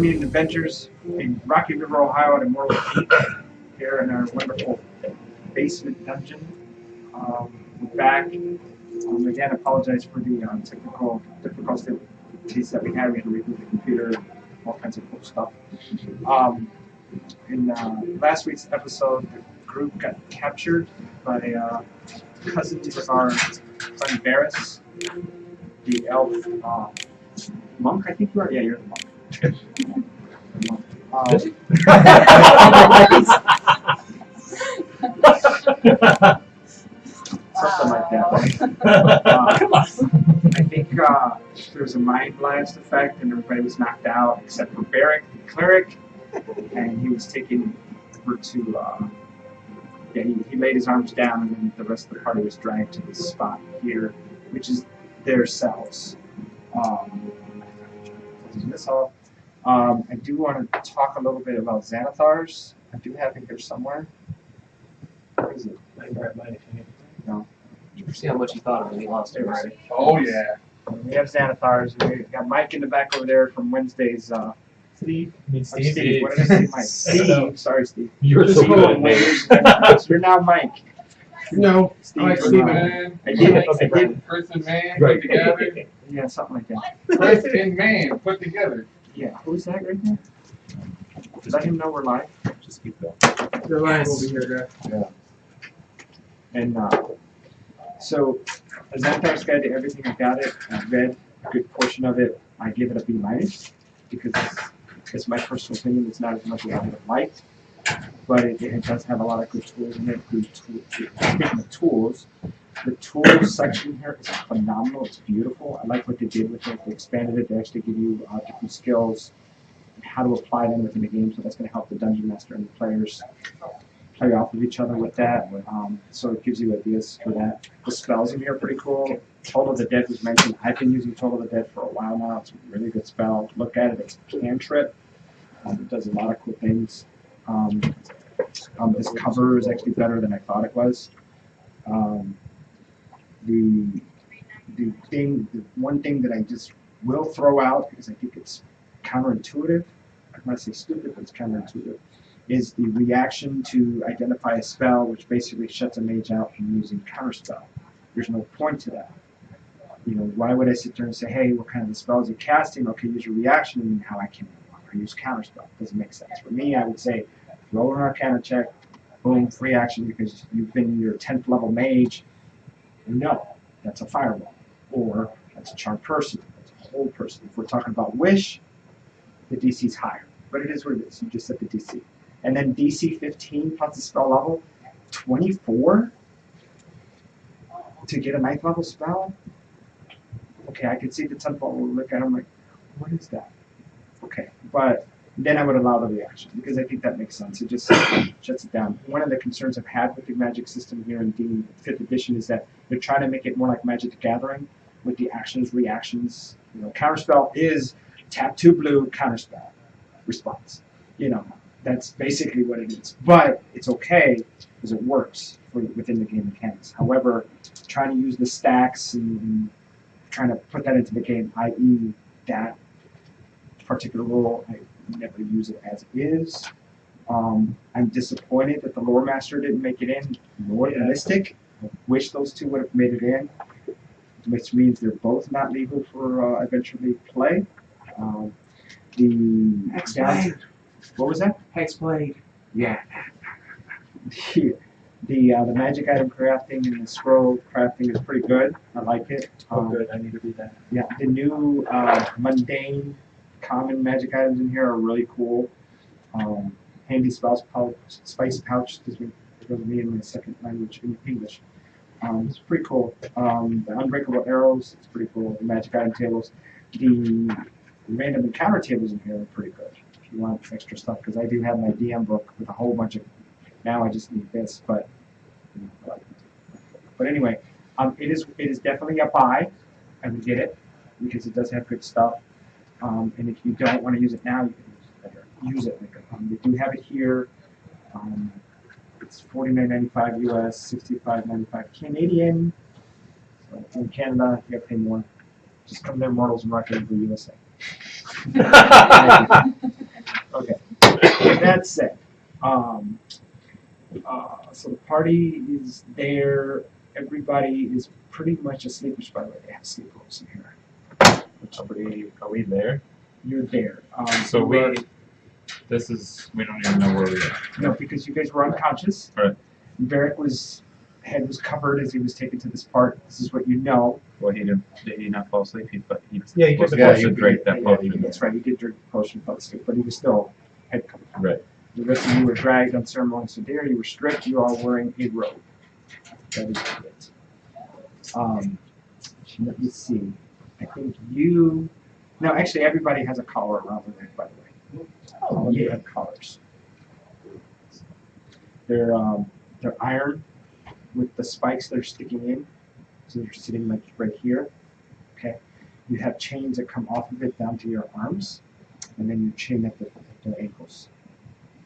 Amnian Adventures in Rocky River, Ohio at Immortals here in our wonderful basement dungeon. We're back. Again, apologize for the technical difficulties that we had. We had to reboot the computer and all kinds of cool stuff. In last week's episode, the group got captured by cousins of our friend Barris, the elf monk, I think you are? Yeah, you're the monk. Something like that. I think there was a mind blast effect and everybody was knocked out except for Barrick, the cleric, and he was taken over to, he laid his arms down and then the rest of the party was dragged to this spot here, which is their cells. This all. I do want to talk a little bit about Xanathars. I do have it here somewhere. Where is it? No. You see how much he thought of it, he lost it already. Oh yeah. We have Xanathars. We got Mike in the back over there from Wednesday's. Steve. I mean, Steve. Steve. What did I say, Mike? Steve. Sorry, Steve. You're so good at names. You're now Mike. No. Steve. Like Steve man. I did. Person man Right. put together. Yeah, something like that. Person man put together. Yeah. Who's that right there? Let him know we're live. Just keep going. Your line will be here, guys. Yeah. And so, a Xanathar's Guide to Everything, I got it. I read a good portion of it. I give it a B- because it's my personal opinion. It's not as much as I would have liked, but it does have a lot of good tools in it. Speaking of tools, the tools section here is phenomenal. It's beautiful. I like what they did with it. They expanded it to actually give you different skills and how to apply them within the game. So that's going to help the dungeon master and the players play off of each other with that. So it gives you ideas for that. The spells in here are pretty cool. Toll of the Dead was mentioned. I've been using Toll of the Dead for a while now. It's a really good spell. Look at it. It's a cantrip. It does a lot of cool things. This cover is actually better than I thought it was. The one thing that I just will throw out, because I think it's counterintuitive, I'm not say stupid, but it's counterintuitive, is the reaction to identify a spell, which basically shuts a mage out from using counterspell. There's no point to that. You know, why would I sit there and say, hey, what kind of spell is he casting? Okay, use your reaction, and how I can no longer use counterspell. Doesn't make sense. For me, I would say, roll an Arcana check, boom, free action because you've been your 10th level mage. No, that's a fireball. Or that's a charmed person. That's a whole person. If we're talking about wish, the DC's higher. But it is what it is. You just set the DC. And then DC 15 plus the spell level, 24 to get a 9th level spell? Okay, I could see the 10th level look at it, I'm like, what is that? Okay, but then I would allow the reaction because I think that makes sense. It just shuts it down. One of the concerns I've had with the Magic system here in D 5th edition is that they're trying to make it more like Magic the Gathering with the actions, reactions. You know, counterspell is tap 2 blue, counterspell, response. You know, that's basically what it is. But it's okay because it works within the game mechanics. However, trying to use the stacks and trying to put that into the game, i.e. that particular rule, I never use it as is. I'm disappointed that the Lore Master didn't make it in, nor the Mystic. I wish those two would have made it in, which means they're both not legal for eventually play. Hexblade. What was that? Hexblade. Yeah. The magic item crafting and the scroll crafting is pretty good. I like it. Good. I need to read that. Yeah, the new mundane, common magic items in here are really cool. Handy spice pouch gives me in my second language in English. It's pretty cool. The unbreakable arrows, it's pretty cool. The magic item tables, the random encounter tables in here are pretty good. If you want extra stuff, because I do have my DM book with a whole bunch of. Now I just need this, but anyway, it is definitely a buy. I would get it because it does have good stuff. And if you don't want to use it now, you can use it later. We do have it here. It's $49.95 US, $65.95 Canadian. So in Canada, you have to pay more. Just come to Immortals and Rocky River, USA. Okay. With that said, so the party is there. Everybody is pretty much asleep. Which, by the way, they have sleep rolls in here. Are we there? You're there. So you were- we don't even know where we are. No, because you guys were unconscious. Right. Varric head was covered as he was taken to this part. This is what you know. Well, did he not fall asleep? He Yeah, he was took supposed the to drink that potion. That's right. He did drink the potion, fell asleep, but he was still head covered. Right. The rest of you were dragged unceremoniously there. You were stripped. You are wearing a robe. That is it. Let me see. I think you. No, actually, everybody has a collar around their neck, by the way. All of you have collars. They're iron with the spikes that are sticking in. So they're sitting like right here. Okay. You have chains that come off of it down to your arms, and then you chain at the ankles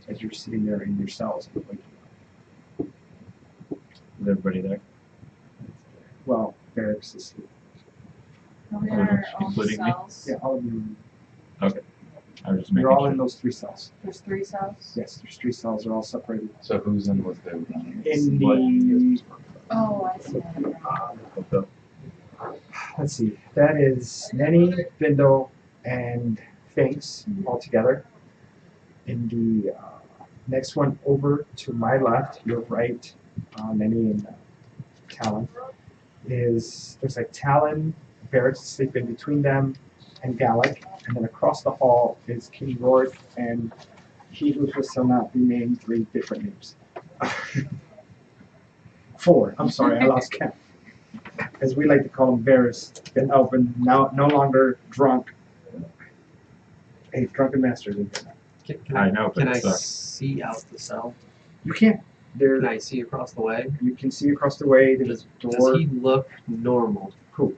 as you're sitting there in your cells. Is everybody there? Well, Barracks is asleep. Are we in our own Including me? cells? Yeah, all of you. I was just making You're all sure. in those 3 cells. There's 3 cells? Yes, there's 3 cells. They're all separated. So who's in with who? In the Oh, I see. Okay. let's see, that is Nenny, Bindle, and Finks all together. In the next one over to my left, your right, Nenny and Talon, there's like Talon, Barracks asleep in between them, and Gallic, and then across the hall is King Rourke and he who shall not be named 3 different names. 4, I'm sorry, I lost count. As we like to call him, Varys, been open, now no longer drunk. Hey, drunken masters in here. I know, but Can I it's, see out the cell? You can't. There, Can I see across the way? you can see across the way. There's a Does door. he look normal? Cool.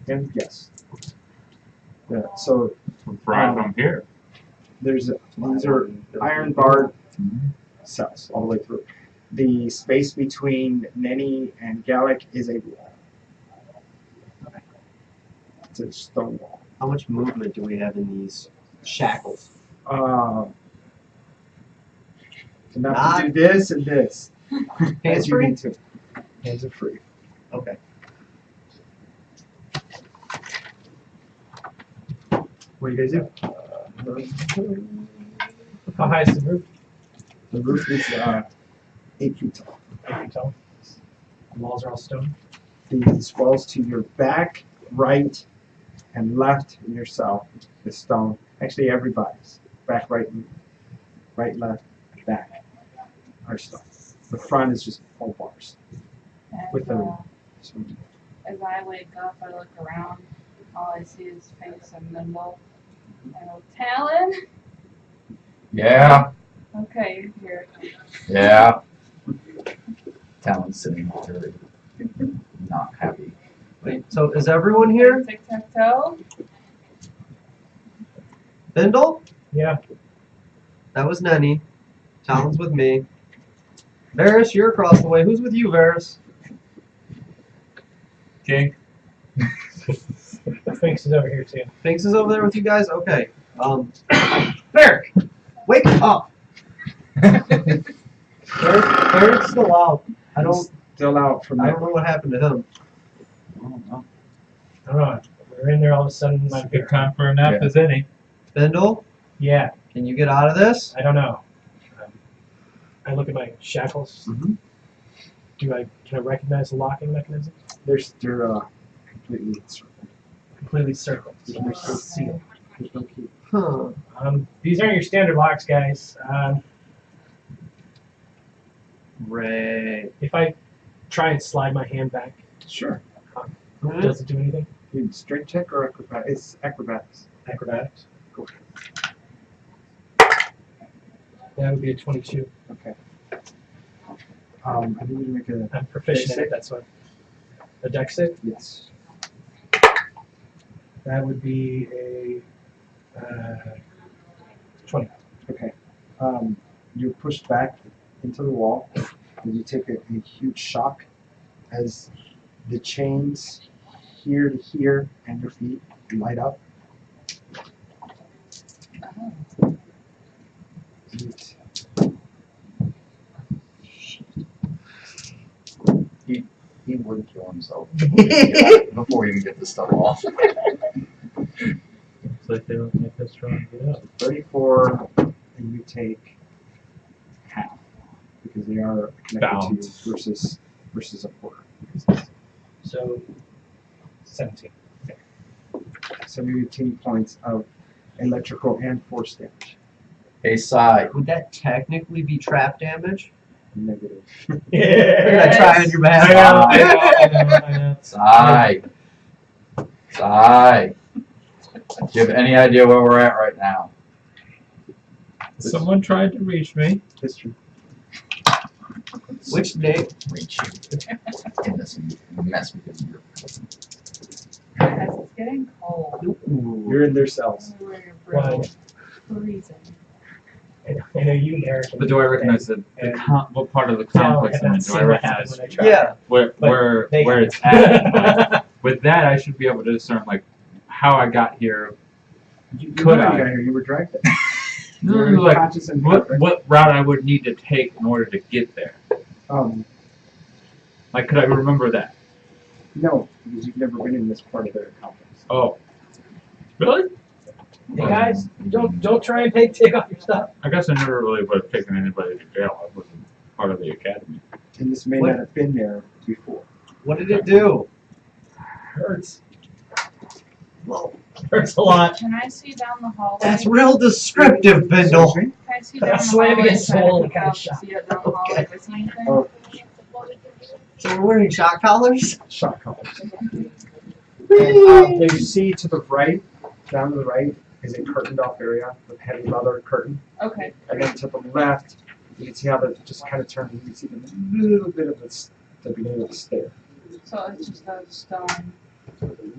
And yes. Yeah. So right from here. these are iron barred cells all the way through. The space between Nenny and Gallic is a wall. It's a stone wall. How much movement do we have in these shackles? Enough to do this and this. Hands As you free? need to. Hands are free. Okay. What do you guys do? How high is the roof? The roof is 8 feet tall. 8 feet tall. The walls are all stone. These walls to your back, right, and left in your cell is stone. Actually, everybody's back, right, left, back are stone. The front is just all bars. With And, the- as I wake up, I look around. All I see is face and Nimble. I go, Talon? Yeah, Okay, you're here. yeah. Talon's sitting very not happy. Wait, so is everyone here? Tic-tac-toe? Bindle? Yeah. That was Nenny. Talon's with me. Varys, you're across the way. Who's with you, Varys? King. Finks is over here too. Finks is over there with you guys? Okay. Varric! Wake up! Varric's still out. I don't Still out from know there. what happened to him. I don't know. I don't know. We were in there all of a sudden. It's My a good time for a nap Yeah. as any. Bindle, Yeah. can you get out of this? I don't know. I look at my shackles. Mhm. Can I recognize the locking mechanism? They're completely circled. Completely circled. So There's they're no sealed. There's no key. Huh. These aren't your standard locks, guys. Ray. If I try and slide my hand back, Sure. does it do anything? You need strength check or acrobatics? It's acrobatics. Acrobatics. Go That would be a 22. Okay. I need you to make a I'm proficient in Dex it. That's what. A dex save? yes. That would be a 20. Okay. You're pushed back into the wall, and you take a huge shock as the chains here to here and your feet light up. He would kill himself before he even get this stuff off. Looks like they don't make us try and get up. 34, and you take half because they are connected to you versus a quarter. So 17. 17 points of electrical and force damage. A side. Would that technically be trap damage? Negative. You're gonna try on your behalf. I know. Side. Side. Do you have any idea where we're at right now? Someone tried to reach me. History. Which name? Reach you in this mess because you're. Guys, it's getting cold. You're in their cells. We're Why? freezing. I know you, Eric. But do I recognize the what part of the complex I'm in? Do I recognize Yeah. But where they- it's at? Like, with that, I should be able to discern like how I got here. You Could know I? you got here. You were dragged there. No, You're like conscious and what route I would need to take in order to get there. Like, could I remember that? No, because you've never been in this part of their complex. Oh, really? Hey guys, don't try and take off your stuff. I guess I never really would have taken anybody to jail. I wasn't part of the academy. And this may What? not have been there before. What did it do? Hurts. Hurts a lot. Can I see down the hallway? That's real descriptive, Bindle. Can I see down the Slam hallway? against the Try to wall pick and out shot. see it down the hallway if I see anything? Oh. So we're wearing shock collars? Shot collars. Whee! You see to the right, down to the right, is a curtained off area with heavy leather curtain. Okay. And then to the left, you can see how that just kind of turns. You can see the little bit of the beginning of the stair. So it's just a stone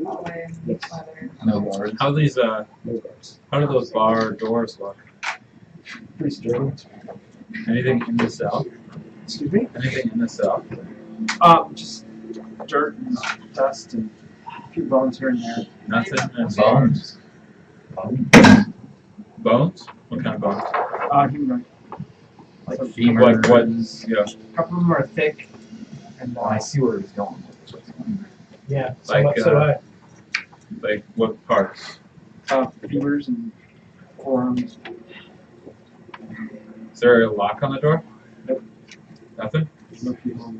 hallway and Yes. leather. No guards. How these No guards. how do those bar doors look? Pretty sturdy. Anything in the cell? Excuse me? Anything in the cell? Just dirt and dust and a few bones here and there. Nothing. Bones. Bones? What kind of bones? Human. Like So, femur. What? Yeah. a couple of them are thick. And Oh, I see where he's going. Yeah. So, Like, so Like what parts? femurs and forearms. Is there a lock on the door? Nope. Nothing. No femur.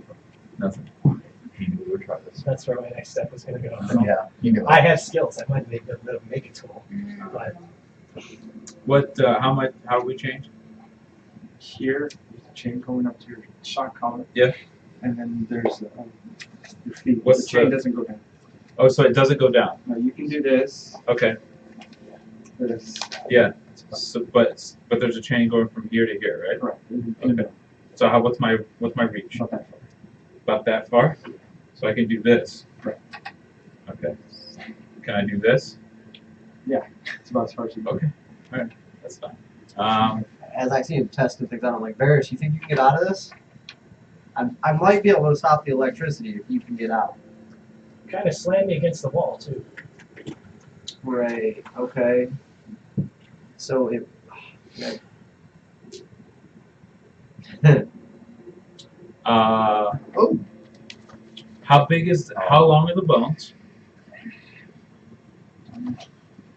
Nothing. He knew we would try this. that's where my next step was going to go. Yeah, he knew. I have skills. I might make a tool. But What? How do we change? Here, there's a chain going up to your shock collar. Yeah. And then there's your feet. What's the chain the- doesn't go down. Oh, so it doesn't go down. No, you can do this. Okay. This. Yeah. So, but there's a chain going from here to here, right? Correct. In the Okay. middle. So what's my reach? Not that far. About that far? So I can do this. Right. Okay. Can I do this? It's about as far as you go. Okay. Alright. That's fine. As I see him testing things out, I'm like, Varys, you think you can get out of this? I might be able to stop the electricity if you can get out. kind of slammed me against the wall too. Right, okay. So it... Oh. How long are the bones?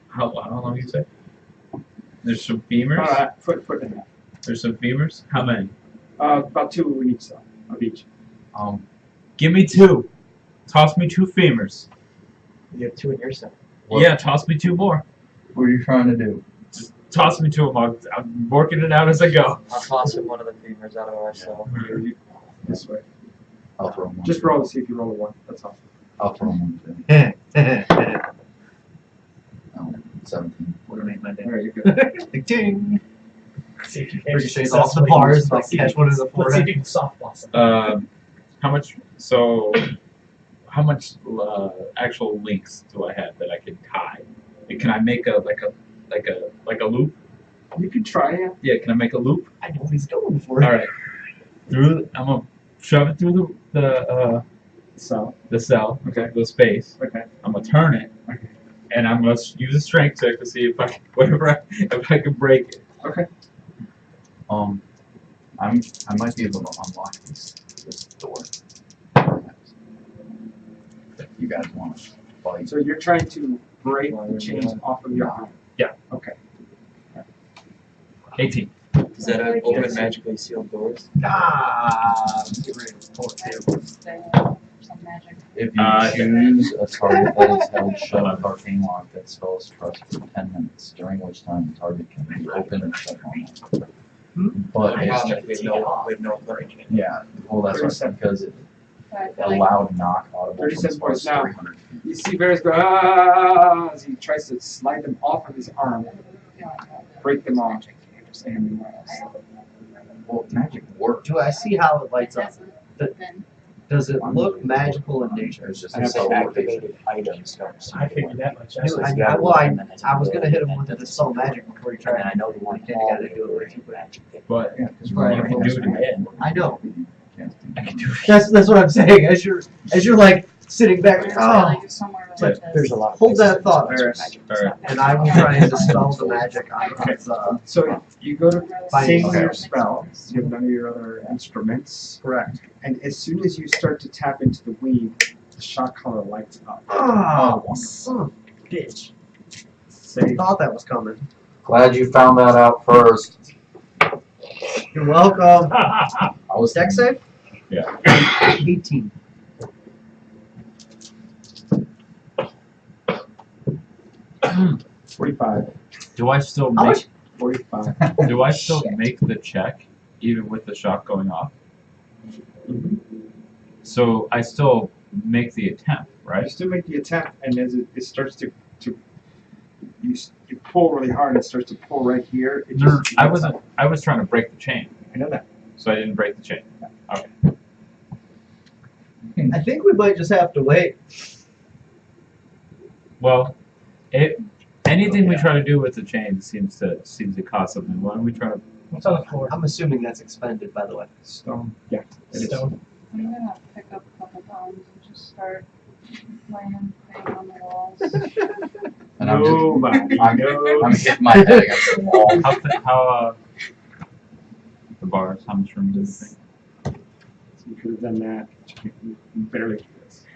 How long you say? There's some femurs. Foot and a half. There's some femurs. How many? About 2 in each cell of each. Give me 2. Toss me 2 femurs. You have 2 in your set. What? Yeah, toss me 2 more. What are you trying to do? Just toss me 2 of them. I'm working it out as I go. I'll toss him one of the femurs out of our cell. This way. I'll throw him one. Just roll to see if you roll a 1. That's all. I'll throw him one too. Oh, 17. Would have made my day. Alright, you're good. Like, ding! See if you can Ricochets off the bars, like let's see catch if one in you the can- Let's see if forehead. you can softball something. How much? So, how much actual links do I have that I can tie? Can I make a loop? You can try it. Yeah, can I make a loop? I know what he's going for. All right. I'm gonna shove it through the So, cell. Okay. The space. okay. I'm gonna turn it. Okay. And I'm gonna use a strength check to see if I can break it. Okay. I might be able to unlock this door. you guys want to fight. So you're trying to break the chains off of your arm. Yeah. Okay. 18. Does that open magically sealed doors? Get ready to pull it too. Some magic. If you choose a target that is held shut with arcane lock, that spell is trust for 10 minutes, during which time the target can be open and shut on it. But it's With no break. yeah, well that's right, 37. because it, But I a feel like loud knock audible from 37 as far as points now. 300 feet. You see Varys go, as he tries to slide them off of his arm, break them off. And Well, magic works. Do I see how it lights up? Then Does it look magical in nature? It's just I a have spell Activated items don't seem I to figured work. that much. I was gonna hit him with the dispel magic before he And then tried. I know the one Kinda gotta do it with you, but- But yeah, Right. you can do it again. I know. I can do it. That's what I'm saying. As you're like sitting back, there's oh, like somewhere to but like There's a lot of hold that places thought, where Varys. magic Alright. does not and I will try and dispel the magic on his. so you go to Fine. sing Okay. your spell. You have none of your other instruments. Correct. And as soon as you start to tap into the weed, the shot collar lights up. Oh, son of a bitch! I Save. thought that was coming. Glad you found that out first. You're welcome. I was Deck save? Yeah. 18. Mm, 45. Do I still How make? much? 45. Do I still Shit. make the check even with the shot going off? Mhm. So I still make the attempt, You right? still make the attempt, and as it starts to you pull really hard, and it starts to pull right here. It No, just, I wasn't. I was trying to break the chain, I know that. so I didn't break the chain. Okay. I think we might just have to wait. Well, anything we try to do with the chain seems to cost something. Why don't we try to? What's on the floor? I'm assuming that's expended, by the way. Stone. Yeah. It is. Stone. I'm gonna pick up a couple bones and just start laying on the walls. And I'm Nobody I'm knows. hitting my head against the wall. How the bars? How much room does it think? So you could have done that. But you barely do this.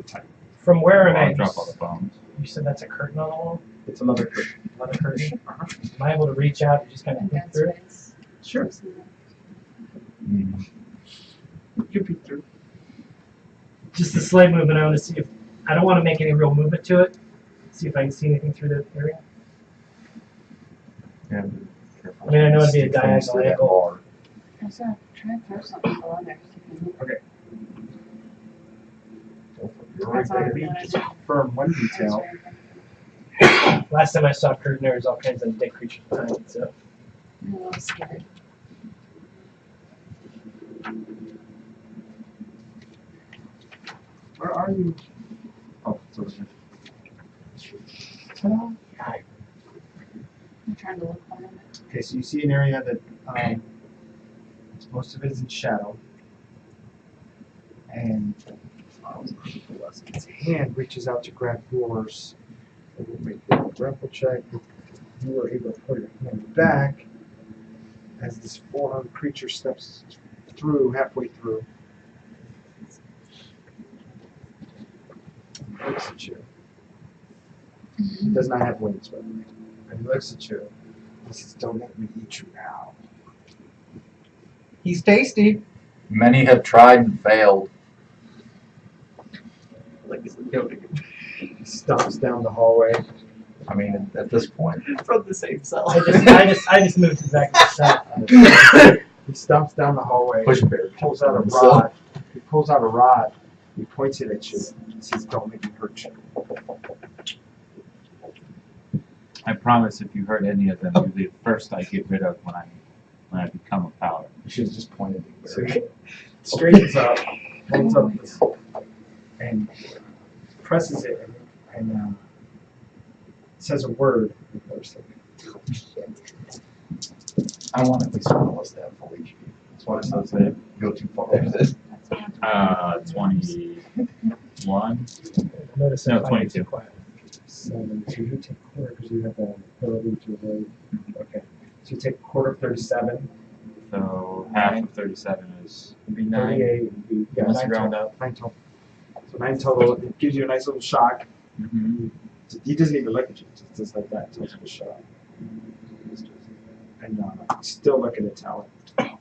Tight. From where am I'll I? drop all the bones. You said that's a curtain on the wall? It's another curtain. Another curtain? Uh-huh. Am I able to reach out and just kind of And peek dead through? space. Sure. Mm. You can peek through. Just the slight movement. I want to see if I don't want to make any real movement to it. See if I can see anything through the area. Yeah, be careful. I mean, I know it'd be a Stick things through diagonal that angle. bar. I was gonna try and throw something below there. So you can move. You're right That's all there. I'm gonna do. Confirm one detail. Last time I saw a curtain, there was all kinds of dead creatures behind it. So I'm a little scared. Where are you? Oh, it's over here. Ta-da. I'm trying to look behind it. Okay, so you see an area that most of it is in shadow, and its hand reaches out to grab yours. It will make a grapple check. You are able to pull your hand back as this four-armed creature steps through, halfway through. He looks at you. He does not have wings, by the way. But he looks at you. He says, "Don't let me eat you now." He's tasty. Many have tried and failed. Like he's goading He stomps down the hallway. I mean, at this point, from the same cell. I just moved to the back of the cell. He stomps down the hallway. push bear. Pulls out a rod. He pulls out a rod. He points it at you. He says, "Don't make me hurt you." I promise, if you hurt any of them, you're the first I get rid of when I become a power. You should have just pointed me. So he straightens up, holds up this, and presses it, and says a word. I want at least one of us to have full HP. That's why it says that go too far. 21. Notice No, if I 22. get quiet. 7. So you take quarter because you have the ability to avoid. Okay. So you take quarter of 37. So half of 37 is It'd be 9. 38 would be, yeah, Unless 9 you round total. up. 9 total. So 9 total. It gives you a nice little shock. Mm-hmm. He doesn't even look at you. Just like that. Tells you to shut up. And still looking at Talon. I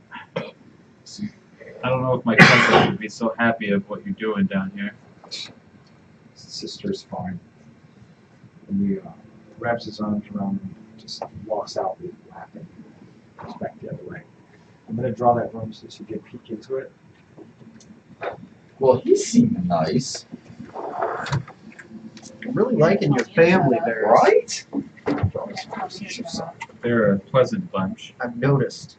don't know if my cousin would be so happy of what you're doing down here. Sister's fine. And he wraps his arms around him, just walks out laughing. Goes back the other way. I'm going to draw that room so you can peek into it. Well, he's seeming nice, I'm really liking your family there. right? They're a pleasant bunch. I've noticed.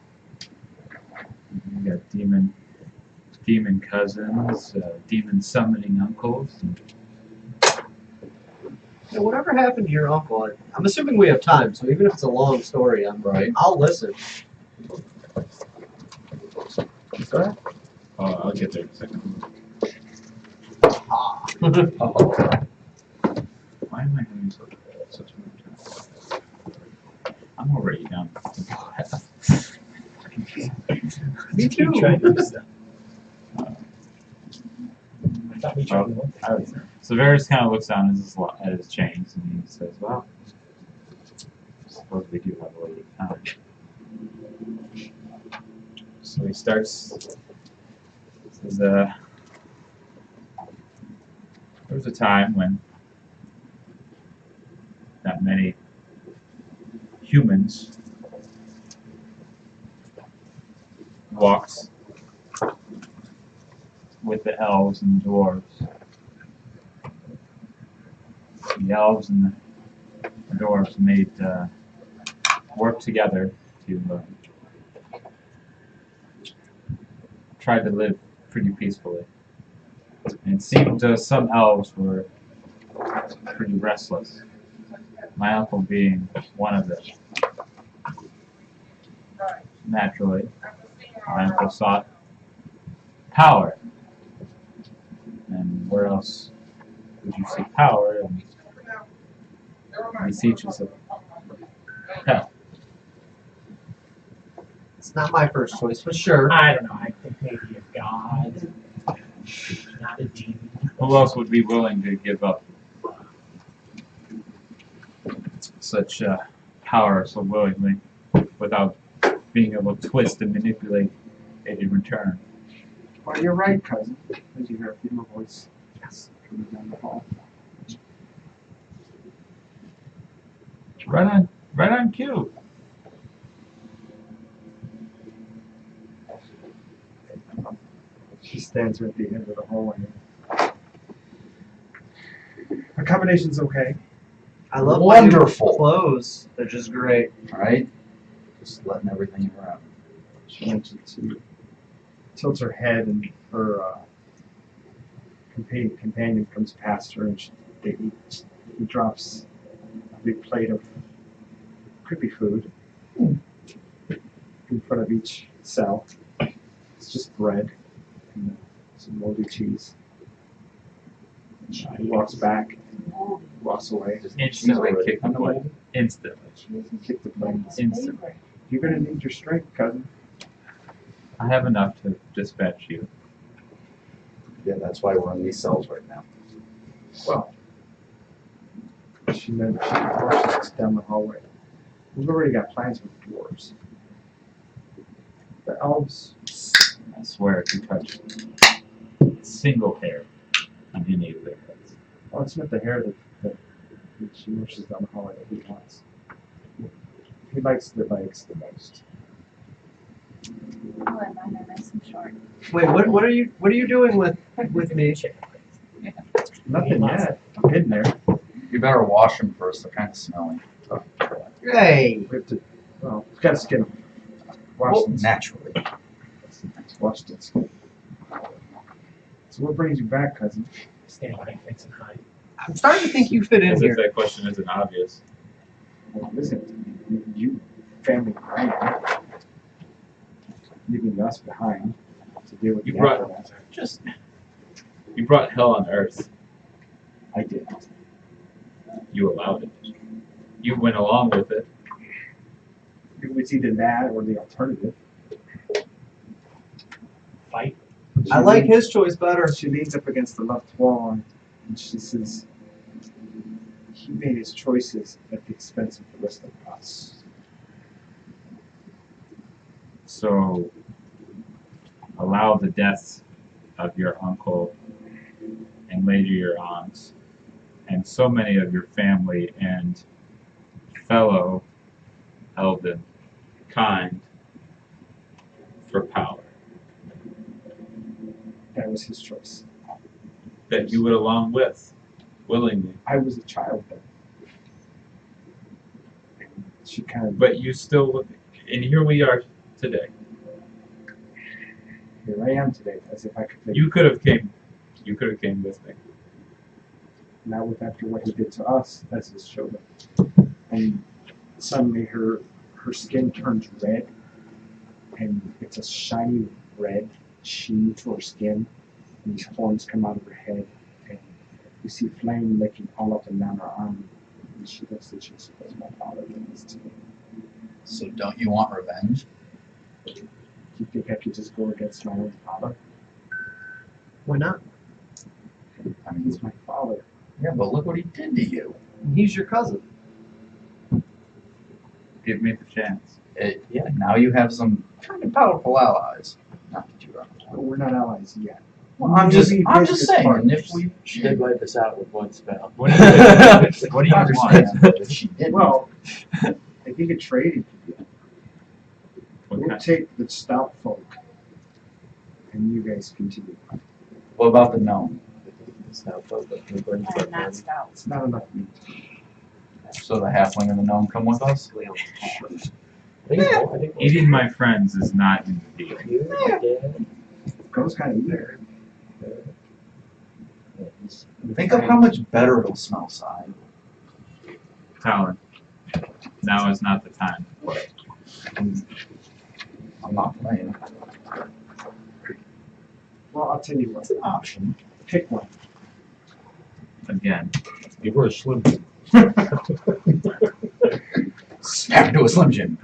You got demon cousins, demon summoning uncles. And So whatever happened to your uncle? I'm assuming we have time, so even if it's a long story, I'll listen. Sorry? oh, I'll get there in a second. Why am I having such a hard time? I'm already done. Me too. Keep trying to do stuff. I thought we tried to look at it. So Varys kind of looks down at his chains and he says, "Well, I suppose we do have a little time." So he starts. Says, "There was a time when not many humans walked with the elves and the dwarves. The elves and the dwarves made work together to try to live pretty peacefully. And it seemed some elves were pretty restless. My uncle being one of them. Naturally, my uncle sought power. And where else would you seek power? And he teaches of hell. It's not my first choice, but sure. I don't know. I think maybe a god, not a demon. Who else would be willing to give up such power so willingly without being able to twist and manipulate it in return? Well, you're right, cousin. As you hear a female voice coming down the hall. Right on cue. She stands at the end of the hallway. Accommodation's okay. I love Wonderful. my new clothes. They're just great. Right? Just letting everything around. She mentions she tilts her head and her companion comes past her and he drops a big plate of creepy food in front of each cell. It's just bread and some moldy cheese. He walks back, walks away. Instantly kick the plate. Instantly. Kick the plate. Instantly. You're gonna need your strength, cousin. I have enough to dispatch you. Yeah, that's why we're in these cells right now. Well, she motions down the hallway. We've already got plans with the dwarves. The elves, I swear if you touch a single hair on any of their heads. well, it's not the hair that she motions down the hallway that he wants. He likes the legs the most. Oh, and mine are nice and short. Wait, what are you doing with me? Nothing yet. I'm getting there. You better wash them first. They're kind of smelly. Hey. We have to, well, we've got to skin them. Wash Well, them. naturally. Wash them. So what brings you back, cousin? Stand right next and hide. I'm starting to think you fit in As if here. that question isn't obvious. Well, listen, you family behind, leaving us behind to deal with You the brought- aftermath. You brought hell on earth. I did. You allowed it. You went along with it. It was either that or the alternative. Fight. I like his choice better. She leans up against the left wall and she says, he made his choices at the expense of the rest of us. So, allow the deaths of your uncle and later your aunts and so many of your family and fellow elven kind for power. That was his choice. That you would along with, willingly. I was a child then. She kind of, But you still, and here we are today. here I am today, as if I could live. You could have came with me. Not with after what he did to us as his children. And suddenly her skin turns red, and it's a shiny red sheen to her skin, and these horns come out of her head, and you see flame licking all up and down her arm, and she looks at you and says, my father did this to me. So don't you want revenge? Do you think I could just go against my own father? Why not? I mean, He's my father. yeah, but look what he did to you. He's your cousin. Give me the chance. Yeah, now you have some kind of powerful allies. Not that you are. But we're not allies yet. Well, I'm just saying, if we She did wipe us out with one spell. What do you, what do you understand want? that she did. Well, I think a trade could be. What We'll kind- take the stout folk, and you guys continue. What about the gnome? It's not fun, but we're going I'm to not stout. It's not enough meat. So the halfling and the gnome come with us? I think Eating my friends is not in the deal. you, my dad. Goes kind of weird. Think of how much better it'll smell, Si. Talon, now is not the time. I'm not playing. Well, I'll tell you what. It's an option. Pick one. Again, You were a slim. Snap into a Slim Jim.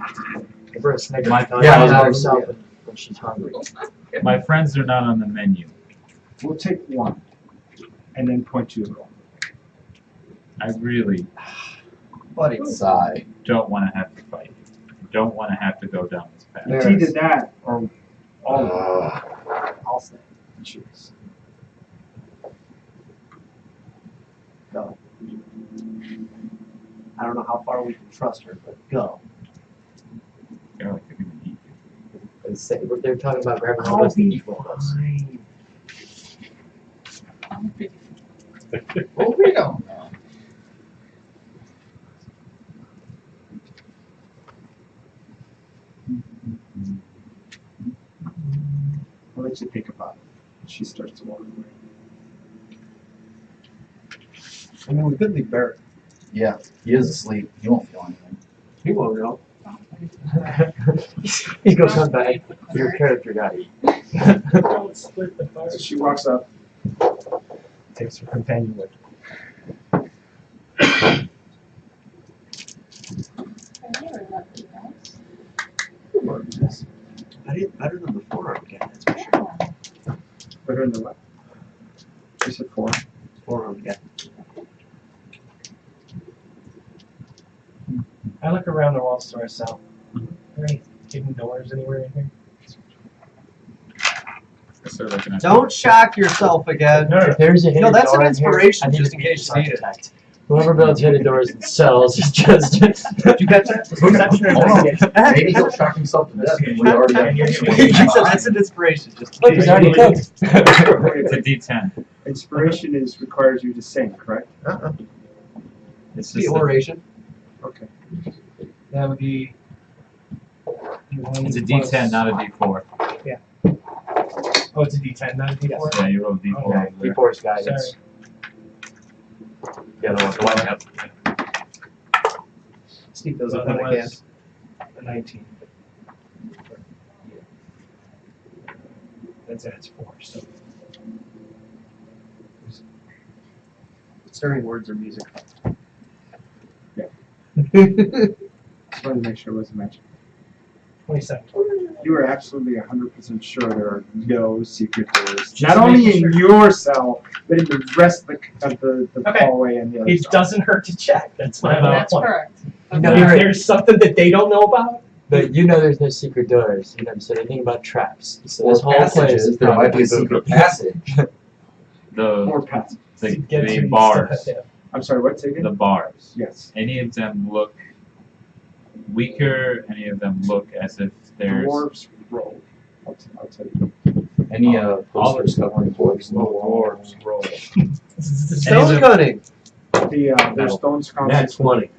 Give her a Snickers. My- Yeah, By I herself when she's hungry. my friends are not on the menu. We'll take one, and then point to your roll. I really Buddy. Si. don't want to have to fight. I don't want to have to go down this path. It's either that or all of them. I'll say. Choose. Go. I don't know how far we can trust her, but go. I feel like they're gonna eat you. They're talking about grabbing all of the evil us. Well, we don't know. I'll let you think about it. She starts to walk away. I mean, we could leave Barrett. Yeah, he is asleep. He won't feel anything. He won't know. He goes come back. Your character died. So she walks up, takes her companion with her. I never loved you guys. Better than the forearm again, that's for sure. Yeah. Put her in the left. She said four. Forearm again. I look around the walls to myself. Are there any hidden doors anywhere in here? I start looking at Don't shock yourself again. If there's a hidden No, that's door an in here, inspiration, I need just to in meet case this you need it. architect. Whoever builds hidden doors and cells is just. Did you catch that? Perception or Hold on. investigation? Maybe he'll shock himself to death and we already have He said that's an inspiration. Just Look, he's already cooked. it's a D10. Inspiration requires you to sing, correct? It's the just oration. Okay. That would be. it's a D10, not a D4. Oh, it's a D10, not a D4? Yeah, you roll D4. Okay. over there. Before his guidance. Sorry. The other one's The one one. up. Steve does So it that when I can. was a 19. That's 4, so. Stirring words are music. Just wanted to make sure it wasn't magic. 27. You are absolutely 100% sure there are no secret doors. Just Not only making in sure. your cell, but in the rest of the Okay. hallway and the other It cells. doesn't hurt to check. That's my whole That's point. correct. No, If you're right. there's something that they don't know about, But you know there's no secret doors. You never said anything about traps. So Or this whole place passages, is there might be a probably secret booked. passage. The Or passive. to get to, the you bars. still have to- I'm sorry, what's it again? The bars. Yes. Any of them look weaker. Any of them look as if there's Dwarves roll. I'll tell you. Any all posters covering dwarves in the dwarves wall? roll. Stone cutting. Their No. stone sconces. That's 20.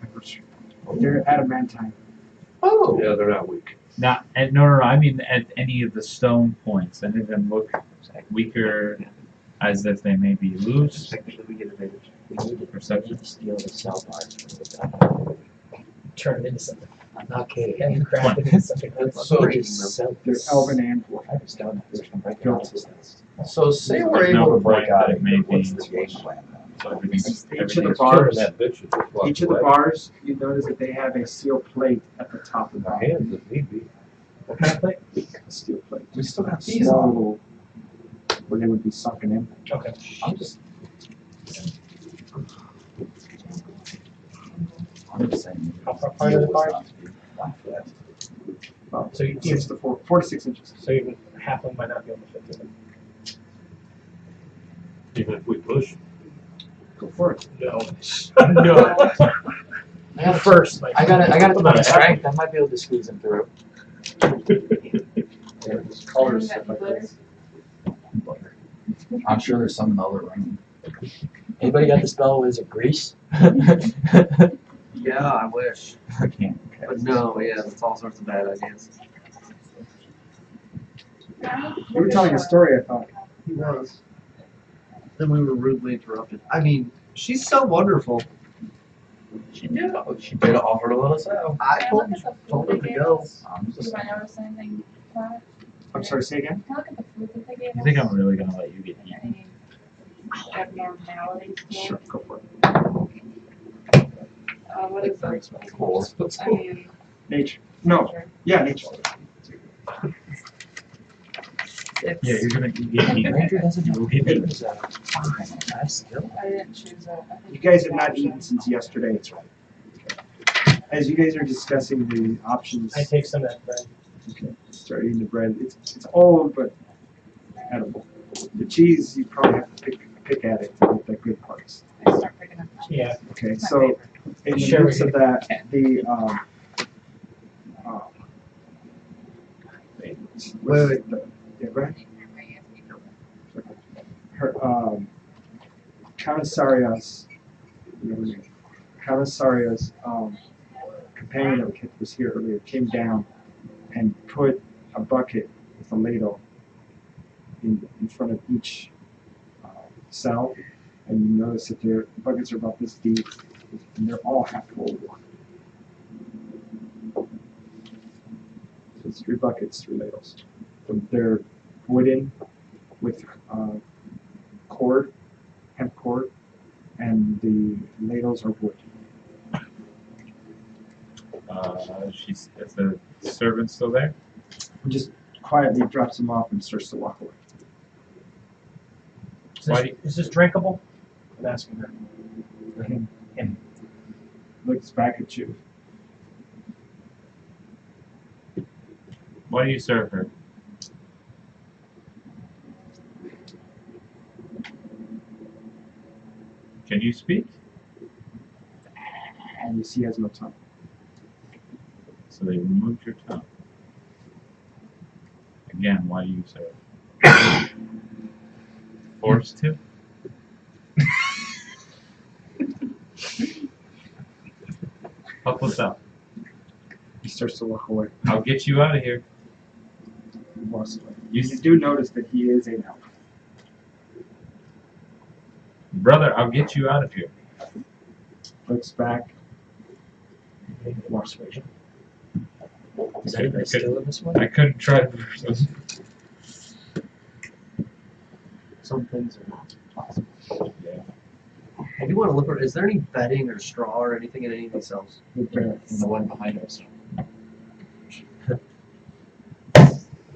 They're adamantine. Oh. Yeah, they're not weak. Not at no. I mean at any of the stone points. Any of them look weaker, as if they may be loose. We get advantage. We need to Perception. steal the cell bars. turn it into something. I'm not kidding. And craft it into something else. So- They're elven and dwarf. I was done. There's some break out systems. So say we're There's no able to break point out that of may here, be- what's the game plan then? So everything's, Each of the everything's bars, That bitch is just walked each of the away. bars, you notice that they have a steel plate at the top of the My bar. hands if need be. What kind of plate? A steel plate. We still got Small these on. little- where they would be sunken in. Okay. I'm just saying. How far apart are the bars? About So you- 4 to 6 inches. So even half of them might not be able to fit through them. Even if we push. Go for it. No. No. I First, Mike. got it to my strength. I might be able to squeeze them through. Yeah, just colors, Isn't stuff that like glitter? that. I'm sure there's some in the other room. Anybody got the spell? Is it grease? Yeah, I wish. I can't. But no, yeah, that's all sorts of bad ideas. You were telling a story, I thought. He was. Then we were rudely interrupted. I mean, she's so wonderful. She did offer to let us out. I Can told, look at the told food her they to gave go. us? I'm Do just you saying. might notice anything from it? I'm sorry, say again? Can I look at the food that they gave You us? think I'm really gonna let you get eaten? Any abnormalities to it? Sure, go for it. What is Thanks, it? man. Cool. I mean, Nature. No. sure. Yeah, nature. Yeah, you're gonna get eaten. Ranger doesn't You will get eaten. Fine. I still. I didn't choose that. I think You guys have it's not option. eaten since yesterday. As you guys are discussing the options, I take some of that bread. okay, start eating the bread. It's old, but edible. The cheese, you probably have to pick at it to get the good parts. I start picking up. Yeah. Okay, It's my so favorite. in the Sure, midst of that, the Wait. yeah, go ahead. Her Commissaria's companion that was here earlier came down and put a bucket with a ladle in front of each cell, and you notice that the buckets are about this deep, and they're all half full. So it's 3 buckets, 3 ladles. They're wooden with cord, hemp cord, and the ladles are wood. Is the servant still there? And just quietly drops them off and starts to walk away. Is this drinkable? I'm asking her. And looks back at you. Why do you serve her? Can you speak? And you see he has no tongue. So they removed your tongue. Again, why do you serve? Forced to? Help us out. He starts to walk away. I'll get you out of here. He walks away. You You do notice that he is an elf. brother, I'll get you out of here. Looks back. Walks away. Is anybody still in this one? I couldn't try. Some things are not possible. Yeah. I do want to look for. Is there any bedding or straw or anything in any of these cells? Look back. And the one behind us.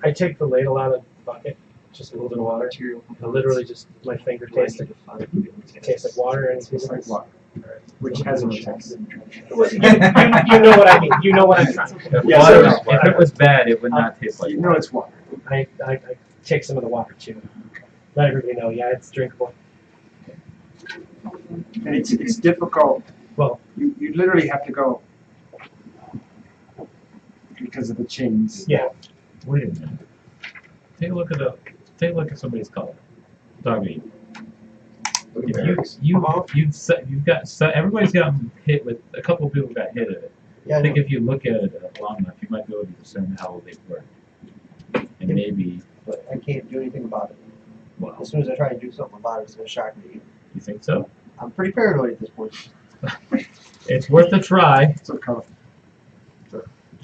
I take the ladle out of the bucket, just a little bit of water. I literally just my finger tastes like water and It's like water, which has a chance. you know what I mean. You know what I'm trying to do. Yeah, Water, so- if it was bad, it would not taste like You know it's water. I take some of the water too. Let everybody know, yeah, it's drinkable. And it's difficult. Well, you literally have to go because of the chains. yeah. Wait a minute. Take a look at somebody's color. Dog eat. Look at If Barracks. you've got everybody's gotten hit with a couple of people got hit at it. Yeah, I think if you look at it long enough, you might be able to discern how they work. And maybe, but I can't do anything about it. well, As soon as I try and do something about it, it's gonna shock me. you think so? I'm pretty paranoid at this point. It's worth a try. It's okay.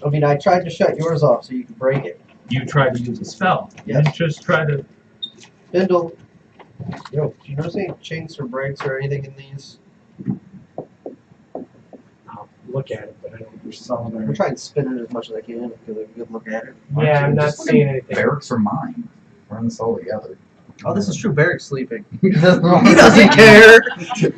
I mean, I tried to shut yours off so you could break it. You tried to use a spell. You Yes. didn't just try to. Bindle, yo, do you notice any chinks or breaks or anything in these? I'll look at it, but I don't. You're solid I'm iron. trying to spin it as much as I can because I can good look at it. Yeah, I'm not Just look seeing at anything. Barracks are mine. We're in this all together. Oh, this is true. Barrick's sleeping. He He doesn't care.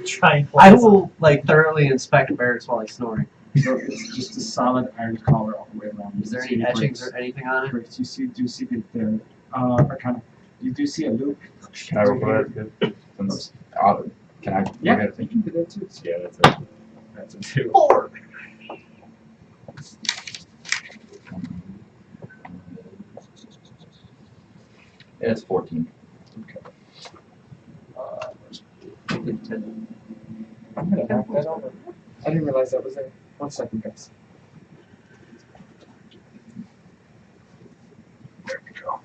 Try and I will like thoroughly inspect Barracks while he's snoring. So it's just a solid iron collar all the way around. Is there You any see etchings breaks. or anything on it? Breaks. Do see that there are kind of. You do see a loop. Can I roll for that? Since, can I look Yeah, at you it? can do that too. Yeah, that's a 2. 4. Yeah, it's 14. I'm gonna knock that over. I didn't realize that was there. 1 second, guys. There we go.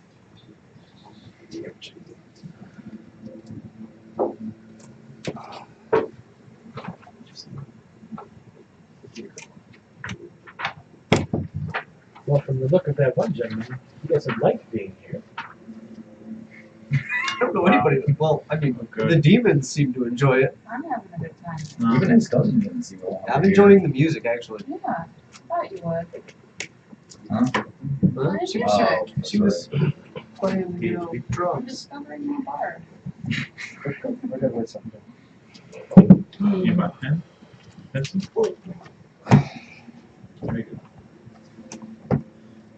Well, from the look of that one gentleman, he doesn't like being here. I don't know anybody. Well, I mean, Good. the demons seem to enjoy it. I'm having a good time. No. Even his cousin didn't seem to want I'm to enjoying the music actually. Yeah, thought you would. Huh? What is your Oh, shirt? that's She was right. playing, you know, I'm drums. discovering my bar. We're gonna write something down. You have my pen? Pencil? Very good.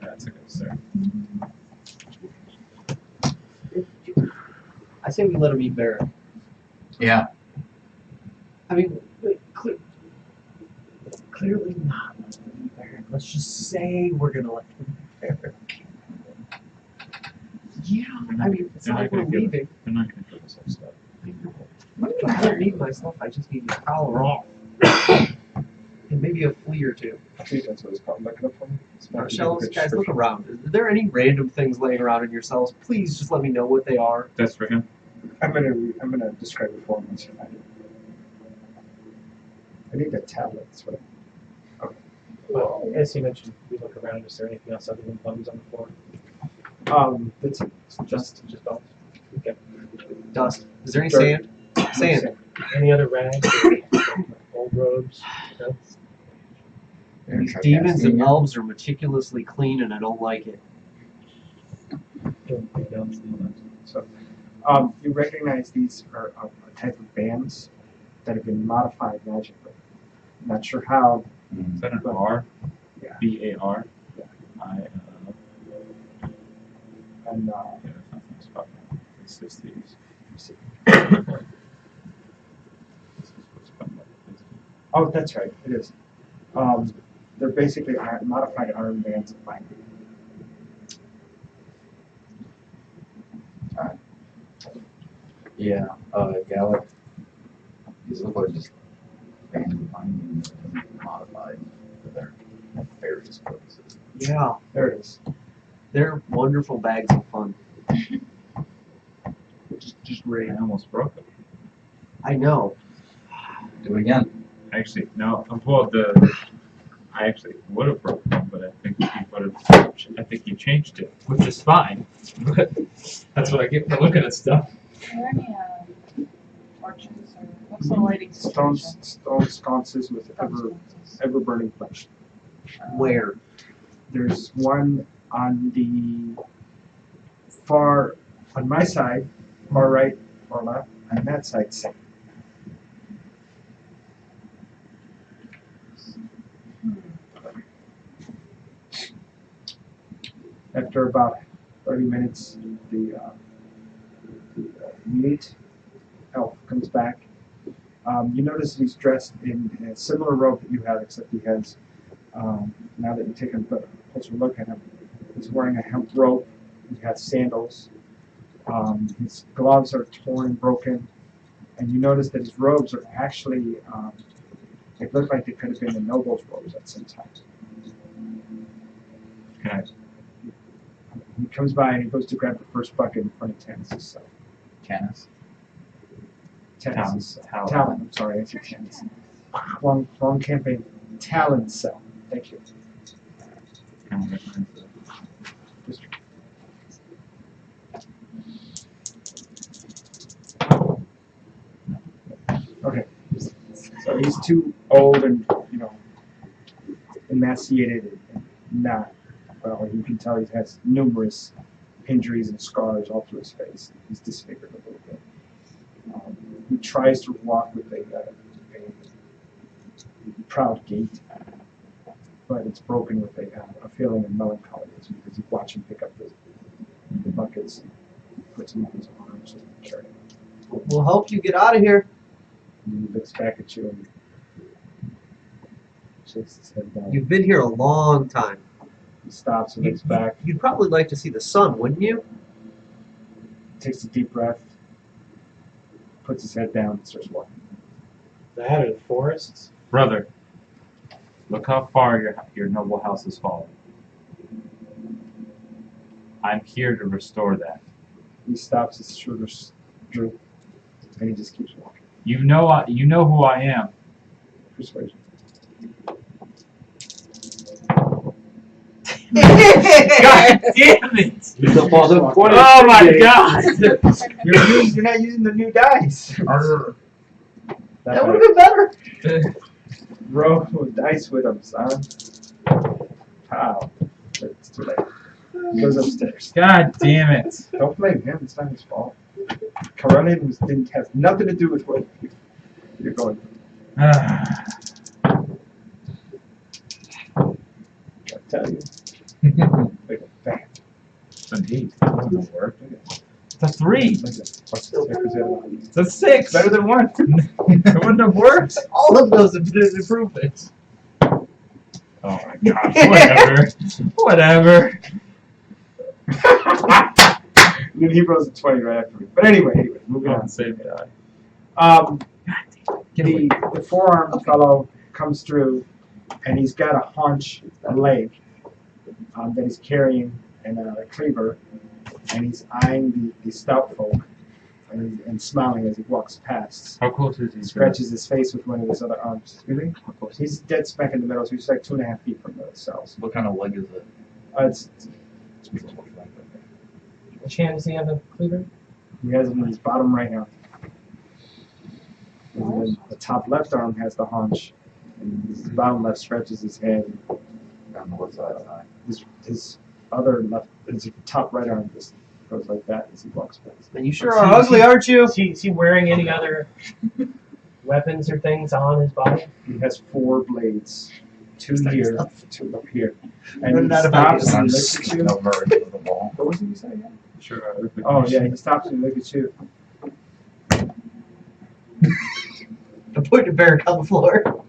That's a good start. I say we let him eat Barrick. Yeah. I mean, clearly not let him eat Barrick. Let's just say we're gonna let him eat Barrick. Yeah, I mean, it's They're not not like we're gonna give leaving. They're not going to give us our stuff. I don't need my stuff. I just need your collar off. And maybe a flea or two. I think that's what it's called. Look it up for me. It's not Shells, a good guys, look description. around. Is there any random things laying around in your cells? Please just let me know what they are. That's for him. I'm gonna describe it for him once you find it. I need a tablet. That's what. Well, as he mentioned, we look around. Is there anything else other than bums on the floor? That's it. It's just Just bums. Okay. Dust. Is there any Dirt. sand? Sand. Any other rags? Old robes? No? Aaron These tried demons casting and it. elves are meticulously clean, and I don't like it. So, you recognize these are a type of bands that have been modified magically. Not sure how. Mm. Is that an R? Yeah. B-A-R? Yeah. And Yeah, there's nothing special. It's just these. let's see. This is what's come up with this. Oh, that's right. It is. They're basically modified iron bands of binding. Yeah, Gallic. These look like just band bindings modified for their various purposes. Yeah, There it is. they're wonderful bags of fun. Just great. I almost broke it. I know. Do it again. Actually, no. Well, I actually would have broken it, but I think he would have. I think he changed it, which is fine. But that's what I get for looking at stuff. Are there any torches or what's the lighting Stone situation? sconces with ever burning flash. Where? There's one on the far on my side, far right, far left, on that side, same. After about 30 minutes, the mute elf comes back. You notice he's dressed in a similar robe that you have, except he has, now that you take a closer look at him, he's wearing a hemp robe. He has sandals. His gloves are torn and broken. And you notice that his robes are actually, they look like they could have been the noble's robes at some time. Okay. He comes by and he goes to grab the first bucket in front of Tanis's cell. Canis. Tanis's cell. Talon. Talon, I'm sorry, I said Tanis. Wrong campaign. Talon's cell. Thank you. Just- Okay. So he's too old and, emaciated and not, well, you can tell he has numerous injuries and scars all through his face. He's disfigured a little bit. He tries to walk with a proud gait, but it's broken with a feeling of melancholy as you watch him pick up the buckets and puts them on his arms and carry them. We'll help you get out of here. And he looks back at you and shakes his head down. You've been here a long time. He stops and looks back, You'd probably like to see the sun, wouldn't you? takes a deep breath, puts his head down, and starts walking. That or the forests. Brother, look how far your noble house has fallen. I'm here to restore that. He stops, his shoulders droop, and he just keeps walking. You know who I am. Persuasion. God damn it! Oh my god! You're not using the new dice. That would have been better. Roll with dice with him, son. Wow. It's too late. He goes upstairs. God damn it! Don't blame him. It's not his fault. Corellian didn't have nothing to do with what you're going through. I tell you. Like a fan. Indeed. It's a 3. Listen, what's the stickers in it? It's a 6. Better than 1. It wouldn't have worked. All of those have been improvements. Oh my god. Whatever. Then he rolls a 20 right after me. But anyway, moving on. Save die. The forearm fellow comes through, and he's got a haunch, a leg, that he's carrying in a cleaver, and he's eyeing the stout folk and smiling as he walks past. How close is he? Scratches his face with one of his other arms. Really? How close? He's dead smack in the middle, so he's like 2.5 feet from the cells. What kind of leg is it? It's Which hand does he have the cleaver? He has it in his bottom right hand. And then the top left arm has the haunch, and his bottom left scratches his head. On the what side? His other left, his top right arm just goes like that as he walks past. And you sure are ugly, aren't you? Is he wearing any other weapons or things on his body? He has 4 blades, 2 here, 2 up here, and Running he out of stops ideas. and I'm looks just at sticking you. over into the wall. What was it you say again? Sure. Oh yeah, he stops and looks at you. I'm putting a bear on the floor.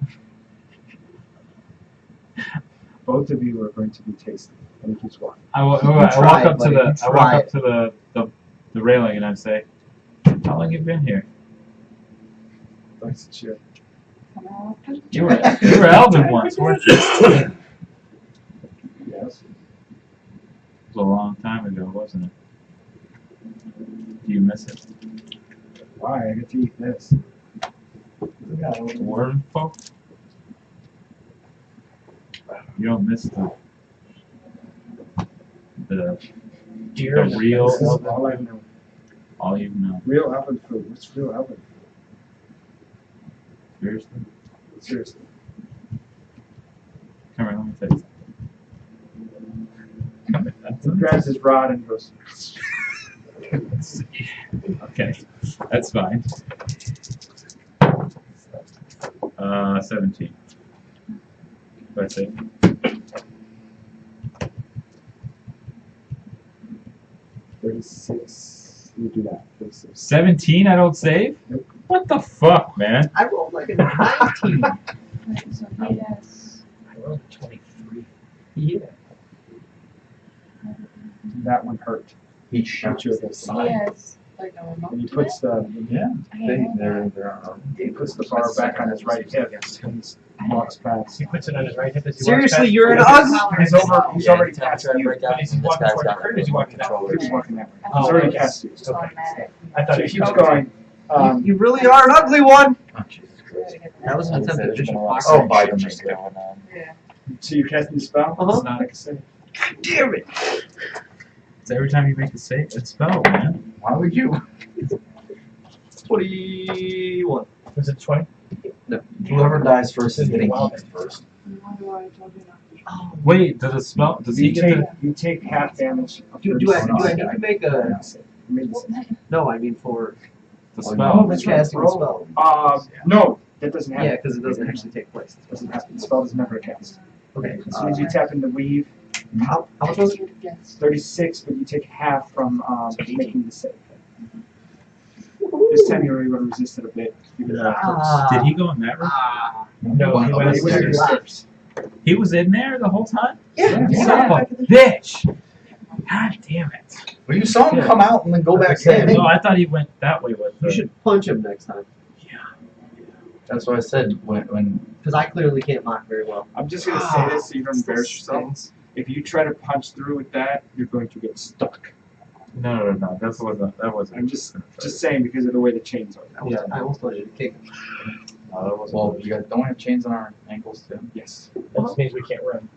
Both of you are going to be tasted, and he keeps walking. I walk Try it, up to buddy. the Try the railing and I say, "How long have you been here?" Looks at you. You were Elvin once, weren't you? It Yes. was a long time ago, wasn't it? Do you miss it? Why? I get to eat this. Worm folk? You don't miss the Deer. The real This is Elvin? all I know. All you know. Real Elven food. What's real Elven food? Seriously? Seriously. Come here, let me tell you something. Come here, that's He grabs his rod and goes. Okay, that's fine. 17. That's it. $36. You do that. 36. 17, I don't save? What the fuck, man? I rolled like a 19. So he has. I rolled a 23. Yeah. That one hurt. Each shot. Hurt you against the He eye. has like a remote. And he to puts the Yeah. it? I didn't know that. he puts the bar back on his right hip and he walks past. He puts it on his right hip as he Seriously, walks you're an He's ugly. He's already past you. But is he walking toward the curtain or is he walking that way? He's walking that way. I He's thought already it was past you. just automatic. I thought So he he keeps going. You really are an ugly one. Oh, Jesus Christ. That was an attempt at vicious Oh, boxing. Biden Shit's is going on. Yeah. So you're casting the spell? Uh-huh. It's not. Like I said. Damn it. It's every time you make a save, a spell, man. Why would you? 21. Was it 20? Whoever dies first is getting Wow. eaten first. Why I told you not to. Oh. Wait, does it spell? Does he You get take, to? you take half damage. Of Do I need to make a... No, I mean for The Oh, spell? that's casting a right. spell. No, that doesn't happen. Yeah, because it doesn't actually take place. It doesn't happen. The spell is never cast. Okay. As soon as you tap into weave, How much was it? Yes. 36, but you take half from making the save. This time you're able to resist it a bit. Even though it hurts. Did he go in that room? No, he went He was in upstairs. the stairs. He was in there the whole time? Yeah. Son of a bitch! God damn it. Well, you saw him come out and then go back Yeah. in. No, I thought he went that way with the... You should punch him next time. That's what I said when Because I clearly can't mock very well. I'm just going to say this so you don't embarrass yourself. If you try to punch through with that, you're going to get stuck. No, that wasn't. I'm just saying because of the way the chains are. I almost wanted to kick him. No, that wasn't. well, you guys don't we have chains on our ankles too. Yes. That just means we can't run.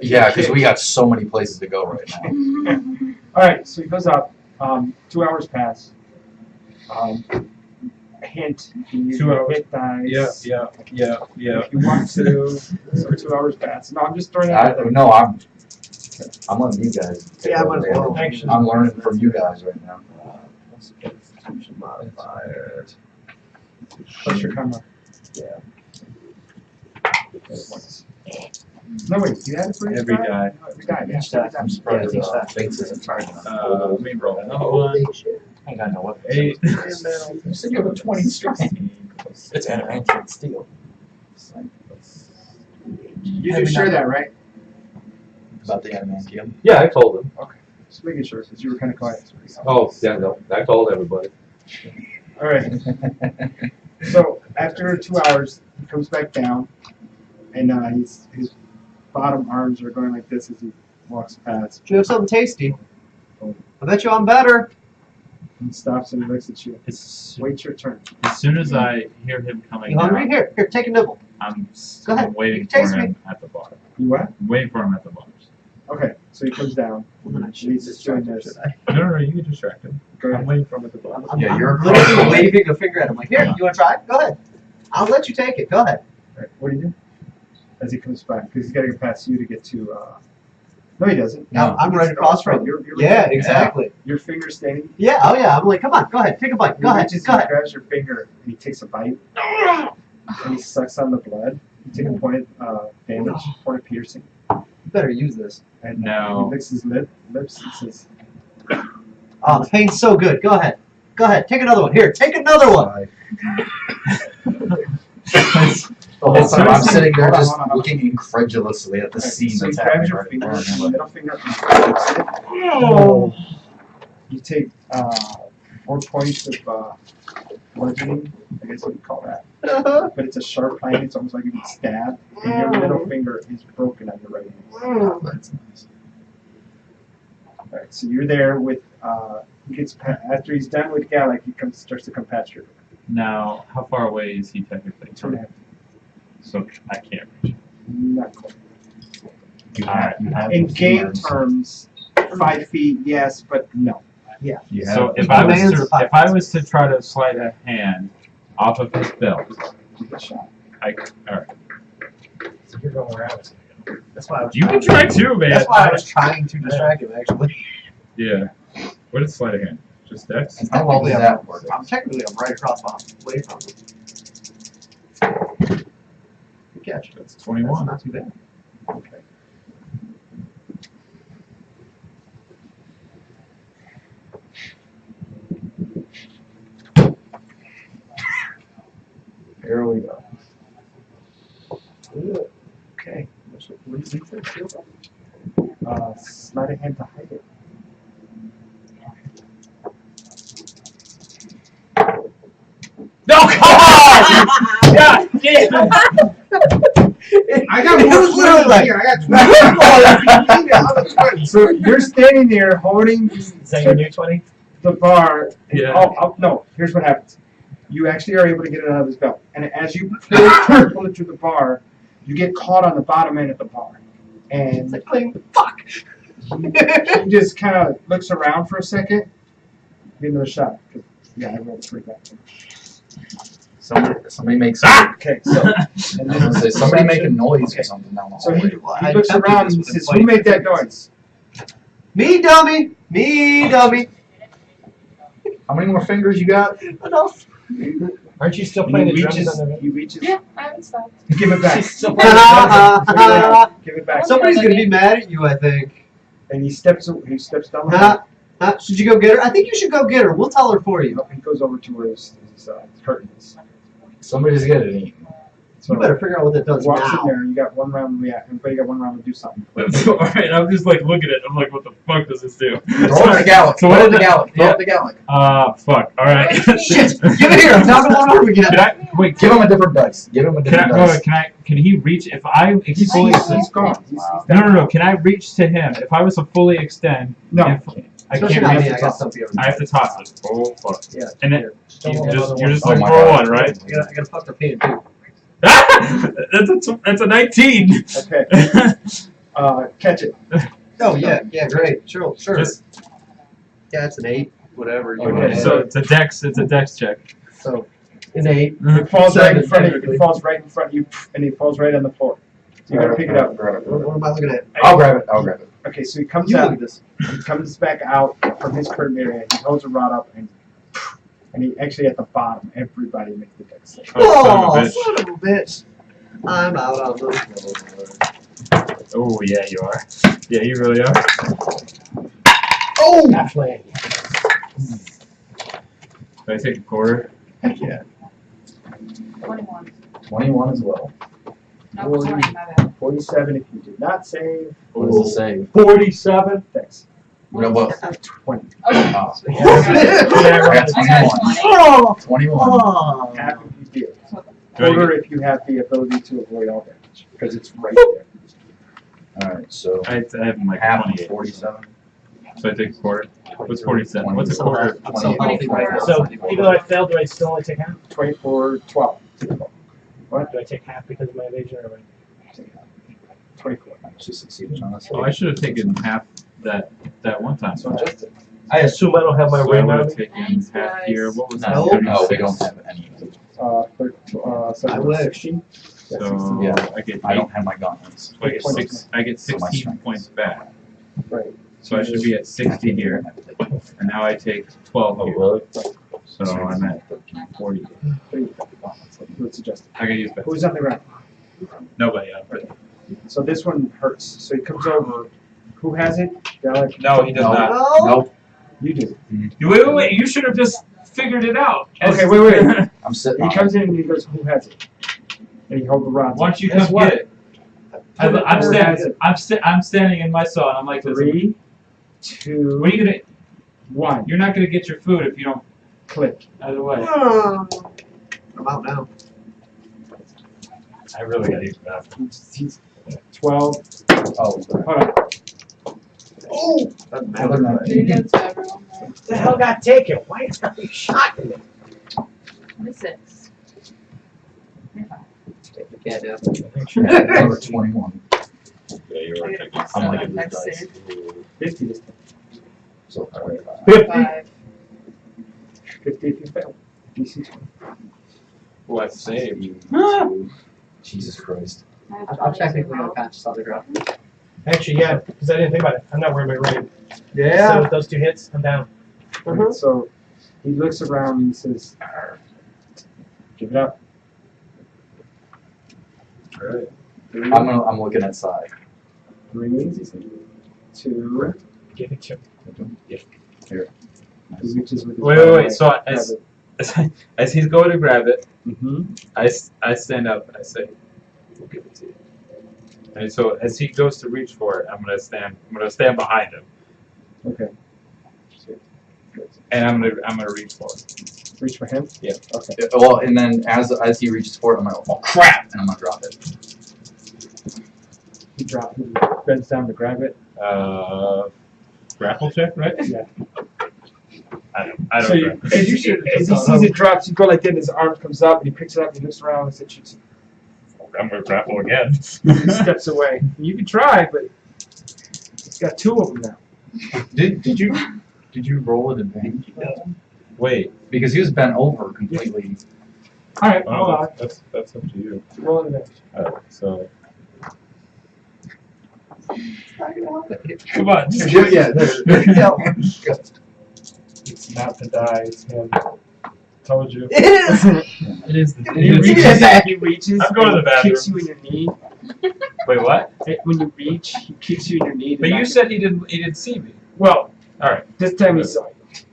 Yeah, because we got so many places to go right now. All right, so he goes up. 2 hours pass. Hint: you can use 2 your hours. hit dice. Yeah. If you want to. So 2 hours pass. No, I'm just throwing it out there. No, I'm letting you guys. take Yeah, I over might as there. well. Actually, I'm learning from you guys right now. Modifier. Plus your karma. Yeah. No, wait, do you have it for each Every die? guy. No, every die, yeah. Each die. I'm surprised Yeah, I think Bates isn't trying to. Let me roll another one. I got no weapons. 8. You said you have a 20 strength. It's adamantium steel. You do share that, right? About the adamantium. Yeah, I told him. Just making sure, because you were kind of quiet. Oh, yeah, no, I told everybody. All right. So after 2 hours, he comes back down, and his bottom arms are going like this as he walks past. Do you have something tasty? I bet you I'm better. He stops and he looks at you. As Wait your turn. soon as I hear him coming You hungry? down, Here, take a nibble. Go ahead. I'm waiting You for taste him at the bar. You what? I'm waiting for him at the bars. Okay, so he comes down. He's just doing this. No, you get distracted. Go I'm ahead. waiting for him at the bar. I'm, Yeah, I'm you're literally across. waving a finger at him like, here, you want to try it? Go ahead. I'll let you take it. Go ahead. All right, what do you do? As he comes back, because he's got to get past you to get to. No, he doesn't. No. I'm right across from you. You're Yeah, right there. exactly. Your finger's standing. Yeah, oh yeah. I'm like, come on, go ahead, take a bite. Go He ahead, reaches go and ahead. grabs your finger and he takes a bite. And he sucks on the blood. You take a point of damage, point of piercing. You better use this. And No. he licks his lips and says, Oh, the pain's so good. Go ahead. Go ahead, take another one. Here, take another one. The whole As soon time as I'm he- sitting there hold on, just hold on, hold on. looking incredulously at the Alright, scene so he that's grabs happening your right finger, in front of your me. middle finger, and licks it. Oh. You take 4 points of bludgeoning, I guess what you call that. But it's a sharp plane, it's almost like you get stabbed, and your middle finger is broken on your right hand. That's nice. Alright, so you're there with, he gets after he's done with Gallic, he starts to come past you. Now, how far away is he technically? 2.5. So I can't reach him. Not quite. You Alright. you have In the game hands. terms, 5 feet, yes, but no. You So have- if The I was to try to slide a hand off of his belt, You get shot. alright. So you're going where I was going to go. That's why I was You can try too, man. That's why I was trying to distract him, actually. Yeah. What is sleight of hand? Just dex? And how well does that work? I'm technically right across away from him. Good catch. That's That's 21. not too bad. Okay. Here we go. Okay. What do you think? Sleight of hand to hide it. No, come on! God damn! I got It more was literally twenties like- here. I got So you're standing there holding Is that your new 20? the bar. And, Yeah. no, here's what happens. You actually are able to get it out of his belt. And as you pull it through the bar, you get caught on the bottom end of the bar. It's And like playing fuck. he just kind of looks around for a second. Get another shot. Yeah, I rolled 3 back. Somebody makes. Okay, so And then say somebody make a noise Okay. or something down the So hallway. he looks around and says, "Who made that noise?" Me, dummy. Me, dummy. How many more fingers you got? Enough. Aren't you still And playing he the drums reaches. on the He reaches. Yeah, I haven't stopped. Give it back. She's still playing the drums. Give it back. Somebody's gonna be mad at you, I think. And he steps down the hall. Should you go get her? I think you should go get her. We'll tell her for you. He goes over to where his curtain is. Somebody's getting eaten. So You better figure out what that does walks now. in there. You got one round. Everybody got 1 round to do something. Alright, I'm just like looking at it. I'm like, what the fuck does this do? Throw it to Gallic. So Throw what it is to it? Gallic. Throw Yeah. it to Gallic. Fuck. Alright. Shit! Give it here. I'm down to 1 arm again. Can I, wait, Give him a different dice. Give him a different dice. can he reach, if I He's fully he's gone. He's no, can I reach to him? If I was to fully extend, No. if, I Especially can't not reach me. to I got toss it. stuff here. I have to toss it. Oh, fuck. Yeah. And then, you're just Oh looking my for God. one, right? I gotta fuck the pain too. That's a 19. Okay. Catch it. Oh yeah, great. Sure. Just, Yeah, it's an 8. Whatever. You Okay, want. so it's a dex check. So an 8. It falls right in 7, front of you. technically. It falls right in front of you, and it falls right on the floor. So you gotta pick it up. What am I looking at? I'll grab it. I'll grab it. Okay, so he comes You look out. at this. He comes back out from his curtain area. He holds a rod up, and he actually at the bottom. Everybody makes the deck save. Oh, son of a bitch! I'm out on the floor. Oh, yeah, you are. Yeah, you really are. Oh! Halfway. Do I take a quarter? Heck yeah. 21. 21 as well. No, 20, my bad. 47 if you did not save. What does it say? 47. Thanks. You know what? 20. Okay. Oh, Yeah, I got I got 21. 20. Oh! 21. Oh! Half if you did. Do I Quarter get- if you have the ability to avoid all damage. Because it's right there. Alright, so I have like half of 28. 47. So I take a quarter. What's 47? What's a So quarter? I'm so healthy right now. So even though I failed, do I still only take half? 24, 12. What? Do I take half because of my evasion or what? 24. She succeeded on us. Oh, I should have taken half that one time. So just I assume I don't have my So I ring would on have me. taken Thanks, half guys. here. What was No, that? No, we 36. don't have any. I wish. 16. Yeah, 16. So Yeah. I get I 8. don't have my gauntlets. So I get I get So my 16 strength points is- back. Right. So I should be at 60 here, and now I take 12 here. really? So I'm at 40. Let's adjust it. I can use that. Who's on the ground? Nobody else. But So this one hurts. So he comes over. Who has it? Garlic. no, he does No. not. No! Nope. You do. Wait. You should have just figured it out. Okay, wait. I'm sitting He on comes in and he goes, "Who has it?" And he holds the rods. Why don't you Guess come what? get it? I'm standing in my cell, and I'm like, 3, 2, what are you gonna? 1. You're not gonna get your food if you don't. Click. Either way. I'm out now. I really gotta use that. He's 12. Oh, Hold on. Oh! Another You 19. get to everyone. What the hell got taken? Why are you shocking me? 26. 25. Take the cat down. Number 21. Yeah, you're I right. get a I'm like 7 a next dice. save. 50 this time. So, 5. 50 if you fail. DC 20. Oh, I saved. Jesus Christ. I have I'm 20 technically as well. unconscious on the ground. Actually, yeah, because I didn't think about it. I'm not wearing my ring. So Yeah. with those 2 hits, I'm down. Right? So he looks around and he says, "Give it up." Alright. Three, I'm looking at side. 3, 2. Give it to him. Here. He reaches with his Wait. So as he's going to grab it, Mm-hmm. I stand up and I say, "We'll give it to you." And so as he goes to reach for it, I'm gonna stand behind him, Okay. and I'm gonna reach for it. Reach for him. Yeah. Okay. Well, and then as he reaches for it, I'm gonna oh crap, and I'm gonna drop it. He drops. He bends down to grab it. Grapple check, right? Yeah. I don't. So grapple. as he sees it drops, you go like that, and his arm comes up, and he picks it up, and he looks around and says, I'm gonna grapple again. he steps away. You can try, but he's got 2 of them now. Did you roll an advantage? Wait. Because he was bent over completely. All right, Oh, hold on. that's up to you. Roll an advantage. So. Come on. Just Yeah, there you go. It's not the die, it's him. Told you. It is. It is the He reaches, I'm going to the and he kicks bathroom. you in your knee. Wait, what? When you reach, he kicks you in your knee. to But you knock said he didn't see me. Well, All right. this time he saw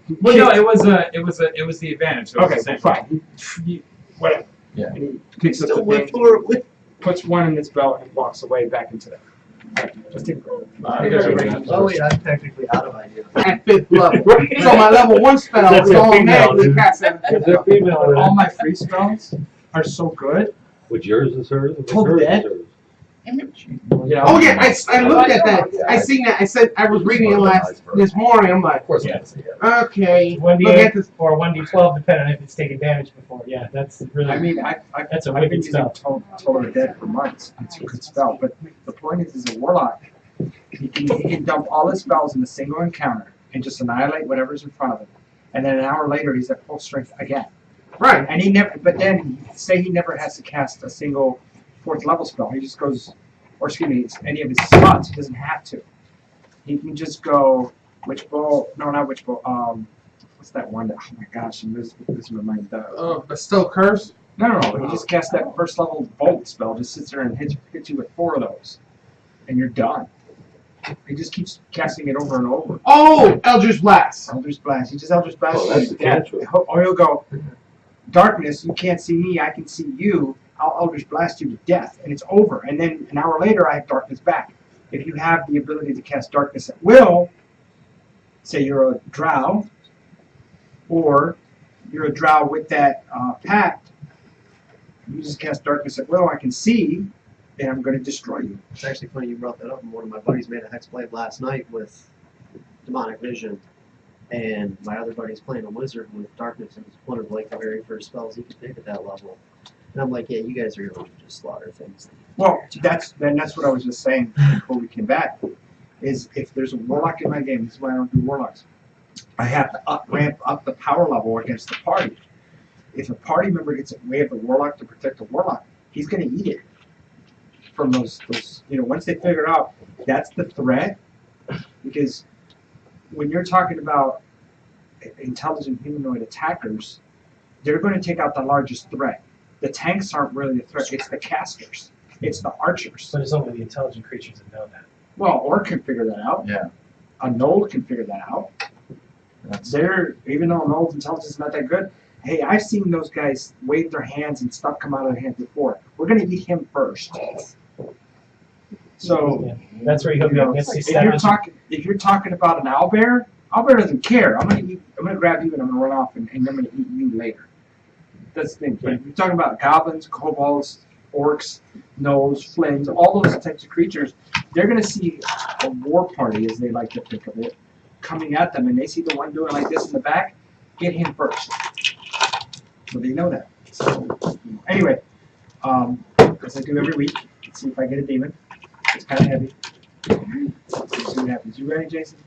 you. Well, no, it was the advantage. So it was Okay, the same fine. Whatever. Yeah. And he picks up Still the went thing, for it. puts one in his belt, and walks away back into the. Alright, just take a roll. Oh wait, I'm technically out of idea. At 5th level. So my level 1 spell That's is a automatically female, cast at 5th level. female. All my free spells are so good. Which yours is hers? and Told hers is Dad. hers. Yeah. Oh yeah, I looked at that. I seen that. I said I was reading it this morning. I'm like, Of course, Yeah. okay. Look 1d8 at this. or 1d12, depending on if it's taken damage before. Yeah, that's really. I mean, That's a I've been wicked using spell. Total Dead for months. It's a good spell, but the point is, as a warlock, he can dump all his spells in a single encounter and just annihilate whatever's in front of him. And then an hour later, he's at full strength again. Right. And he never. But then, say he never has to cast a single 4th level spell. He just goes, or excuse me, any of his slots. He doesn't have to. He can just go Witch Bolt. No, not Witch Bolt. What's that one? Oh my gosh, I'm losing my mind. But still curse. No. He just casts that 1st level bolt spell. Just sits there and hits you with 4 of those, and you're done. He just keeps casting it over and over. Oh, Eldritch Blast. Eldritch Blast. He just Eldritch Blast. Oh, that's the cantrip. Or he'll go, darkness. You can't see me. I can see you. I'll Eldritch Blast you to death, and it's over. And then an hour later, I have darkness back. If you have the ability to cast darkness at will, say you're a drow, or you're a drow with that pact, you just cast darkness at will. I can see, and I'm going to destroy you. It's actually funny you brought that up. One of my buddies made a hexblade last night with demonic vision, and my other buddy's playing a wizard with darkness, and it's one of like the very first spells he could pick at that level. And I'm like, yeah, you guys are going to just slaughter things. Well, that's what I was just saying before we came back. Is if there's a warlock in my game, this is why I don't do warlocks. I have to ramp up the power level against the party. If a party member gets in the way of the warlock to protect the warlock, he's going to eat it. From those, once they figure out that's the threat, because when you're talking about intelligent humanoid attackers, they're going to take out the largest threat. The tanks aren't really the threat, it's the casters. It's the archers. But it's only the intelligent creatures that know that. Well, Orc can figure that out. Yeah. A Knoll can figure that out. Even though a Knoll's intelligence is not that good, hey, I've seen those guys wave their hands and stuff come out of their hands before. We're going to eat him first. So, Yeah. That's where you go against these savage. if you're talking about an owlbear doesn't care. I'm going to grab you and I'm going to run off and I'm going to eat you later. That's the thing. But if you're talking about goblins, kobolds, orcs, gnolls, flins, all those types of creatures, they're going to see a war party, as they like to think of it, coming at them, and they see the one doing like this in the back, get him first. So they know that. So anyway, as I do every week, let's see if I get a demon. It's kind of heavy. Let's see what happens. You ready, Jason?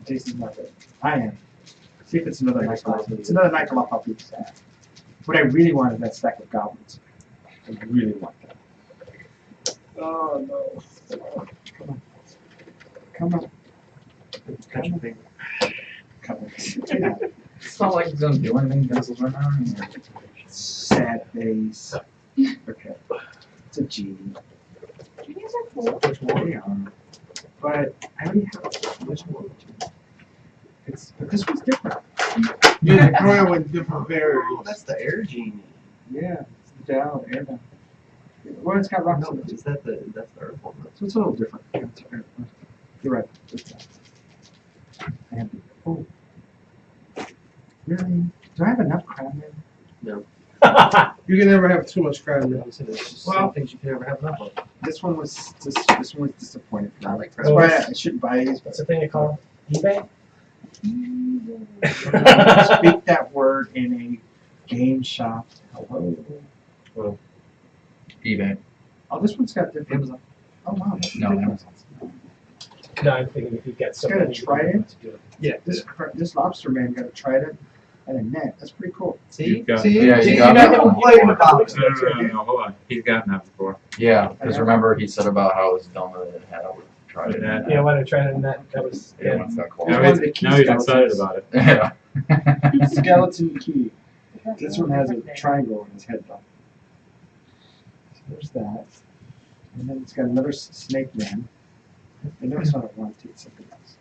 Jason's not ready. I am. See if it's another Nikolai. It's another Nikolai puppy. What I really want is that stack of goblins. I really want that. Oh no. Come on. Come on. colors. Yeah. It's not like he's gonna do anything pencils right now. Sad face. Okay. It's a G. Genies are cool. There's more on. But I already have much more. But this was different. Yeah, the crown with different Oh, variables. that's the air genie. Yeah. It's down, air down. Well, it's got rocks No, in it. is that that's the earth one? So it's a little different. You're right. It's that. And, oh. Really? Do I have enough crown in? You can never have too much crown. No, I'm saying it's just Well- some things you can never have enough of. This one was disappointing. I like That's why I shouldn't buy these. What's the thing they call eBay? Speak that word in a game shop. Hello. eBay. Oh, this one's got different. Amazon. Oh wow. No, Amazon. No, I'm thinking if you get It's got a trident. Yeah. This lobster man got a trident and a net. That's pretty cool. See? You've got- See? Yeah, you See, got you that never one. played with dogs. No, hold on. He's gotten that before. Yeah, because remember he said about how it was dumb that it had tried it. Yeah. Yeah, when I tried it, that was Yeah, yeah. once that closed. This Now one's the he's, key now he's excited skeletons. about it. Yeah. Skeleton key. This one has a triangle in his head though. So there's that. And then it's got another snake man. I never saw it once. It's something else.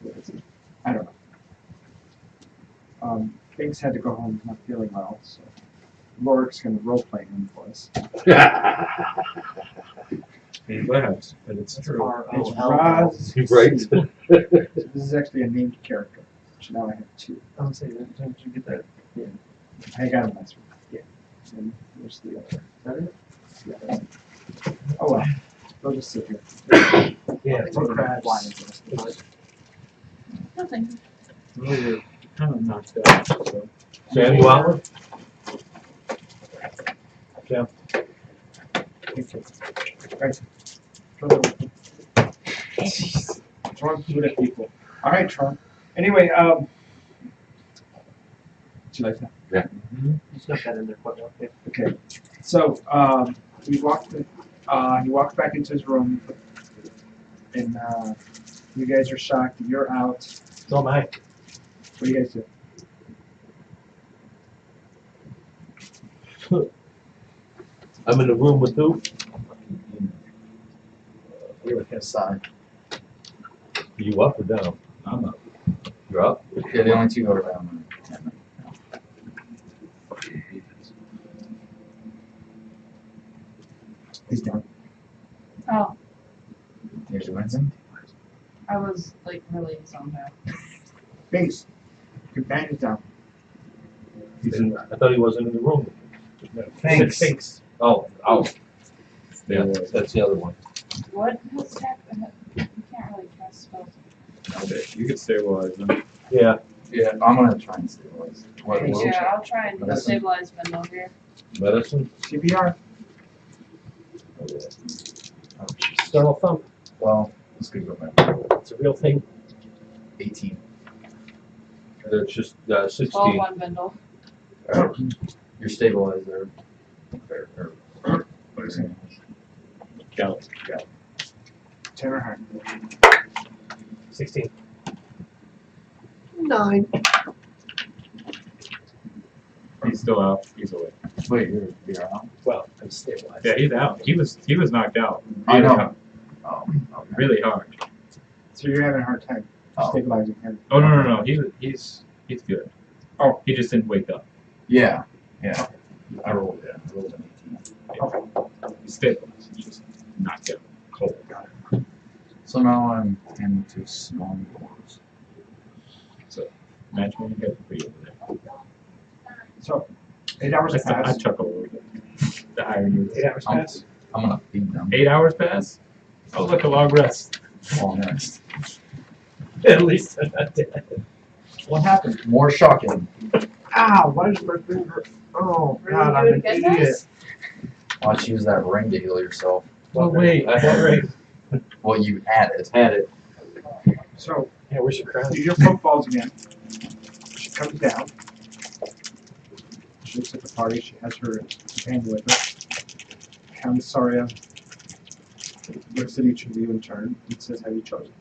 What is it? I don't know. Biggs had to go home not feeling well, so Lorik's going to role play him for us. He laughs, but it's true. It's R-O-L-L. Raz. Right. So this is actually a named character, which now I have two. I'm saying, don't you get that? I got him last week. Yeah. And there's the other. Is that it? Yeah, that's it. Oh well. They'll just sit here. Yeah, It's all crabs. Nothing. Well, you're kind of knocked out. So. Sandy Walker? Right. Trump good at people. All right, Trump. Anyway, did you like that? You snuck that in there quite well. Yeah. Okay. So he walked back into his room, and you guys are shocked. You're out. So am I. What do you guys do? I'm in the room with who? You're with his side. Are you up or down? I'm up. You're up? Yeah, the only two go around. He's down. Oh, Here's your Winston. I was like really zoned out. Base. Companion's down. He's in, I thought he wasn't in the room. Thanks. Thanks. Oh, yeah, that's the other one. What has happened? You can't really cast spells. Okay, you can stabilize them. Yeah, Yeah, I'm gonna try and stabilize. What? Yeah, I'll try and Medicine. stabilize Mendel here. medicine. CPR. External thump. Well, let's go back. It's a real thing. 18. It's just 12 16. on Mendel. You're stabilized there. What is it? Go. 10 or higher. 16. 9. He's still out. He's away. Wait, you're out? Well, I'm stabilized. Yeah, he's out. He was knocked out. I know. Hard. Oh, okay. Really hard. So you're having a hard time Oh. stabilizing him. Oh no. He's good. Oh. He just didn't wake up. Yeah. I rolled an 18. He's stabilized. He's just knocked out. Cold. So now I'm in to small doors. So imagine when you get free over there. So 8 hours I pass. chuckle a little bit. The irony. 8 hours I'm, pass. I'm gonna feed them. 8 hours pass. Oh look, a long rest. Oh, nice. At least I'm not dead. What happened? More shocking. Ow, why does my finger? Oh, Really God, I'm good an at idiot. this? Why don't you use that ring to heal yourself? Oh, wait. I had Right. Well, you added. Had it. So Yeah, where's your crown? you hear footfalls again. She comes down. She looks at the party. She has her companion with her. Commissariat looks at each of you in turn and says, "Have you chosen?"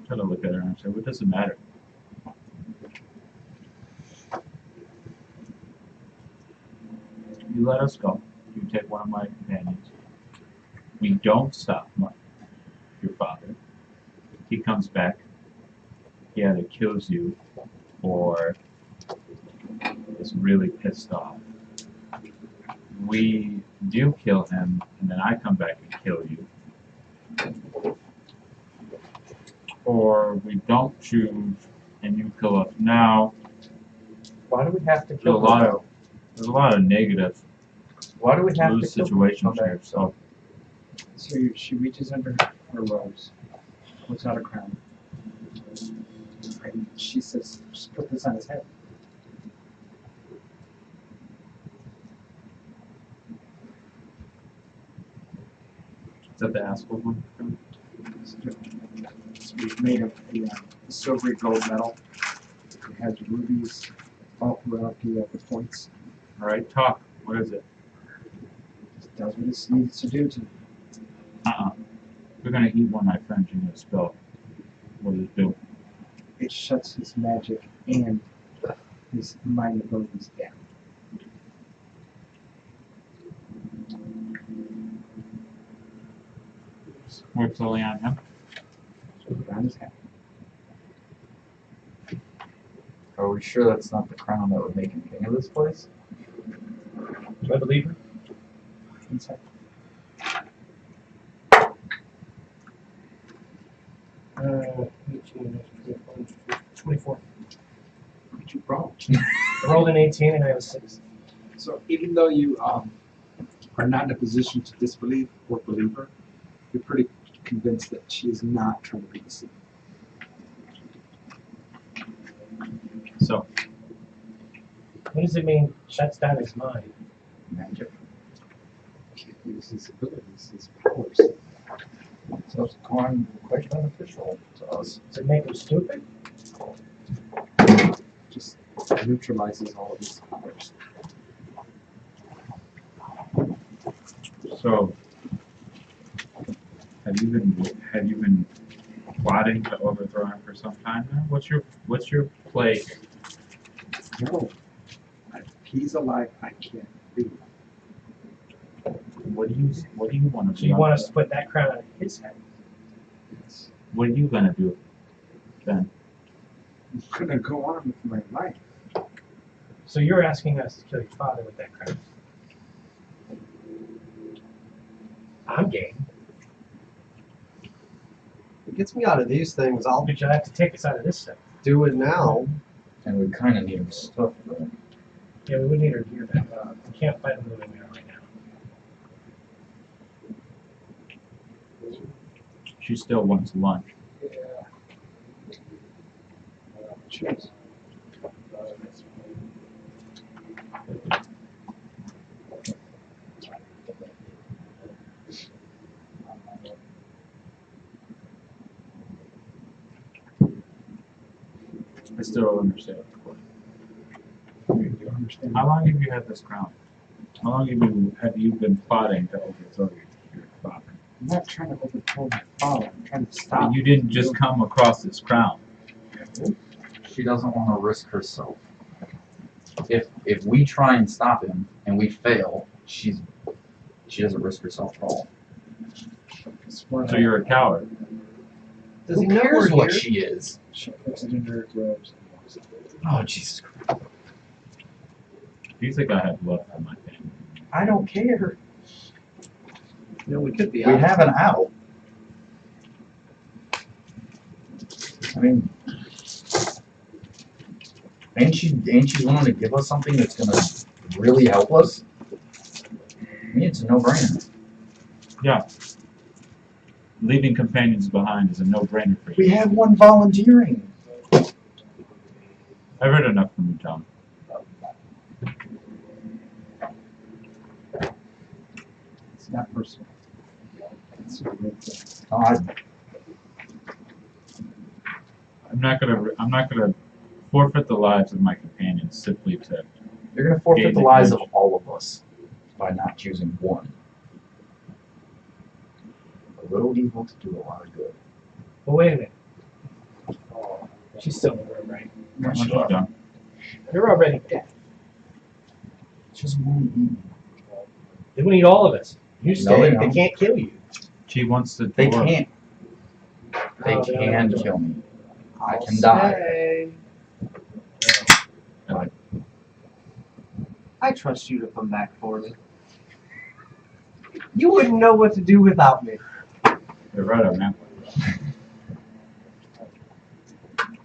Try to look at her and say, what does it matter? You let us go. You take one of my companions. We don't stop your father. He comes back. He either kills you or is really pissed off. We do kill him, and then I come back and kill you. Or we don't choose, and you kill us. Now, Why do we have to there's a kill lot them? of negative Why do we have lose to kill situations them? here. So So she reaches under her robes, pulls out a crown, and she says, "Just put this on his head." is that the Askel one? It's made of a silvery gold metal. It has rubies all throughout the points. All right, talk. What is it? It does what it needs to do to. We're gonna eat one of my friends. You need a spell. What does it do? It shuts his magic and his mind abilities down. Works only on him. So around his head. Are we sure that's not the crown that would make him king of this place? Do I believe her? Inside. 18, 24. What you brought? I rolled an 18 and I have a 6. So even though you are not in a position to disbelieve or believe her, you're pretty convinced that she is not trying to be deceived. So What does it mean, shuts down his mind? Magic. He uses his abilities, his powers. So it's quite beneficial to us. Does it make him stupid? Just neutralizes all of his powers. So, have you been plotting to overthrow him for some time now? What's your play? No. If he's alive, I can't be. What do you want to do? So you want us to put that crown on his head? Yes. What are you gonna do then? I'm gonna go on with my life. So you're asking us to kill your father with that crown? I'm game. It gets me out of these things. I'll But you'll have to take us out of this stuff. do it now. And we kind of need his stuff, though. Yeah, we would need our gear back. We can't fight him the way we are right now. She still wants lunch. Cheers. I still don't understand. You understand? How long have you had this crown? How long have you been plotting to overthrow your father? I'm not trying to overthrow my father. I'm trying to stop. You didn't just come across this crown. She doesn't want to risk herself. If we try and stop him and we fail, she doesn't risk herself at all. So you're a coward. Does Who he know cares we're what here? she is? She puts it in her robes and walks away. Oh, Jesus Christ. Do you think I have love for my family? I don't care. You know, we could be We out. have an out. I mean, ain't she willing to give us something that's gonna really help us? I mean, it's a no-brainer. Yeah. Leaving companions behind is a no-brainer for you. We have one volunteering. I've heard enough from you, Tom. It's not personal. It's a real thing. I'm not gonna forfeit the lives of my companions simply to. You're gonna forfeit the lives of all of us by not choosing one. A little evil to do a lot of good. But wait a minute. She's still in the room, right? No, Once she- you're done. You're already dead. Just one. They want to eat all of us. You No, stay. they They don't. can't kill you. She wants the They door. can't. They Oh, they don't can want to. kill me. I can die. Stay. I trust you to come back for me. You wouldn't know what to do without me. You're right on that one.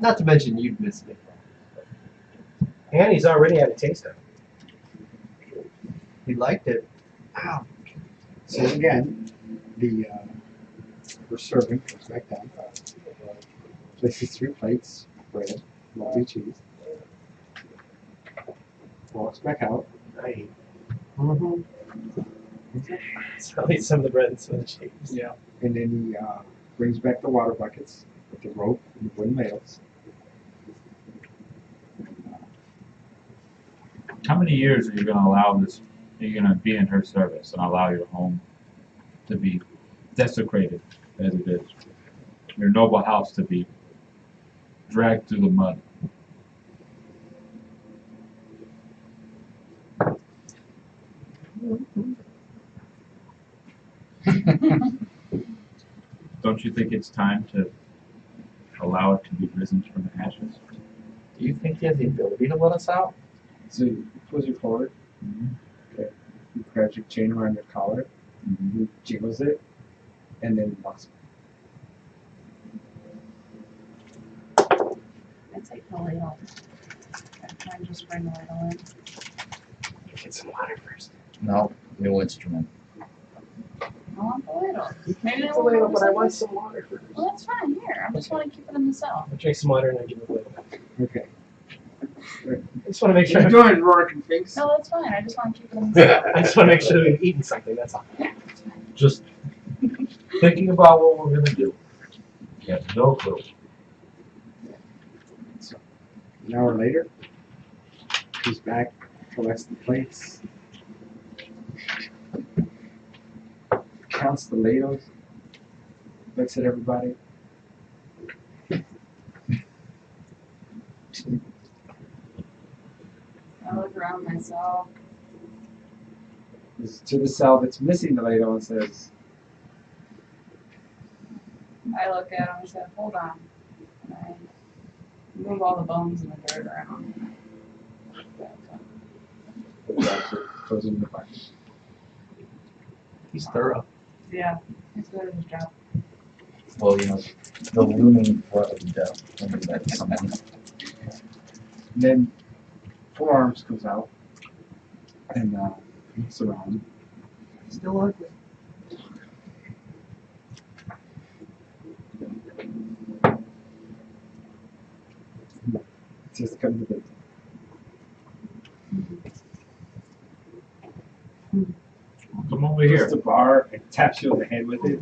Not to mention you'd miss me. And he's already had a taste of it. He liked it. Ow. So again, the servant goes back down, places 3 plates, bread, lovely cheese, walks back out, I Mm-hmm. so I'll eat some of the bread and some of the cheese. yeah, and then he brings back the water buckets with the rope and the wooden ladles. How many years are you going to allow this? Are you going to be in her service and allow your home to be desecrated as it is? Your noble house to be dragged through the mud? Don't you think it's time to allow it to be risen from the ashes? Do you think he has the ability to let us out? So he pulls you forward, okay, he grabs your chain around your collar, he jiggles it, and then locks I take the ladle. I just bring the ladle in. Get some water first. No, new instrument. I want the ladle. Maybe Keep the ladle, but I want some water first. Well, that's fine. Here, I just want to keep it in the cell. I'll drink some water and then give it the ladle. Okay. I just want to make What are you sure. doing, Rourke and Finks? No, that's fine. I just want to keep it in the cell. I just want to make sure we've eaten something. That's all. Just thinking about what we're gonna do. You have no clue. So, an hour later, he's back, collects the plates, counts the ladles, looks at everybody. I look around myself. Goes to the cell that's missing the ladle and says, I look at him and say, hold on. And I move all the bones and the dirt around. goes in the bucket. He's thorough. Yeah, he's good at his job. Well, you know, the looming threat of death when that come in. And then forearms comes out and looks around. Still ugly. Just come to the Come over here. Puts the bar and taps you on the head with it.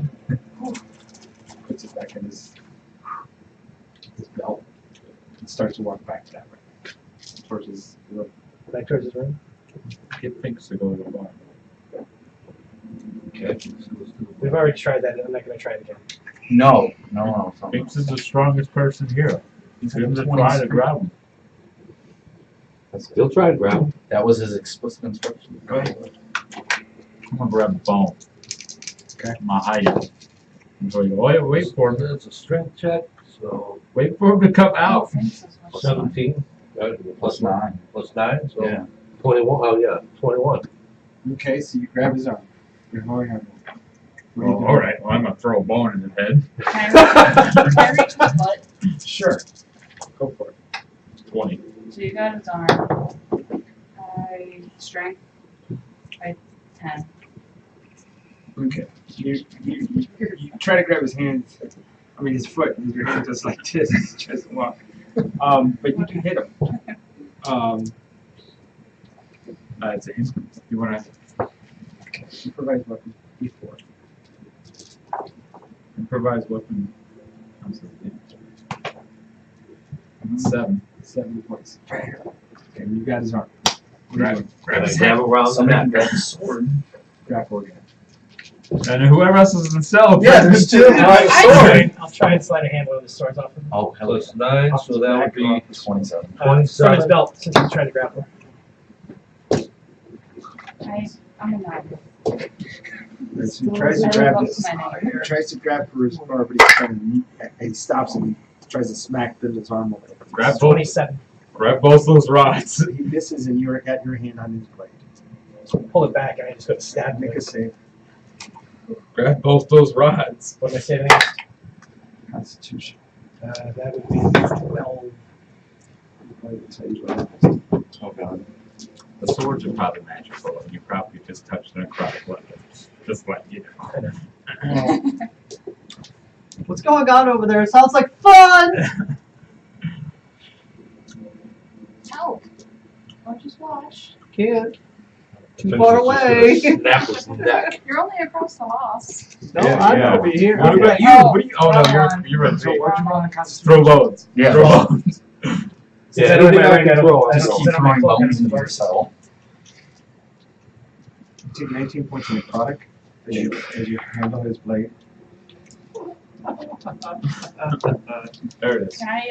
Puts it back in his belt and starts to walk back that way towards his room. Back towards his room. Get Finks to go to the bar. Okay. We've already tried that, and I'm not going to try it again. No. Something. Finks is the strongest person here. He's going to try to grab him. Still try to grab him. That was his explicit instruction. Go ahead. I'm going to grab the bone. Okay. I'm going to hide it. I'm going to go, wait for him. It's a strength check, so Wait for him to come out. Finks is what's on. 17. Right? Plus 9. Plus 9, so Yeah. 21. Oh, yeah. 21. Okay, so you grab his arm. You're holding him. What do you Oh, do? all right. Well, I'm going to throw a bone in his head. Can I reach his butt? Sure. Go for it. 20. So you got his arm. I strength. I 10. Okay. You try to grab his hands. I mean his foot. And your hand goes like this. He tries to walk. But you do hit him. It's a hit. You want to Improvise weapon. D4. improvise weapon? I'm sorry. 7. 7 points. Okay, you got his arm. Grab Grab his Grab around the Somebody neck. grab the sword. Grapple again. And whoever else is in the cell. Yeah, there's two. Right, I'll try and slide a hand one of the swords off him. Oh, hell yeah. Plus 9, so that would be 27. From his 27. belt, since he's trying to grapple. I'm a nod. So he tries to I grab live up this. to my name. He tries to grab for his bar, but he stops and he tries to smack Bill's arm away. Grab both, 27. grab both those rods. He misses, and you're at your hand on his blade. Pull it back, and I just go to stab him. Make a save. Grab both those rods. What am I saving against? Constitution. That would be 12. Oh, God. The swords are probably magical, and you probably just touched an necrotic weapon. Just like you know. What's going on over there? It sounds like fun! Help. Or just watch. Can't. Too far away. Snap his neck. You're only across the hall. No, Yeah, I'm yeah. over here. What about you? Oh, What are you? Oh no, hold you're a So what'd you roll on throw Constitution? bones. Yeah. Throw bones. Since I don't have my ring, I don't Just sit keep on my throwing cloak, I bones just into your work. cell. Take 19 points of necrotic as you handle his blade. There it is. Can I,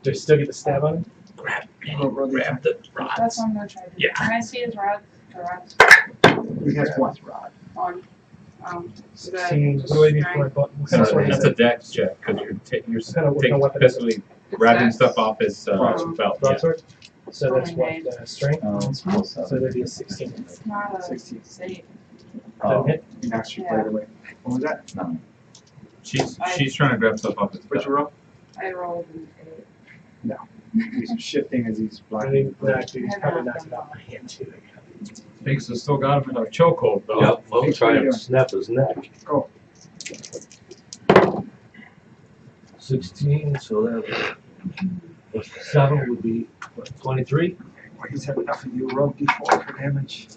Do I still get the stab on him? Grab Grab the that's rods. what I'm gonna try to do. Yeah. Can I see his rod? The rods He has one. on, so that 16. What do I need for a button? What kind of sword is That's it? a dex check because you're Kind of what kind of weapon is it? basically grabbing Dex. stuff off his belt. Yeah. Broadsword? So that's what, strength? Oh, it's plus So 7. that'd be a 16. It's not a 16. safe. Doesn't hit? He knocks your Yeah. blade away. What was that? No. She's trying to grab stuff off his What'd belt. you roll? I rolled an 8. He's shifting as he's I blocking. mean, no, actually, he's probably knocked it out my hand too. Thinks they still got him in a chokehold though. Yep, we'll Hey, try what are you and doing? snap his neck. Go. 16, so that plus 7 would be, what, 23? Well, he's had enough of you. Roll d4 for damage.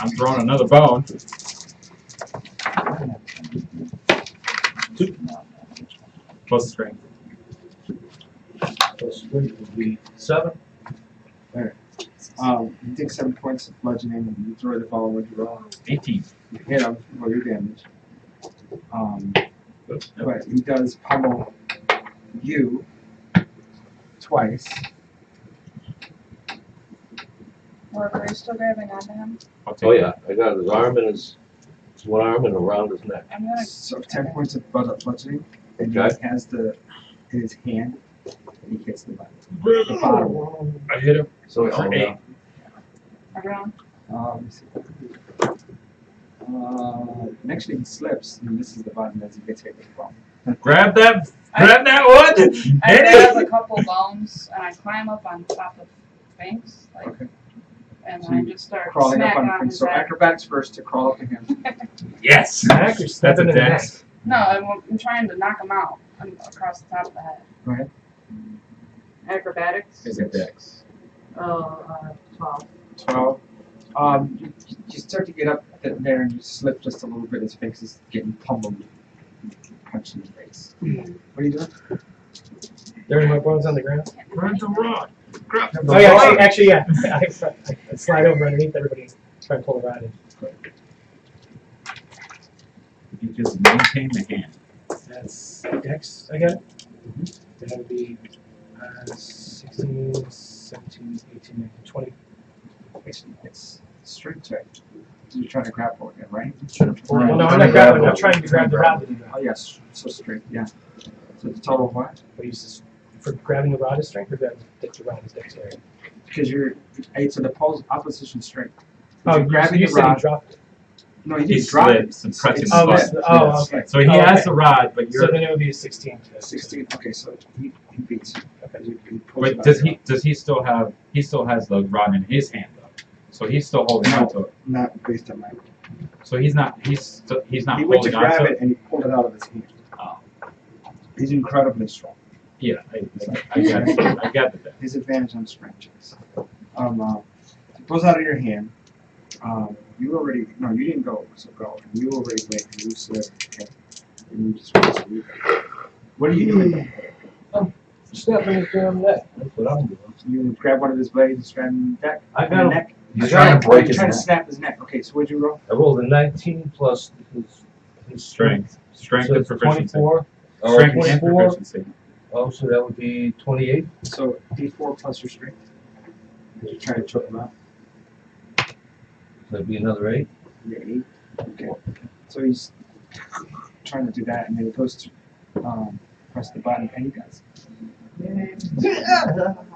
I'm throwing another bone. Plus strength. Plus 3 would be 7. You take 7 points of bludgeoning and you throw the ball when you roll. 18. You hit him, roll your damage. But he does pummel you twice. Or are you still grabbing onto him? I'll take Oh yeah, I got his arm and his one arm and around his neck. I'm gonna. So 10 points of bludgeoning, and Okay. he has the in his hand, and he hits the bottom. I hit him. So For oh, 8. yeah. Around. Let me see. And actually he slips and misses the button as he gets hit with the ball. Grab that one! I Hit grab a it! couple bones and I climb up on top of things, like, Okay. and So I you just start Crawling up smacking on on his so head. acrobatics first to crawl up to him. Yes! Smack or stab That's a him in the dex. No, I'm trying to knock him out across the top of the head. Go ahead. Acrobatics. Is a dex. 12. 12. You start to get up there and you slip just a little bit. His face is getting pummeled. Punched in the face. What are you doing? There are my bones on the ground. Grab the rod. Grab the Oh yeah, actually, yeah. I slide over underneath everybody and try and pull the rod in. You just maintain the hand. That's Dex again. That would be 16, 17, 18, 19, 20. It's straight check. You're trying to grapple again, right? Well, no, I'm not grabbing. I'm trying to grab the rod. Oh yes, so straight, yeah. So the total of what? What uses for grabbing the rod is strength, or grabbing the rod is dexterity? Because you're it's an opposition strength. Oh, You're grabbing you the said he rod. dropped it. No, you He didn't drop it. slips and presses It's the Oh, button. slip. oh, Yeah, okay. So he Oh, has okay. the rod, but So you're. then it would be a 16. 16. Okay, so he beats you. Okay. He pulls it Wait, out does there. he still have? He still has the rod in his hand though. So he's still holding on to it. Not based on my. So he's not. He's not He went to holding on grab to it and he pulled it out of his hand. Oh. He's incredibly strong. Yeah, I got it. I got it. His advantage on strength checks. It goes out of your hand. You already no, you didn't go. So go. And you already went. And you slid. Okay. And you just so you go. What are you doing? Snapping his damn neck. That's what I'm doing. You grab one of his blades and strap him in the neck. I in the got him. neck. He's trying to break his trying to neck. snap his neck. Okay, so what'd you roll? I rolled a 19 plus his Strength. Strength So and it's proficiency. 24. Strength and 24. proficiency. Oh, so that would be 28. So D4 plus your strength. You're trying to choke him out. So that'd be another 8. Yeah, 8. Okay. So he's trying to do that, and then he goes to press the button, and he does.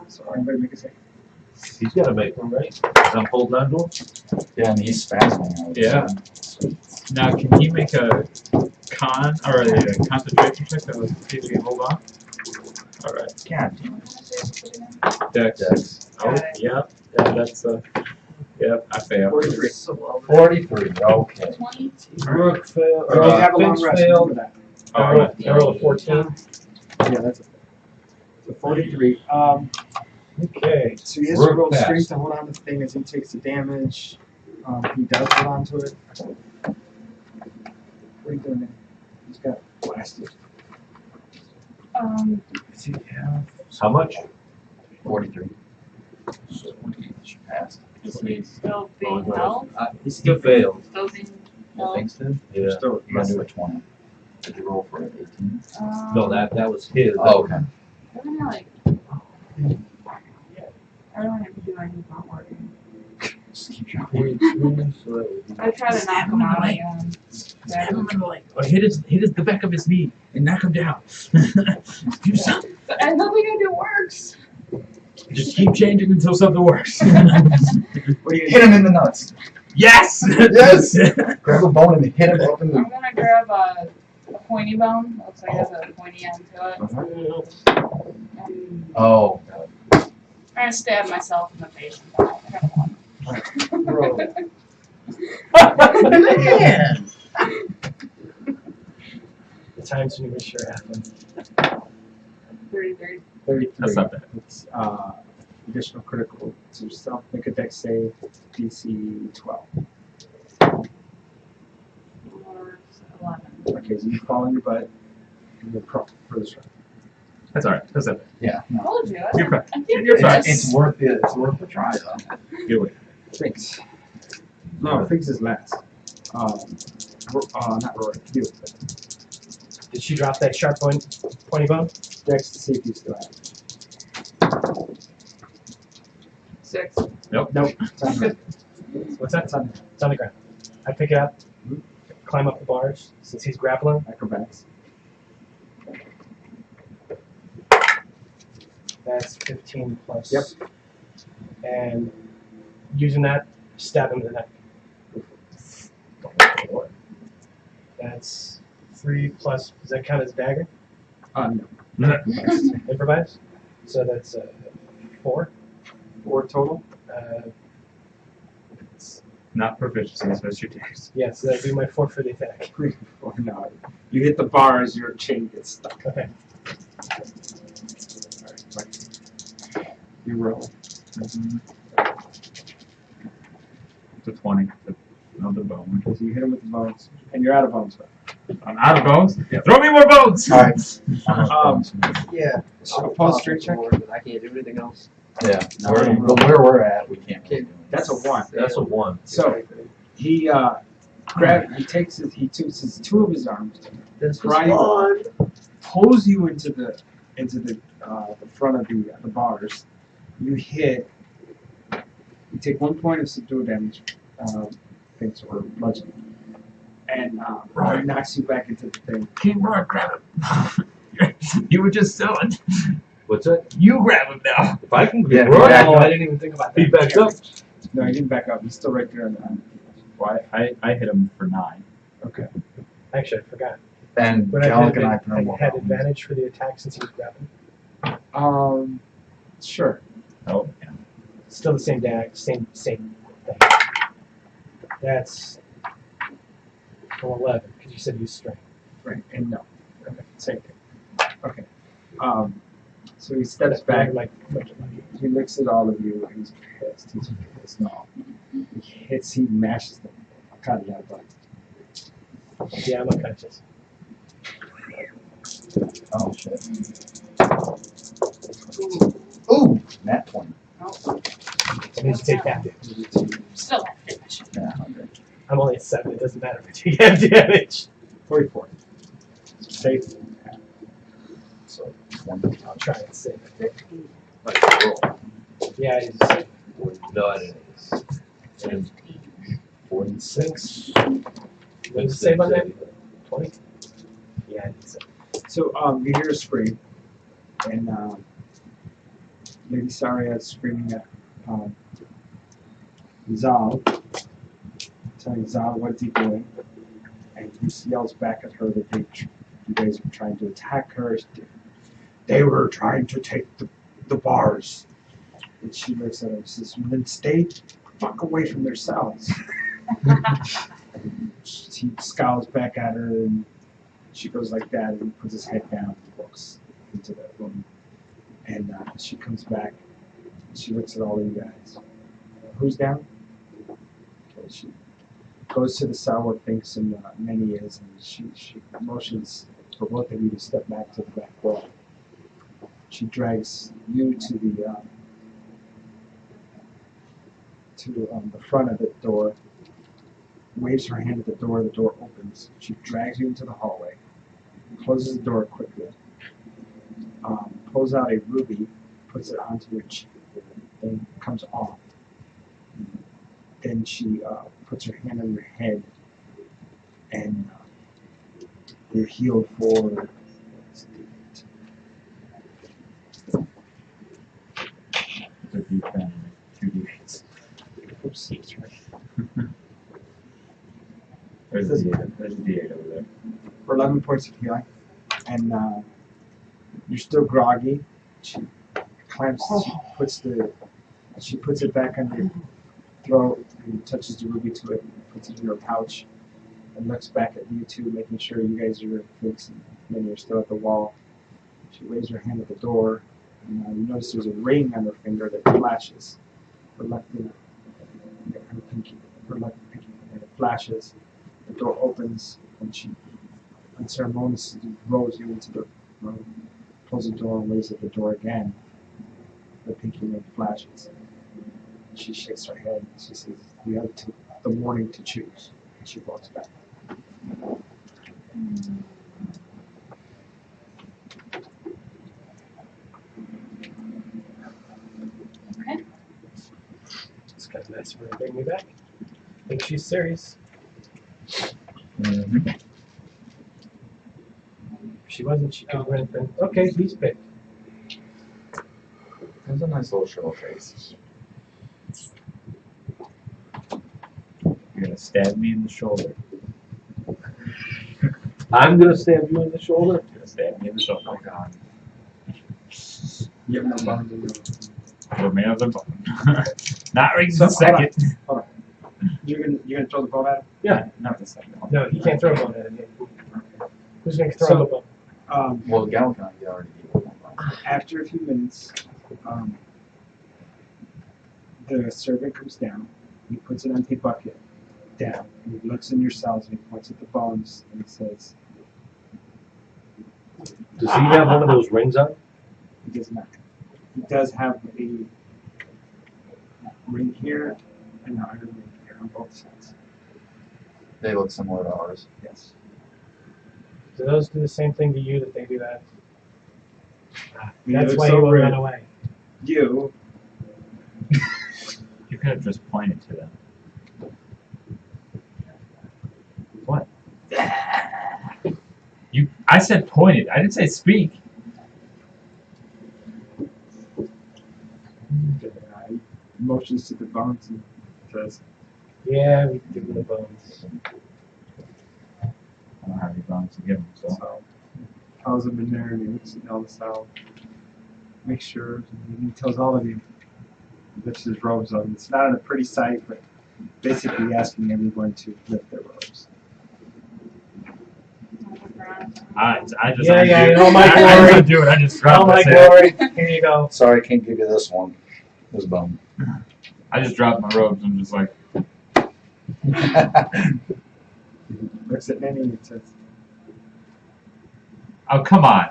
So everybody make a second. He's got to make one, right? 'Cause I'm holding on to him. Yeah, and he's spasming. I would Yeah. say. Now, can he make a con or a concentration check that would see if he can hold on? All right. God damn it. Dex. Dex. Oh, yep. Yeah, that's yep. I failed. 43. 43. Okay. 20. Rook failed. You have a long Finch rest. failed. Remember that. All right. I rolled a 14. Yeah, that's a. So 43. Okay. So he has to Rook roll fast. strength to hold on to the thing as he takes the damage. He does hold on to it. What are you doing there? He's got blasted. Does he have? How much? 43. So he passed. Is he still being held? He still failed. Still being I held? think so. Yeah. Still, You gotta do a 20. Did you roll for it? 18? No, that was his. Oh, okay. Doesn't it like? I don't have to do anything not working. Just keep going. I try to knock him out again. Or hit the back of his knee and knock him down. Do something. But I don't think it works. Just keep changing until something works. What do you Hit him in the nuts. Yes. Yes! Grab a bone and hit him up in the. I'm gonna grab a pointy bone. Looks like it has a pointy end to it. And Oh. I'm gonna stab myself in the face. Roll. Man! The times when you wish it happened. 33. 33. That's not bad. It's additional critical to yourself. Make a dex save, DC 12. Or 11. Okay, so you fall on your butt and you're prone for this round. That's all right. That's it. Yeah. I No. told you. You're fine. I can't You're do fine. this. It's worth it. It's worth the try, though. Do it. Thanks. No, Figs is last. Not Rory. You. Did she drop that sharp pointy bone? Dex to see if you still have it. 6. Nope. It's on the- What's that? It's on It's on the ground. I pick it up, climb up the bars, since he's grappling. acrobatics. That's 15 plus. Yep. And using that, stab him in the neck. That's 3 plus, does that count as dagger? No. Improvise? So that's 4. 4 total. Not proficiency, so it's your dex. Yeah, so that'd be my 4 for the attack. 3, 4, no. You hit the bars, your chain gets stuck. Okay. Alright, you roll. It's a 20. Another bone. Okay, so you hit him with the bones, and you're out of bones. I'm out of bones. Throw me more bones. All right. Yeah. So opposed straight check. But I can't do anything else. Yeah. Where we're at, we can't. That's a 1. That's a 1. So he takes his 2 of his arms, This Brian- was fun. pulls you into the front of the bars. You hit. You take 1 point of subdued damage, things or bludgeoning, and it knocks you back into the thing. King Roy, grab him. You were just selling. What's that? You grab him now. If I can Yeah, run, back Oh, I didn't even think about that. he backs up. No, he didn't back up. He's still right there on the. Well, I hit him for 9. Okay. Actually, I forgot. And But Gallic and I I put him had advantage for the attack since he was grappling. Sure. Oh, yeah. Still the same same thing. That's 11, because you said use strength. Right. And no. Okay. Same thing. Okay. So he steps That's back. like He looks at all of you and he's pissed. He's pissed off. He mashes them. Cut it out, but yeah, I'm unconscious. Oh shit. Ooh, nat 20. Oh. means you take half damage. Still have damage. Yeah, 100. I'm only at 7. It doesn't matter if I take half damage. 44. Safe. So, 1. I'll try and save it. Like a roll. Yeah, he's We're not in it. And 46. What does it save on that? 20? Yeah, I think so. So you hear a scream, and Lady Saria is screaming at Zal, telling Zal what's he doing, and he yells back at her that you guys are trying to attack her. They were trying to take the bars. And she looks at him and says, then stay fuck away from their cells. He scowls back at her, and she goes like that, and he puts his head down and walks into that room. And she comes back, and she looks at all of you guys. Who's down? Okay, she goes to the cell where Finks and Minnie is, and she motions for both of you to step back to the back wall. She drags you to the front of the door, waves her hand at the door opens. She drags you into the hallway, closes the door quickly, pulls out a ruby, puts it onto your cheek, then comes off. Then she puts her hand on your head, and you're healed for... It's a deep family. 2d8. Oops, that's right. There's a D8 over there. For 11 points of healing, and you're still groggy. She puts it back on your throat and touches the ruby to it, puts it in her pouch, and looks back at you two, making sure you guys are fixed, and then you're still at the wall. She waves her hand at the door, and you notice there's a ring on her finger that flashes. Her left pinky, and it flashes. The door opens, and she unceremoniously rolls you into the room, closes the door, and waves at the door again. The pinky ring flashes. She shakes her head. She says, "You have the morning to choose." And she walks back. Okay. It's kind of nice for her to bring me back. I think she's serious. Mm-hmm. If she wasn't, she could have went then. Okay, he's picked. There's a nice little show face. You're gonna stab me in the shoulder. I'm gonna stab you in the shoulder. You're gonna stab me in the shoulder. Oh god. You have no bones in your... We're man of the bone. Not right So, this second. You're gonna throw the bone at him? Yeah, not this second. No, he can't throw a bone at him yet. Who's going to throw So- a bone? Well, Galcon, you already gave one. After a few minutes, the servant comes down. He puts an empty bucket down, and he looks in your cells, and he points at the bones, and he says, Does he have one of those rings on? he does not. He does have a ring here and an iron ring here on both sides. They look similar to ours. Yes. Do those do the same thing to you that they do that? You That's look why so you will rude. run away. You, You could have just pointed to them. What? I said pointed. I didn't say speak. he motions to the bones and says, Yeah, we give them the bones. I don't have any bones to give them, so. so, tells him in there, and he looks at all the cell, makes sure, and he tells all of you, lifts his robes up. It's not a pretty sight, but basically asking everyone to lift their robes. I just Yeah, yeah, undo- in all my I glory. didn't do it. I just Oh dropped my my glory! Here you go. Sorry, I can't give you this one. This bone. I just dropped my robes and just like, Looks at Minnie and says, oh come on.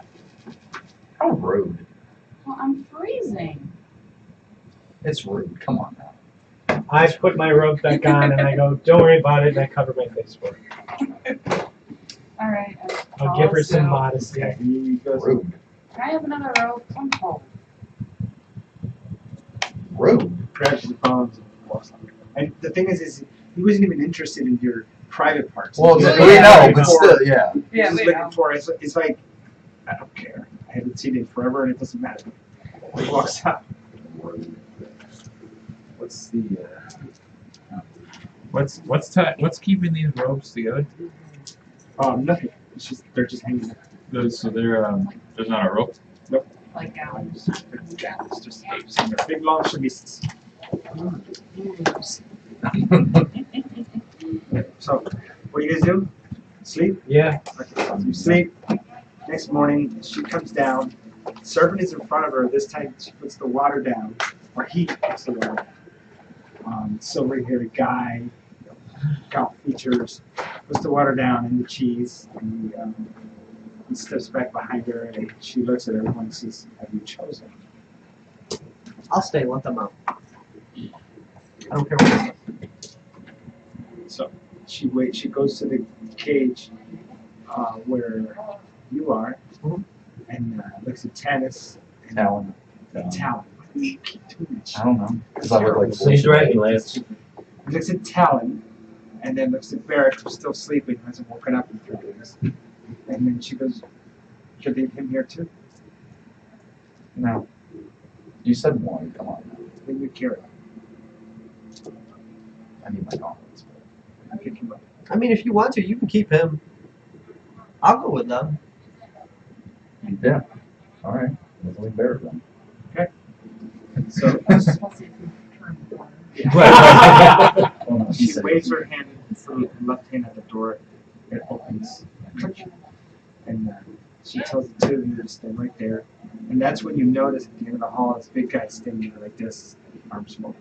How rude. Well, I'm freezing. It's rude. Come on now. I put my robe back on and I go, don't worry about it, and I cover my face for it. All right. I'll give her some modesty. Okay, he goes. Rude. Can I have another rope? I'm cold. Rude. Grabs his bones and walks out. And the thing is he wasn't even interested in your private parts. Well, He was we looking know, for- but still, yeah. He Yeah, was we looking know. for it's like I don't care. I haven't seen it in forever, and it doesn't matter. He walks out. What's the what's keeping these ropes together? Nothing. It's just they're just hanging there. So there's not a rope. Like gowns. It's just tapes and they're big long chemises. So, what do you guys do? Sleep? Yeah. Okay, so you sleep. Next morning, she comes down. Servant is in front of her. This time, she puts the water down, or he puts the water down. Silver-haired guy, count features, puts the water down and the cheese, and he steps back behind her, and she looks at everyone and says, "Have you chosen?" I'll stay. Let them out. I don't care what it is. So she waits. She goes to the cage where you are, and looks at Tannis and Talon. Talon. Why do you keep doing that shit? I don't know. Because I look like He's dragging Lance. He looks at Talon, and then looks at Barrett, who's still sleeping, who hasn't woken up in 3 days. And then she goes, "Should leave him here too?" No. You said one. Come on now. Then you carry him. I need my gauntlets. I pick him up. I mean, if you want to, you can keep him. I'll go with them. Yeah. All right. Let's leave Barrett then. So Oh, no, he she said- waves her hand, her left hand at the door. It opens, and she tells the two of you to stay right there. And that's when you notice at the end of the hall, this big guy standing there like this, arms folded.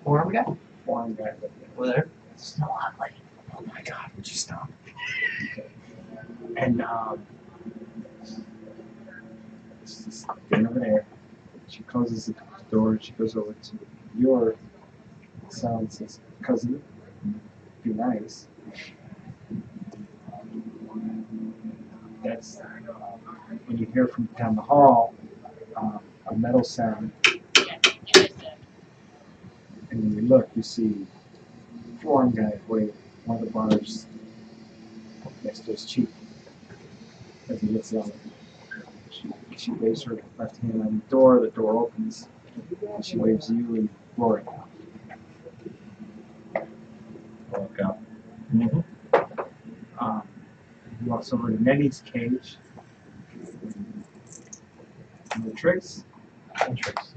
Forum guy? Foreign guy. Over there. It's so ugly. Oh my God! Would you stop? Okay. And she's getting over there. She closes the door. She goes over to your cell and says, "Cousin, be nice." That's when you hear from down the hall a metal sound, and when you look, you see foreign guy wait one of the bars next to his cheek as he gets out. She waves her left hand on the door opens, and she waves you and Rory. Walk out. He walks over to Nenny's cage. No tricks. No tricks.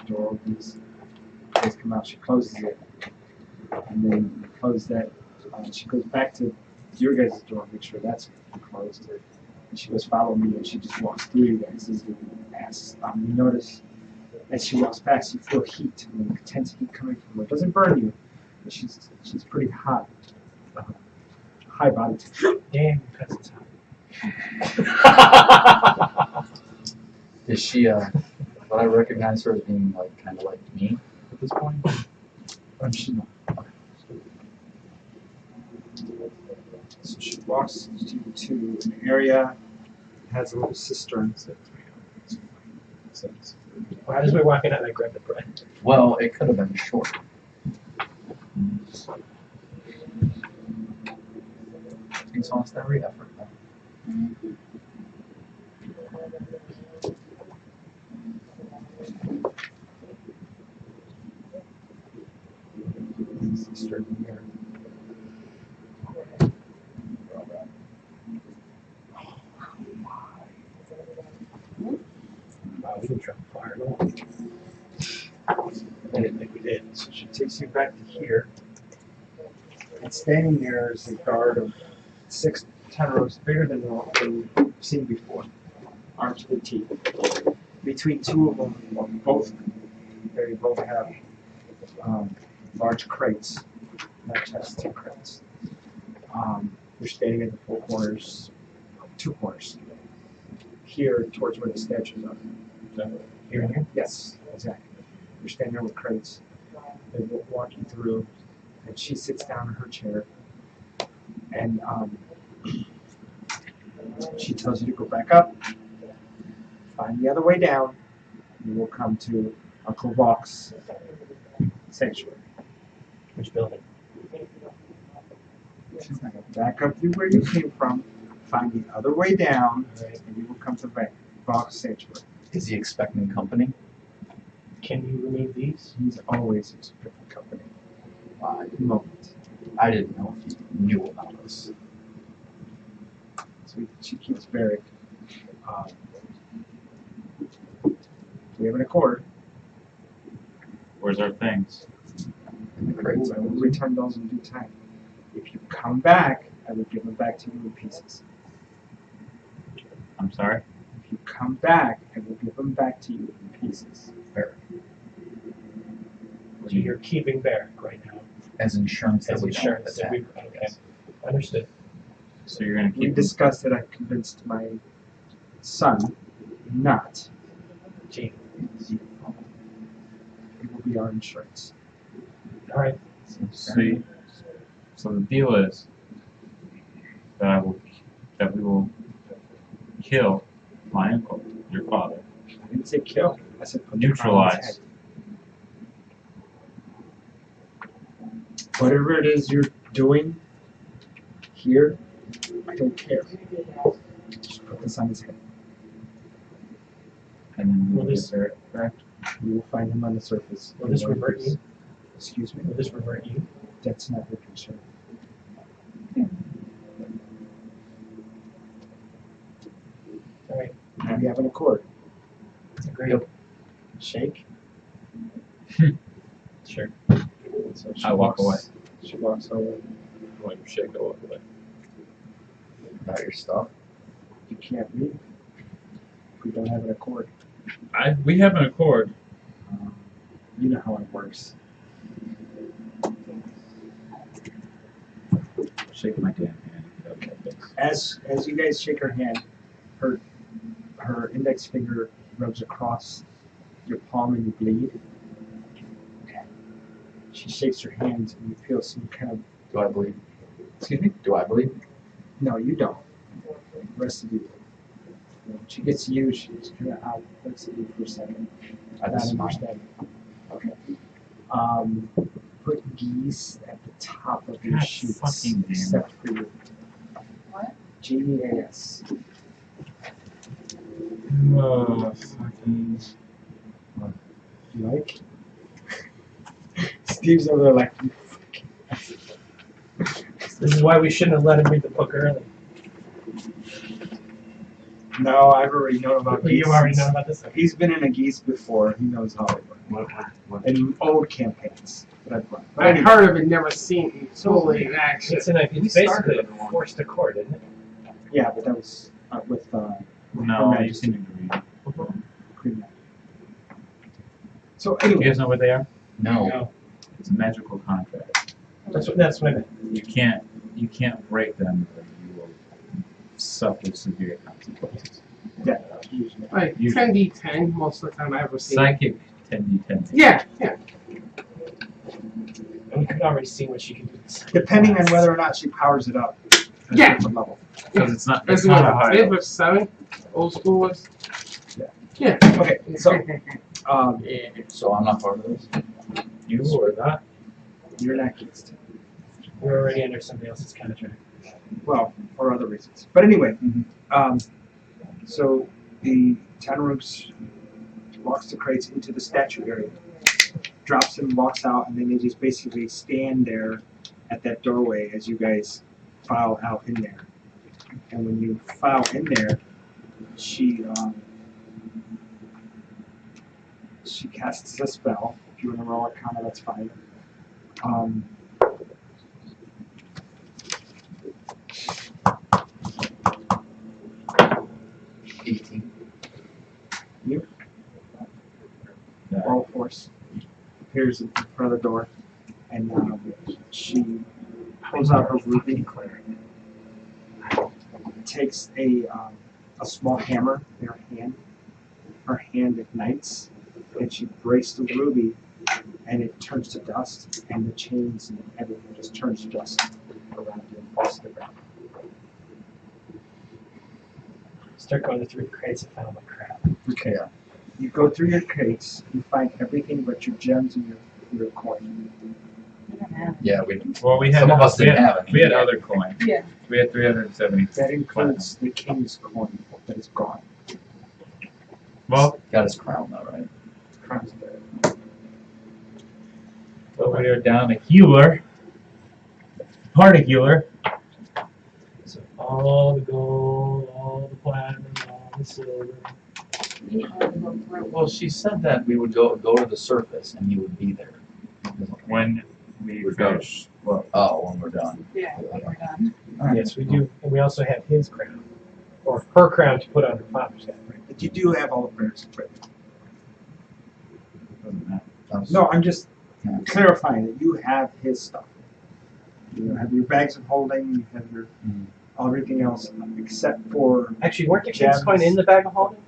Door opens. Guys come out. She closes it, and then close that. She goes back to your guys' door, make sure that's closed. And she goes, "Follow me," and she just walks through you guys. You notice as she walks past, you feel heat, and intense heat coming from her. It doesn't burn you, but she's pretty hot. High body temperature. Damn, because it's Is she, would I recognize her as being, like, kind of like me at this point? She's not. So she walks to an area that has a little cistern. Why as we're walking out, I grab the bread. Well, it could have been short. Takes almost every effort. Cistern here. Wow, we didn't travel far at all. I didn't think we did. So she takes you back to here. And standing there is a guard of 6 tenors, bigger than you've seen before. Arms to the teeth. Between two of them, they both have large crates, not chests, 2 crates. They're standing at the 4 corners, 2 corners. Here, towards where the statues are. Here and here? Yes, exactly. You're standing there with crates. They will walk you through, and she sits down in her chair, and she tells you to go back up, find the other way down, and you will come to Uncle Vok's sanctuary. Which building? Back up to where you came from, find the other way down, and you will come to Vok's sanctuary. Is he expecting company? Can you remove these? He's always expecting company. Moment. I didn't know if he knew about us. So she keeps very. We have an accord. Where's our things? In the crates. I will return those in due time. If you come back, I will give them back to you in pieces. I'm sorry? If you come back, I will give them back to you in pieces. Fair. So you're keeping Bear right now. As insurance that As we insurance. don't That we, attack. okay. Understood. So you're gonna We keep discussed it. I convinced my son not. Gee. It will be our insurance. All right. See, so the deal is that we will kill my uncle, your father. I didn't say kill. I said put the crown on his Neutralize. head. Whatever it is you're doing here, I don't care. Just put this on his head. And then Will we'll this- get Barrett back. We will find him on the surface. Will this revert you? Excuse me? Will this revert you? That's not your concern. All right. We have an accord. Agreed. Shake. Sure. So she I walk away. She walks over. When you shake, I walk away. About your stuff. You can't leave. We don't have an accord. We have an accord. You know how it works. Shake my damn hand. Okay, thanks. As you guys shake her hand, her index finger rubs across your palm and you bleed. She shakes your hand and you feel some kind of. Do I bleed? Excuse me? Do I bleed? No, you don't. The rest of you. When she gets you, she's kind of out. Looks at you for a second. I Not just smile. understanding. Okay. Put geese at the top of your God sheets, fucking damn it. except for you. What? GEAS. Oh, fucking. Like? Steve's over there like, This is why we shouldn't have let him read the book early. no, I've already known about geese. You already know about this. He's been in a geese before. He knows how it works. In old campaigns that I've run. But I anyway, heard of it, never seen it fully in action. It's basically a forced accord, isn't it? yeah, but that was with No, Her you Majesty. can agree. Queen Mary. So You anyway, guys know what they are? No. It's a magical contract. That's what I meant. You can't break them, or you will suffer severe consequences. yeah, usually. Like Usually. 10d10 most of the time I ever seen. Psychic 10d10. Yeah, yeah. And we could already see what she can do. Depending on whether or not she powers it up. At a Yeah. different level. Because it's not That's a what high 5 or 7 old school was. Yeah. Yeah. Okay, so Yeah. So I'm not part of this? You or that. you're not geesed. We're already under somebody else's contract. Well, for other reasons. But anyway, Mm-hmm. so the Tanarooks walks the crates into the statue area, drops them, walks out, and then they just basically stand there at that doorway as you guys file out in there. And when you file in there, she casts a spell. If you want to roll Arcana, that's fine. 18. You? Yeah. Roll force appears in front of the door, and she pulls out her ruby, takes a small hammer in her hand. Her hand ignites, and she breaks the ruby, and it turns to dust, and the chains and everything just turns to dust around you and falls to the ground. Start going through the crates and find all my crap. Okay. You go through your crates, you find everything but your gems and your coin. I don't have it. Yeah, we Well, we had some of us didn't have any. we had other coins. Yeah. We had 370. That includes the king's coin that is gone. Well, Got his crown though, right? Crown's there. but we are down a healer. Party healer. So all the gold, all the platinum, all the silver. We need to go through. Well, she said that we would go to the surface and he would be there. When we We're done. finish. Well, Oh, when we're done. Yeah, when we're done. Yes, we do. And we also have his crown. Or her crown to put on her father's head. Right? But you do have all of Brandon's equipment. doesn't matter. No, I'm just Yeah. clarifying that you have his stuff. You have your bags of holding, you have your everything else except for Actually, weren't the Gems. king's coin in the bag of holding?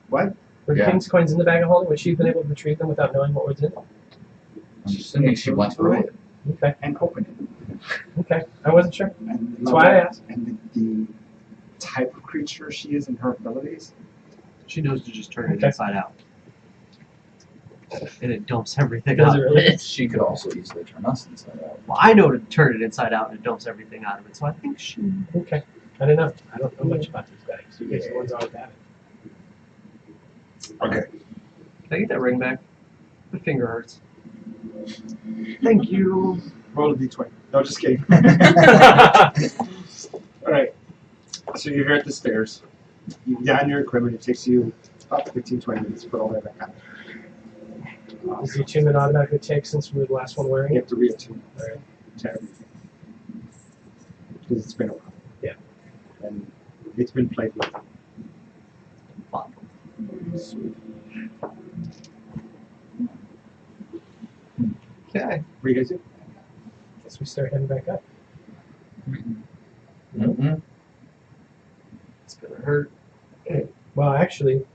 what? Were the Yeah. king's coins in the bag of holding? Would she have been able to retrieve them without knowing what was in it? I'm assuming she went through it. Okay, And open it. okay. I wasn't sure. And That's why I asked. And the type of creature she is and her abilities. She knows to just turn it Okay. inside out. And it dumps everything Does out it of really? it. She could also easily turn us inside out. Well, I know to turn it inside out and it dumps everything out of it, so I think she... Okay. I don't know. I don't know much about these guys. You guys are the ones always have it. Okay. Can I get that ring back? My finger hurts. Thank you. Roll a d20. No, just kidding. Alright. So you're here at the stairs. You down your equipment. It takes you about 15-20 minutes to put all that back on. Does the attunement automatically take since we were the last one wearing You it? have to reattune Alright. to everything. Because it's been a while. Yeah. And it's been played with. Fun. Okay. What do you guys do? Guess we start heading back up. Mm-hmm. It's gonna hurt. Well, actually,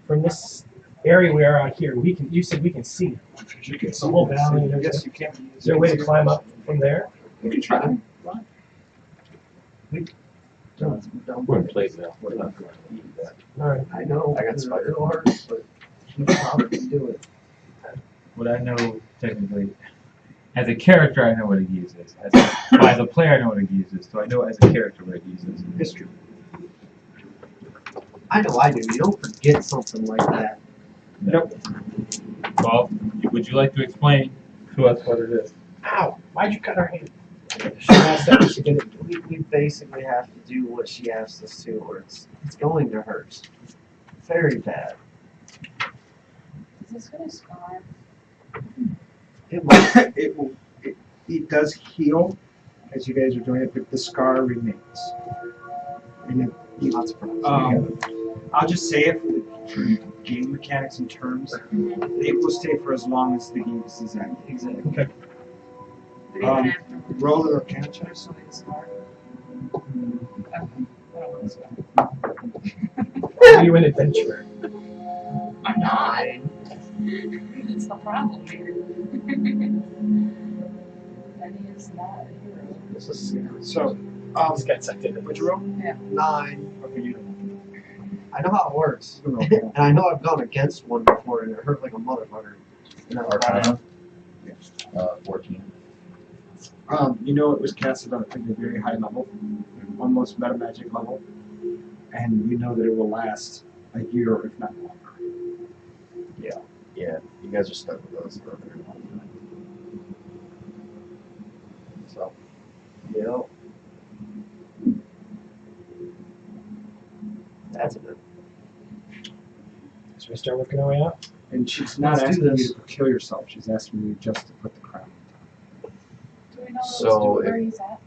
from this area we are out here, we can. You said we can see. You can The whole valley and Yes, you can. Is there a way to climb up from there? You can try. We're in place now. We're not going to eat that. All right. I know. I got it's spider. a little hurt, but you probably can do it. What I know technically, as a character, I know what he uses. As a player, I know what he uses. So I know as a character what he uses. History. I know I do. You don't forget something like that. Nope. Well, would you like to explain to us what it is? Ow! Why'd you cut our hand? She asked that she did it. We basically have to do what she asks us to, or it's going to hurt. Very bad. Is this gonna scar? It might. It does heal as you guys are doing it, but the scar remains. And Not surprised. I'll just say it for game mechanics and terms. It will stay for as long as the game is designed. Exactly. Okay. But even Um, after Roll an Arcana check. there's still a scar. Okay. I don't want to scar. Are you an adventurer? I'm not. That's the problem here. Benny is not a hero. This is scary. So, This got sucked into what'd you roll? 9. Okay, you I know how it works. don't roll. And I know I've gone against one before and it hurt like a motherfucker. And I was Arcana. 14. You know it was casted on a very high level, almost meta magic level, and you know that it will last a year, if not longer. Yeah, you guys are stuck with us for a very long time. So, Yep. That's it. So we start working our way out. And she's not Let's do asking you this. to kill yourself, she's asking you just to put the crown on. Do we know So where he's at?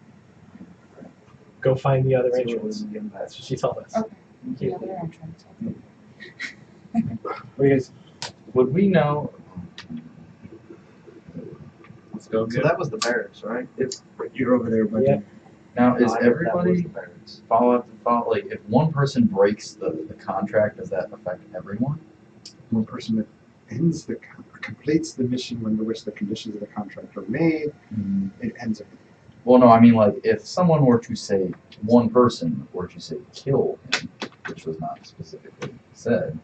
Go find the other That's what entrance. we're getting back That's what she told us. Okay. The other entrance. What do you guys, would we know? Let's go So get that was the barracks, right? you're over there, but Yeah. Now, is No, I know that was everybody the barracks. follow? Like, if one person breaks the contract, does that affect everyone? one person that ends the completes the mission when to which the conditions of the contract are made. It ends it. Well, no, I mean, like, if someone were to say, one person were to say, kill him, which was not specifically said.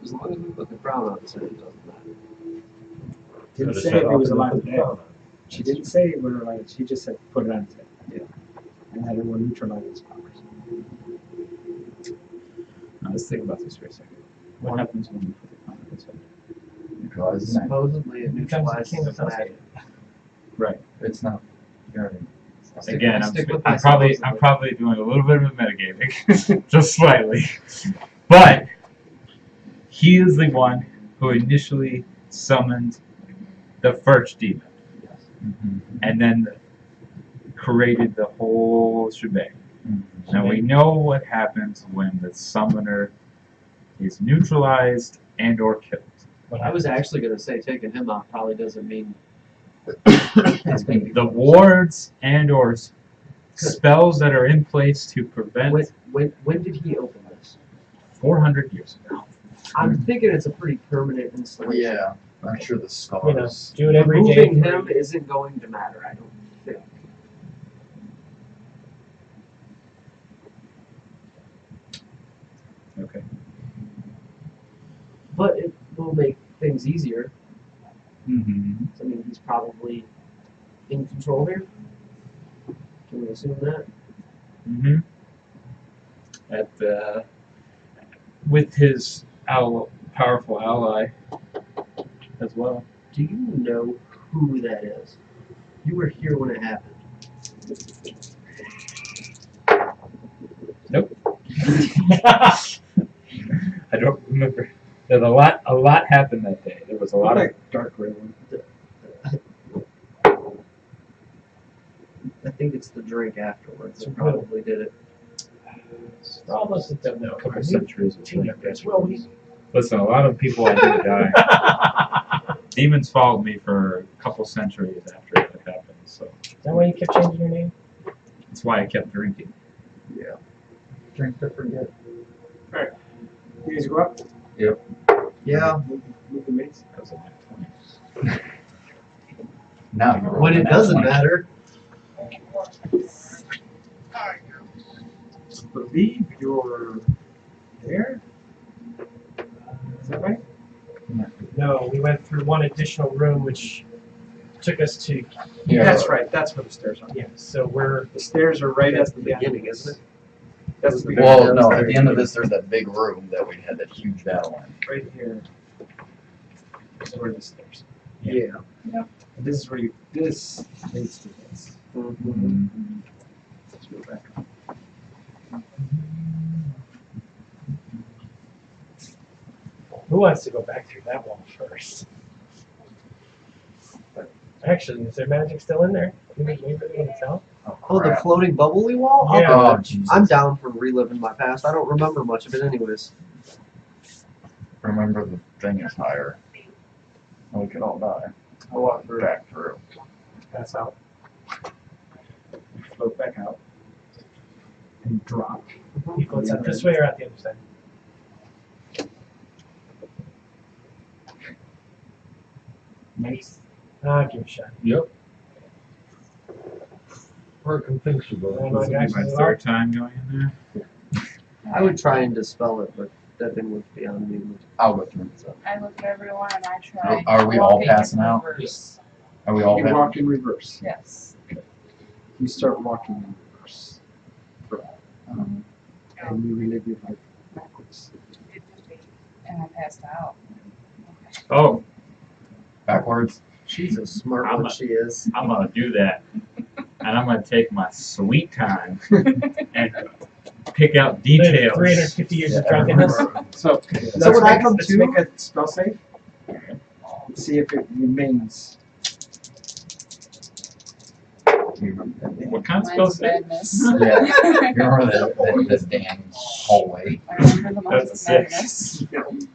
As long as we put the crown on his head, it doesn't matter. Didn't So say to if he was shut alive off or the dead. crown. She didn't say we were alive. She just said put it on his head. Yeah. And that it will neutralize his powers. Now let's think about this for a second. What happens when we put the crown on his head? Neutralize the neck. Supposedly it He becomes the neutralizes king of his magic. Hellscape. Right. It's not. You already. Again, Stick with I'm my probably doing a little bit of metagaming, just slightly, but he is the one who initially summoned the first demon, and then created the whole shebang. Now we know what happens when the summoner is neutralized and/or killed. I was actually going to say taking him out probably doesn't mean The wards and/or spells that are in place to prevent when did he open this? 400 years ago. I'm thinking it's a pretty permanent installation. Yeah, I'm sure the You know, scars. do it every day. Removing him isn't going to matter, I don't think. Okay. But it will make things easier. Mm-hmm. I mean, he's probably in control here. Can we assume that? Mm-hmm. With his powerful ally as well. Do you know who that is? You were here when it happened. Nope. I don't remember. There's a lot happened that day. There was a lot of dark gray one. I think it's the drink afterwards that probably did it. For all those that don't know, a couple centuries of Genius. drink. Well, we- Listen, a lot of people I knew died. Demons followed me for a couple centuries after it had happened, so Is that why you kept changing your name? that's why I kept drinking. Yeah. Drink to forget. You guys go up? Yeah. Move the mates. Because of my 20s. Now you're When it doesn't matter. I believe you're there. Is that right? No, we went through one additional room, which took us to. Yeah. That's right. That's where the stairs are. Yeah, so we're. The stairs are right That's at the the beginning, isn't it? That's the Well, no, at the end of this, there's that big room that we had that huge battle in. right here. This is where the stairs. Yeah. And this is where you. This leads to this. Let's go back up. Who wants to go back through that wall first? Actually, is there magic still in there? Can we really want to tell? Oh, the crap. floating bubbly wall? I'll Yeah. go Oh, there. Jesus. I'm down for reliving my past. I don't remember much of it anyways. Remember, the thing is higher. We could all die. I'll walk through. Back through. That's out. Float back out. And drop. You go out this way or out the other side? Nice. I'll give it a shot. Yep. Or invincible. Oh, This will be my actually, third time going in there. I would try and dispel it, but that thing looks beyond me. I'll go through. So. I look at everyone and I try. Are we all walking in passing out? reverse. Are we all You back? walk in reverse. Yes. You start walking in reverse. And you relive your life backwards. And I passed out. Oh, Backwards? She's a smart I'm one, a- she is. I'm gonna do that, and I'm gonna take my sweet time and pick out details. 350 years of drunkenness. So, So would I come let's too? make a spell save. See if it remains. What kind of Mine's spells? madness. Yeah. You remember that damn hallway? I remember the That's months a of six. madness.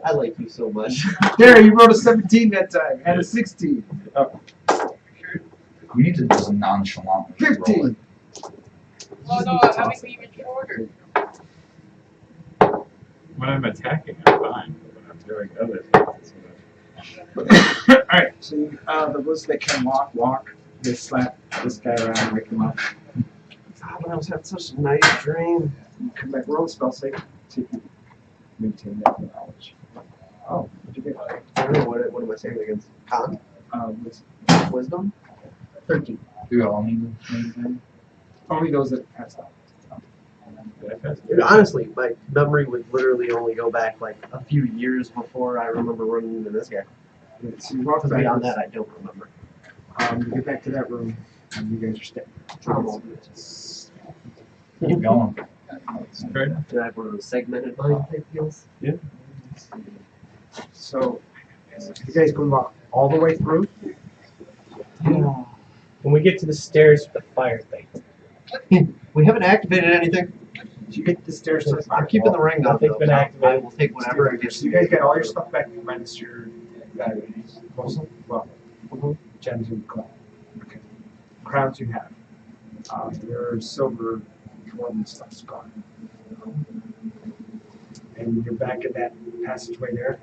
I like you so much. There, you rolled a 17 that time, and a 16. Oh, We need to just nonchalantly roll 15. it. Well, no, I make it even shorter. When I'm attacking, I'm fine. When I'm doing other things, Alright, so the ones that can walk, they slap this guy around and wake him up. God, but I was having such a nice dream. Come back, roll a spell save. See if you maintain that knowledge. Oh, what'd you get? I don't know what am I saving against? Con? Was Wisdom? 13. Do we all need to maintain? only those that passed out. Dude, honestly, my memory would literally only go back like a few years before I remember running into this guy. So you walk Because back. beyond that, I don't remember. You get back to that room, and you guys are staying. Keep going. Fair enough. Did I have one of those segmented mind type deals? So, you guys go walk all the way through. When we get to the stairs with the fire thing. We haven't activated anything. You get the stairs to the I'm keeping the ring up. Nothing's Though, been so activated. I will take whatever it gives So you me. guys got all your stuff back minus your well, gems and gold. Okay. Crowns you have. Your silver golden stuff's gone. And you're back in that passageway there.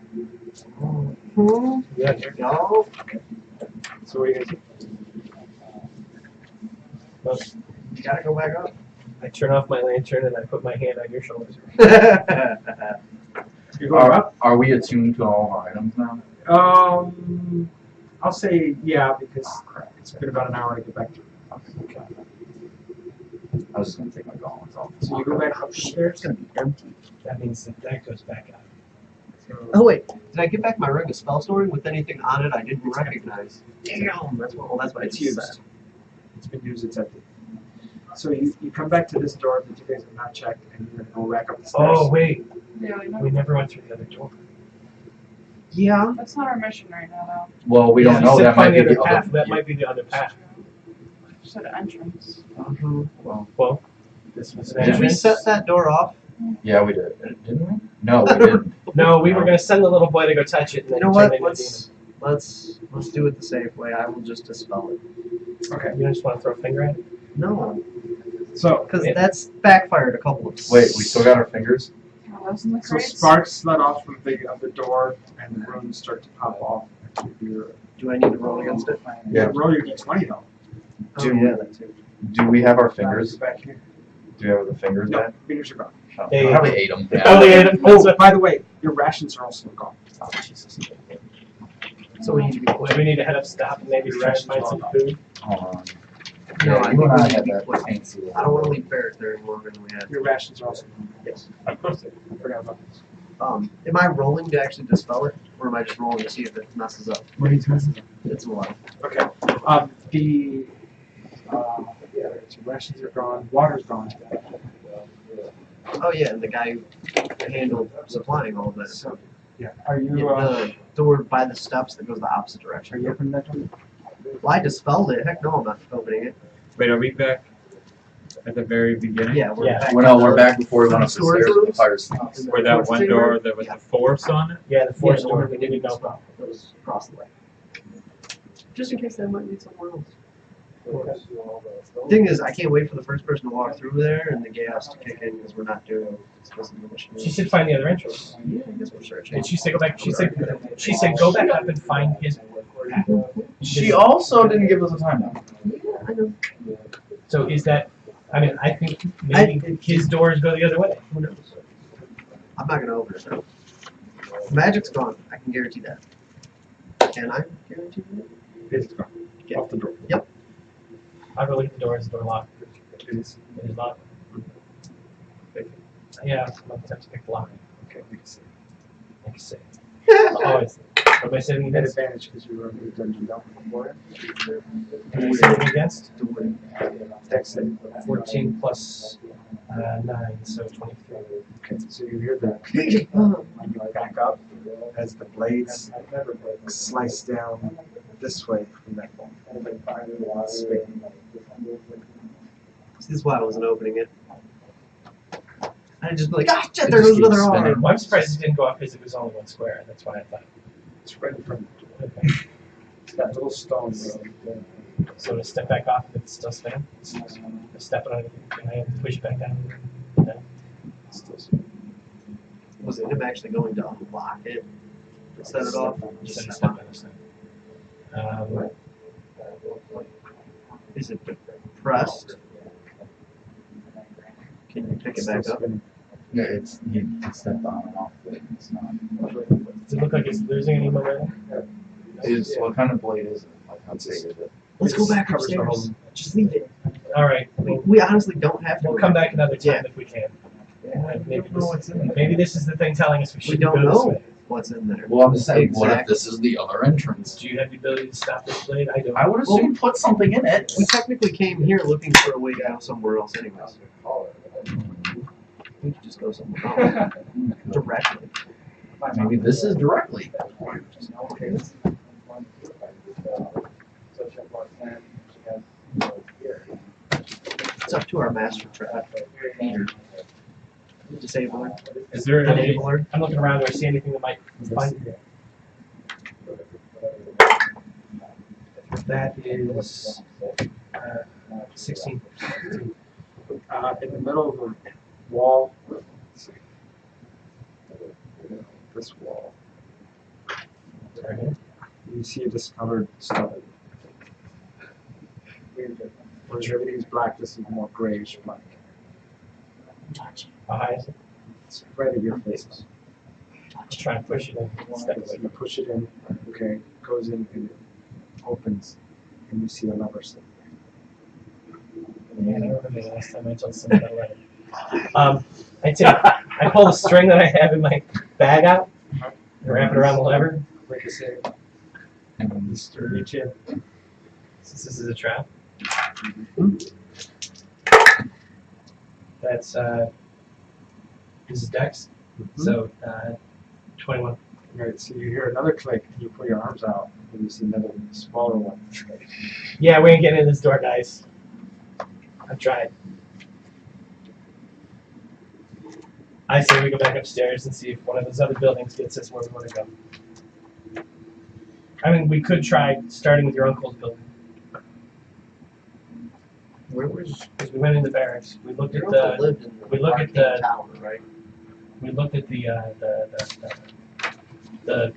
Yeah, there you go. Okay. So what are you gonna do? Well, You gotta go back up. I turn off my lantern and I put my hand on your shoulders. You're going up? Are we attuned to all of our items now? I'll say yeah, because it's been about an hour to get back to. Okay. I was just gonna take my gauntlets off. So you go back upstairs. It's gonna be empty. That means that goes back out. So, Oh wait, did I get back my ring of spell storing with anything on it I didn't recognize? Damn, that's what it's it's used. used. It's been used. It's empty. So you come back to this door that you guys have not checked, and you're gonna go back up the stairs. Oh, wait. Yeah, We never went through the other door. Yeah. That's not our mission right now, though. Well, we don't You know. said That might find be the other the path. other. That might be the other path. Just an entrance. Well, This was Did Did we entrance. set that door off? Yeah, we did. Didn't we? No, we didn't. no, we were gonna send the little boy to go touch it, and You then know turn what? into a Let's do it the safe way. I will just dispel it. Okay. demon. You just want to throw a finger at it? No, So because that's backfired a couple of. Wait, we still got our fingers? Oh, those in the so crates? sparks let off from the door, and the runes start to pop off. Do I need to roll against it? Yeah. Roll your d20 though. Oh, Do- yeah, that too. Do we have our fingers? Back here. Do we have the fingers No, back? fingers are gone. Oh, Yeah, yeah. probably ate them. Oh, yeah. Oh, by the way, your rations are also gone. Oh, Jesus. So we need to be Do quick. we need to head up, stop, and maybe try and find some food? Hold on. No, Yeah, I you think and we I need had to be that quick. fancy. I don't want to leave Barrett there any longer than we had. Your rations are also gone. Yes. Of course, I forgot about this. Am I rolling to actually dispel it, or am I just rolling to see if it messes up? What are you messing up? It's a lot. Okay. Yeah, so rations are gone. Water's gone. Oh yeah, and the guy who handled supplying all of this. So, yeah. Are Yeah, you? the door by the steps that goes the opposite direction. Are you opening that door? Well, I dispelled it. Heck no, I'm not opening it. Wait, are we back at the very beginning? Yeah, we're Yeah. back. Well, no, we're back before we went up the Storage stairs with the rooms? fire sneaks. Where that one door that was Yeah. the force on it? Yeah, the force Yeah, door. the We one didn't know. dispel. That was across the way. Just in case that might lead somewhere else. Thing is, I can't wait for the first person to walk through there and the gas to kick in because we're not doing the mission. She said find the other entrance. Yeah, I guess we're searching. Did she say go back? She said go back up and find his path. She also didn't give us a timeout. Yeah, I know. So is that? I mean, I think maybe his doors go the other way. Who knows? I'm not gonna open it though. The magic's gone. I can guarantee that. Can I guarantee that? It's gone. Yeah. Off the door. Yep. I'll go look at the door. Is the door locked? It is. It is locked. Yeah, I'll have to pick the lock. Okay, we can see. I can say. Always. What am I saving You had against? advantage because you were in the dungeon down before. Am I saving against? Dex save. 14 plus 9, so 23. Okay, so you hear that. You back up as the blades slice down this way from that spade. This is why I wasn't opening it. I'd just be like, ah, shit, It there just goes another keeps spinning. arm. Well, I'm surprised it didn't go up because it was only one square. That's why I thought. It's right in front of you. Okay. It's that little stone. So to step back off, it's still spinning. Step it on it, and I push it back down. No. Still spinning. Was it him actually going to unlock it to set it off? Just step by step. Is it depressed? Can you pick it back up? Yeah, it's he stepped on and off, but it's not. Does it look like it's losing any momentum? Is what kind of blade is it? Like how big is it? Let's go back Covers the upstairs. whole- Just leave it. All right. We honestly don't have to. We'll come back another time Yeah. if we can. Yeah, Maybe don't know what's in there. maybe this is the thing telling us we We should don't go this know way. what's in there. Well, I'm just saying, what if Exactly. this is the other entrance? Do you have the ability to stop this blade? I don't. I would assume put something in it. We technically came here looking for a way to go somewhere else anyways. We could just go somewhere else. Directly. Maybe this is directly. It's up to our master trap. Peter. Disabler. Is there any? Enabler. I'm looking around. Do I see anything that might find? That is 16. in the middle of the wall. This wall. Right here. You see a discolored stone. Whereas everything's black, this is more grayish black. How high is it? It's right at your face. Just trying to push it in. Step So away. you push it in, okay, goes in and it opens, and you see a lever slip. Man, I remember the last time I told someone that letter. I pull the string that I have in my bag out and wrap it around the lever. Like I say, And just reach in. Since this is a trap. That's this is Dex. So 21. Right, so you hear another click, and you pull your arms out, and you see another smaller one. Yeah, we ain't getting in this door, guys. I've tried. I say we go back upstairs and see if one of those other buildings gets us where we want to go. I mean, we could try starting with your uncle's building. Where was Because we went in the barracks. We looked at your the uncle lived in the we looked at arcane the- tower, right? we looked at the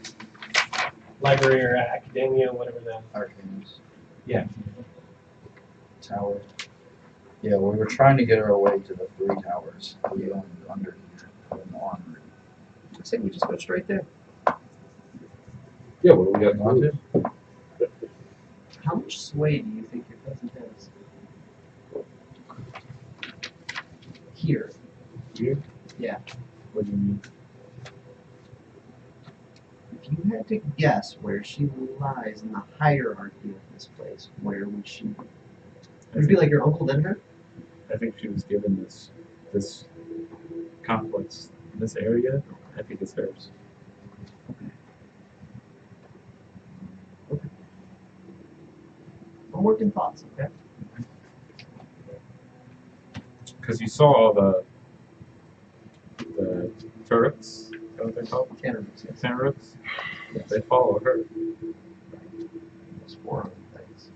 library or academia, whatever the Arcanes. Yeah. Tower. Yeah, we were trying to get our way to the 3 towers. We owned under in the armory. I say we just go straight there. Yeah, what do we got Want to to? do? How much sway do you think your cousin has? Here. Here? Yeah. What do you mean? If you had to guess where she lies in the hierarchy of this place, where would she be? Would it be like your uncle then her? I think she was given this complex, this area. I think it's hers. I'm working thoughts, okay? Because you saw all the turrets, is that what they're called? Candidates, yes. Turrets. They follow her. There's 4 of them things.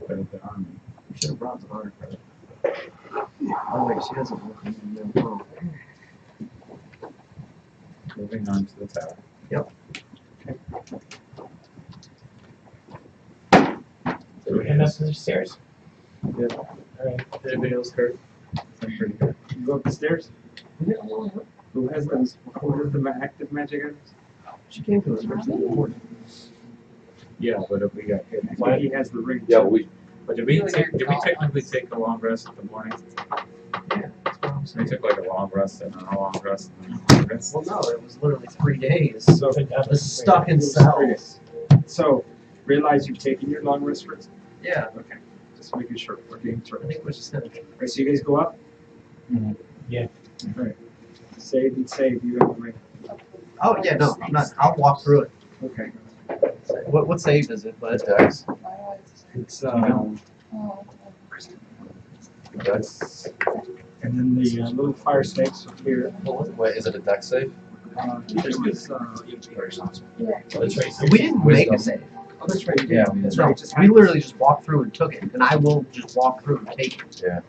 They're the army. We should have brought the honor credit. Oh wait, she doesn't look in the phone. Moving on to the tower. So we're heading up the stairs. Yeah. Alright. Anybody else hurt? I'm pretty good. You go up the stairs? Who has the active magic items? She came to us first thing in the morning. Yeah, but if we got hit. Why he has the ring? Yeah, too. But did we technically take a long rest in the morning? Yeah, that's what I'm We saying. took like a long rest and a long rest and a long rest. Well, no, it was literally 3 days. So, Stuck in cells. so realize you've taken your long rest first? Yeah, Okay. Just making sure we're getting I through. think we're just gonna. Alright, so you guys go up? Mhm. Yeah. Alright. Save and save, you have the ring. Oh yeah, no, I'm not. I'll walk through it. Okay. What save is it? But Dex. It's, Oh, Dex. and then the little fire snakes up here. Wait, is it a Dex save? There's this, The trace. we didn't make a Wisdom. save. oh, that's right, you Yeah, did. we That's did. right, No, just we literally just walked through and took it, and I will just walk through and take it. Yeah.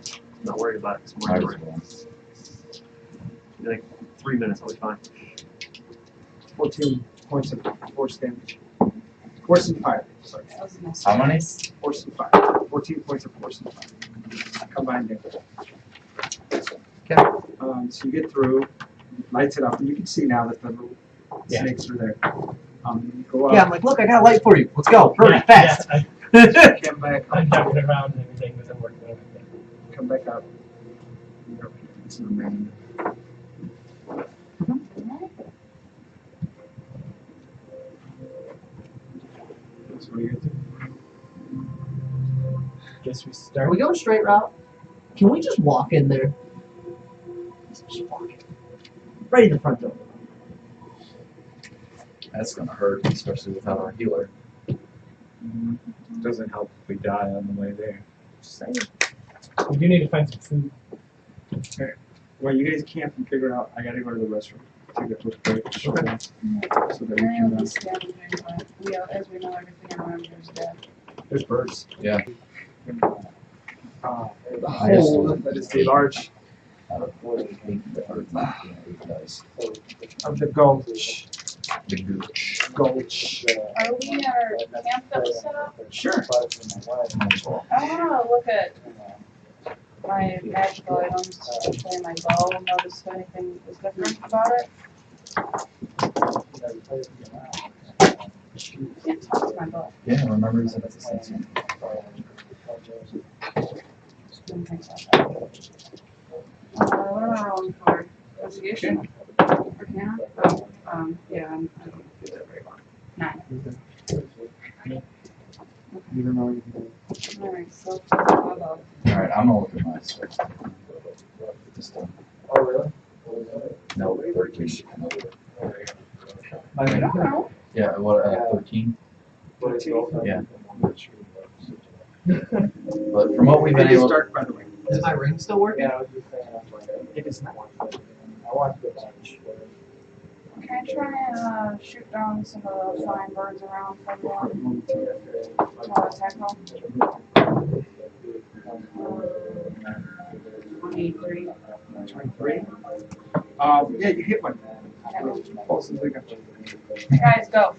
not worried about it this Might morning. as well. Like 3 minutes, I'll be fine. 14 points of force damage. Force and fire. Sorry. That was a nice How many? Force and fire. 14 points of force and fire. Combined damage. Okay. So you get through, lights it up, and you can see now that the little Yeah. snakes are there. You go up, Yeah, I'm like, look, I got a light for you. Let's go. Hurry, fast. Yeah, come back I'm up, jumping around and everything, but I'm working on everything. come back up. It's the main. So what do you do? Guess we Are start. we going straight route? Can we just walk in there? Let's just walk in. Right in the front door. That's gonna hurt, especially without our healer. Doesn't help if we die on the way there. Just saying. We do need to find some food. Well, you guys camp and figure out. I gotta go to the restroom. Take a quick break. So that we Many can. of these scavenging, but we, as we know, everything around here is dead. There's birds. Yeah. The highest hole one. that is the large Out of 8 dice. of the gulch. The gooch. Gulch. Are we at our camp that we set up? Sure. I wanna look at my magical items, especially my bow, notice if anything is different about it. Can't touch my bow. Yeah, remember he said that's the same. Didn't think about that. What am I rolling for? Investigation? Arcana? Oh, yeah, I don't do that very well. 9. You don't know anything. Alright, so, Alright, I'm gonna look at my sword. Just Oh, really? no, 13. No. I don't know. Yeah, what, 13? Yeah. But from what we've been It is able, dark, by the way. Is my ring still working? Yeah, I was just saying, It is not. I want to go lunch. Can I try and shoot down some of the flying birds around from the attack roll? 23. 23. Yeah, you hit one. Pulse and bigger. Guys, go.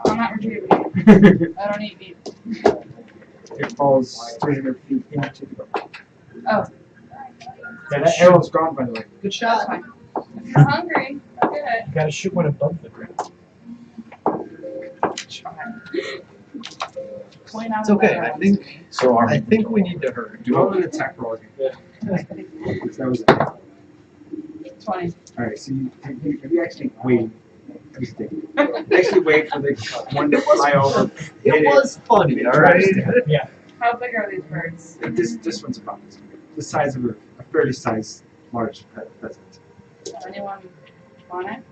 I'm not retrieving it. I don't need beat. It falls 300 feet into the ground. Oh, Yeah, that arrow's gone, by the way. Good that's shot. fine. If you're hungry, I'll get it. Gotta shoot one above the ground. Point out It's okay. the I think so I think we need to hurry. Do an attack roll again. That was it. 20. Alright, so you actually wait. Actually wait for the one to fly over. It was funny, alright? How big are these birds? This one's about the size of a fairly sized large pheasant. Does anyone want it?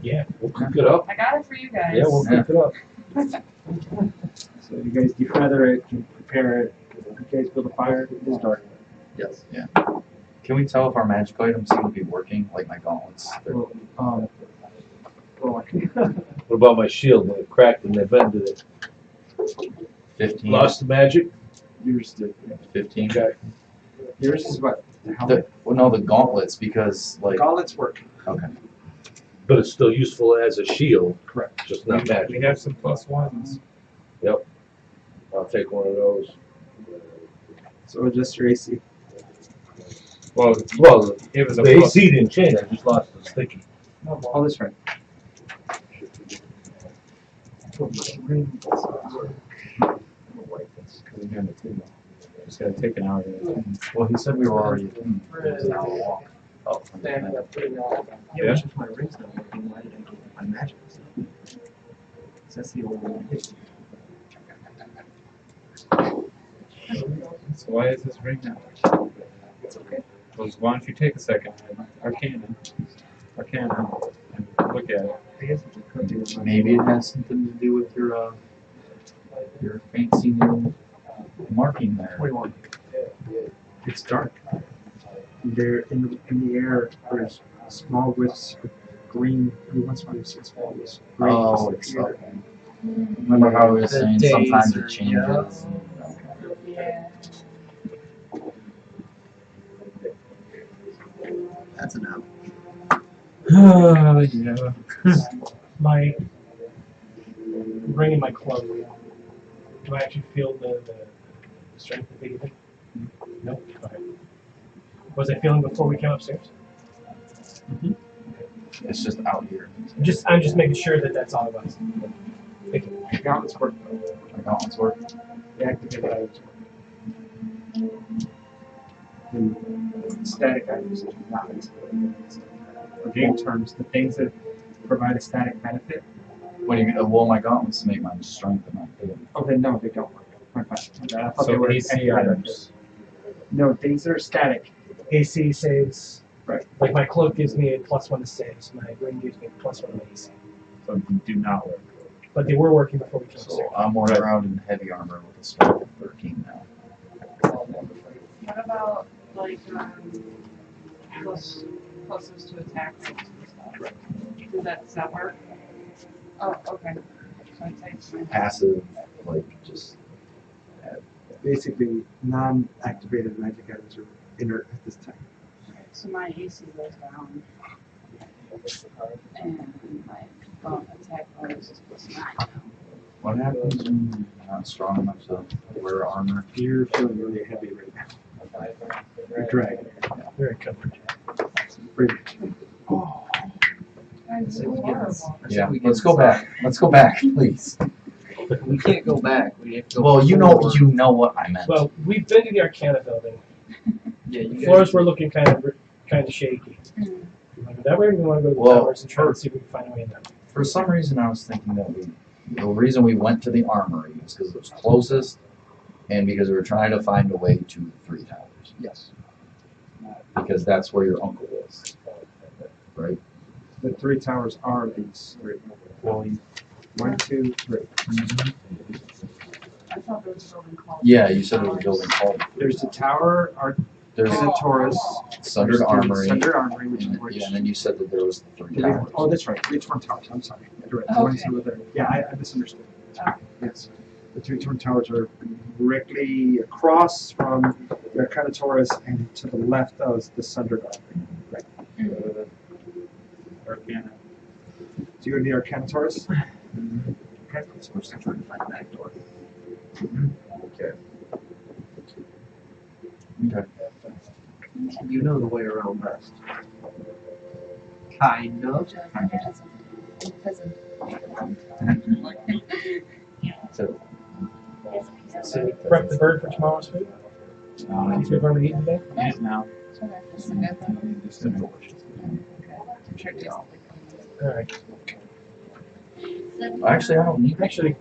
Yeah, we'll cook it up. I got it for you guys. Yeah, we'll cook it up. So you guys defeather it, you prepare it. You guys build a fire. It is dark. Yes. Yeah. Can we tell if our magic items seem to be working, like my gauntlets? Well, What about my shield? When it cracked and they bended it. 15. Lost the magic? yours did. 15. Okay. Yours is what? The helmet? Well, no, the gauntlets, because, like, Gauntlets work. okay. But it's still useful as a shield, Correct. just not magic. We have some +1s. I'll take one of those. So adjust your AC. Well, It was a the plus. AC didn't change. I just lost the sticky. Oh, that's right. Just gotta take an hour. Well, he said we were already it was an hour walk. Oh, Yeah, Yeah. but since my ring's not working, why did I give my magic stuff? 'Cause that's the only one I hit. So why is this ring not? It's okay. Well, why don't you take a second, Arcana, and look at it. I guess if you could do it. maybe it has something to do with your fancy new marking there. 21. It's dark. There in the air, there's small wisps of green. Every once in a while, you see small wisps of green. Oh, just it's appear. okay. Remember how we were The saying days sometimes are- it changes? Okay. Yeah. That's a no. Yeah. My bringing my cloak. Do I actually feel the strength that they give me? Nope. Okay. Was I feeling before we came upstairs? It's just out here. I'm just making sure that that's all it was. Thank you. Gauntlets work though. My gauntlets work. They activate items. The static items do not. For game terms, the things that provide a static benefit, What do you mean? Well, my gauntlets make my strength and my ability. oh, then no, they don't work. My bad. I thought they So were AC activated. items. No, things that are static. AC saves. Right. Like my cloak gives me a +1 to saves. My ring gives me a +1 to AC. So they do not work. But they were working before we came So upstairs. I'm walking around in heavy armor with a strength of 13 now. What about like closest to attack rolls and stuff? Does that work? Oh, okay. So it takes my Passive, like just Basically, non-activated magic items are inert at this time. So my AC goes down. And my attack bonus is +9 now. what happens when you're not strong enough to wear armor? You're feeling really heavy right now. You're dragging. Very covered. Oh, Guys, it's horrible. Yeah, let's go back. Let's go back, please. We can't go back. We have to go Well, you forward. know what I meant. Well, we've been to the Arcana building. Yeah, you The guys. floors were looking kind of shaky. Mm. You wanna go that way, or we want to go to the Well, towers and try and see if we can find a way in there? For some reason, I was thinking that the reason we went to the armory is because it was closest, and because we were trying to find a way to the 3 towers. yes. Because that's where your uncle was, right? The 3 towers are these 3. Well, 1, 2, 3. I thought there was a building called. Yeah, you said there was a building called. There's the tower, There's Taurus, Sundered Armory. Sundered Armory, which is And, which. yeah, and then you said that there was the 3 Did we- towers. oh, that's right. 3 Twin Towers. I'm sorry. You're right. The one you said was there. Yeah, I misunderstood. Yes. The 3 Twin Towers are directly across from the Arcana Taurus and to the left of the Sundered Armory. Right. Arcana. So you go to the Arcana Taurus? Okay, so we're still trying to find the back door. Okay. You know the way around best. Kind of. So, So prep the bird for tomorrow's food. Anything we've already eaten today? It is now. All right. actually, I don't need Actually,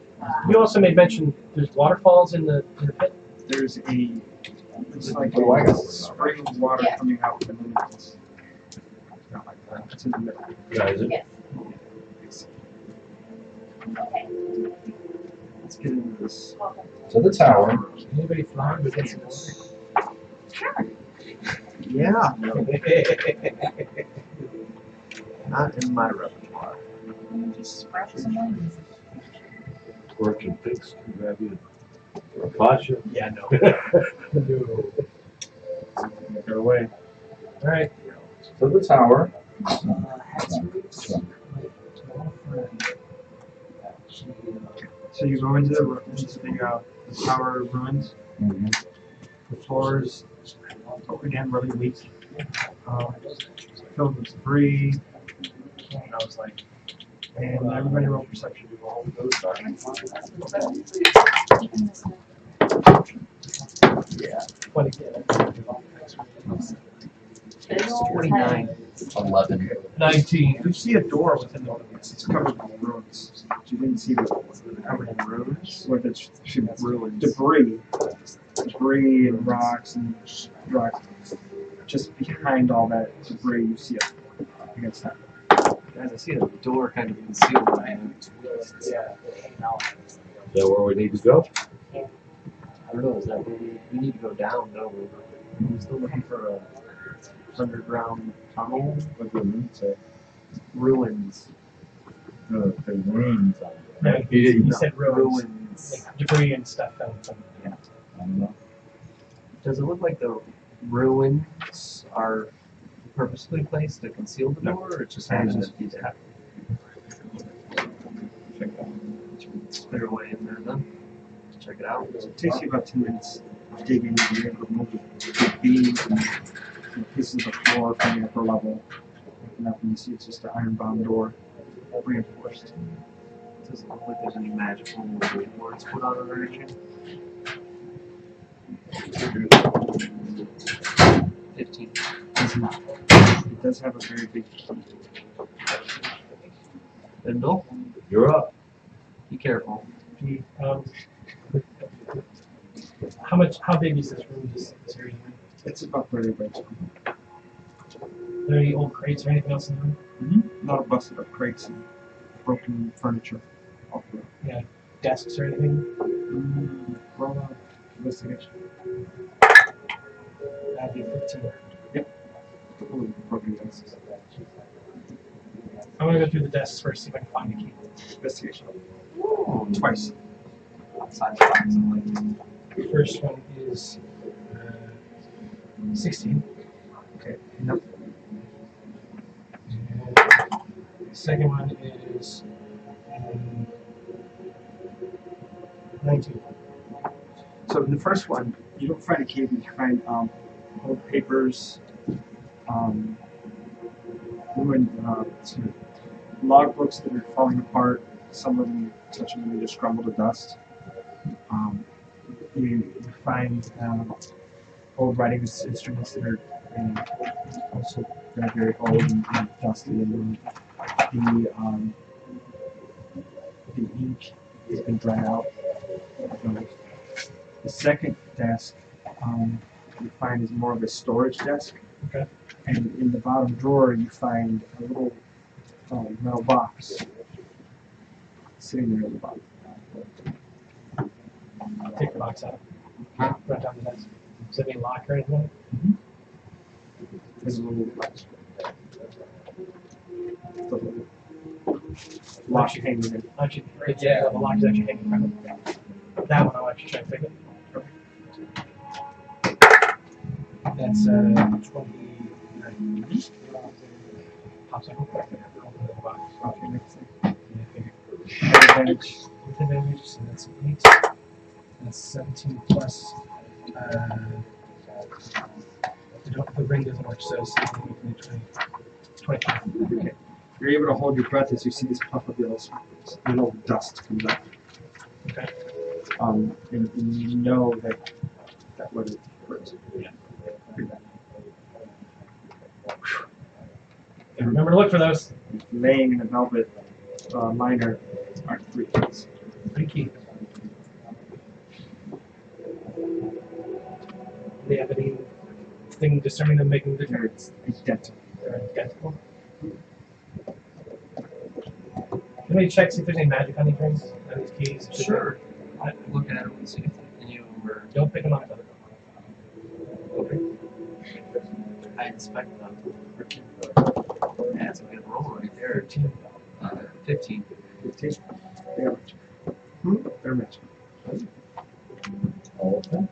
you also made mention there's waterfalls in the pit. There's it's like Oh, I a got it. spring of water coming out from the mountains. It's not like that. It's in the middle. Yeah, is it? Let's get into this. to the tower. Anybody flying with this? Yeah. Not in my repertoire. Just scratch someone. Working things to grab you. Rapasha. Yeah, no. No. Go away. All right. To the tower. So you go into the tower ruins. Mhm. The floors, again, really weak. Filled with debris. And I was like, and everybody roll perception. Yeah. 20. 29. 11. 19. You see a door within the ruins. It's covered in ruins. You didn't see the covered in ruins. Where there's debris and rocks just behind all that debris you see it against that. Guys, I see the door kind of concealed by it. Yeah. Is that where we need to go? I don't know, is that where we need to go down? No, we're still looking for a underground tunnel What the moon say? ruins. No, the ruins on No, he said ruins. Ruins. Like debris and stuff found from I don't know. Does it look like the ruins are purposely placed to conceal the door, or it just happens that these happen? Spit her way in there then. Check it out. So it takes you about 2 minutes digging. You're able to move the beams and pieces of the floor from the upper level. Open up and you see it's just an iron-bound door, reinforced. It doesn't look like there's any magical words put on it or anything. 15. Does not. It does have a very big key. Bindle, You're up. be careful. How big is this room? This area? It's about 30 by 20. Are there any old crates or anything else in the room? A lot of busted up crates and broken furniture. All through. Desks or anything? Roll out investigation. That'd be 15. Broken desks. I'm gonna go through the desks first, see if I can find a key. Investigation. Twice. Outside the box, I'm like, The first one is 16. Okay. Nope. And the second one is 19. So in the first one, you don't find a key, but you find old papers, ruined sort of log books that are falling apart. Some of them, touching them, just crumble to dust. You find old writing instruments that are also very old and dusty, and the ink has been dried out. The second desk you find is more of a storage desk. Okay. And in the bottom drawer you find a little metal box sitting there at the bottom. Take the box out. Right down the desk. Is there any lock or anything? There's a little lock hanging in. Actually, yeah, the lock is actually hanging from it. That one I'll actually try to fix it. That's 29. Pops out. Open the box. Okay, next thing. Yeah, Advantage. with advantage, so that's 8. That's 17 plus. The ring doesn't work, so it's 25. Okay. You're able to hold your breath as you see this puff of little dust comes up. Okay. And you know that would hurt. Yeah. And remember to look for those. Laying in a velvet liner are 3 keys. 3 keys. Do they have anything discerning them making the difference? They're identical. They're identical. Can we check see if there's any magic on these rings, on these keys? sure. Look at them and see if any of them are. Don't pick them up. Okay. I inspect them. That's a good roll right there. 13. 15. 15. They're magical. They're magical. Okay.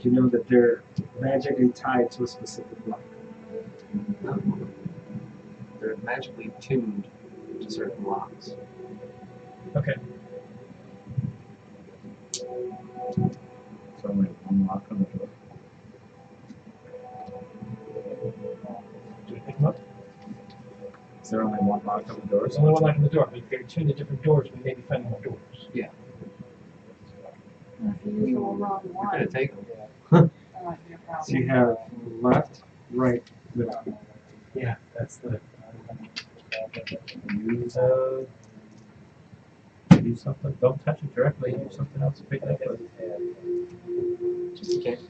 You know that they're magically tied to a specific block. They're magically tuned to certain locks. Okay. So only one lock on the door. Do we pick them up? Is there only one lock on the door? There's only one lock on the door, but if they're tuned to different doors, we may be finding more doors. If you use the wrong We're one, gonna take them. that might be a So you problem. have left, right, middle. Yeah, that's the. Use use something. Don't touch it directly. Use something else to pick it up with. Just in case.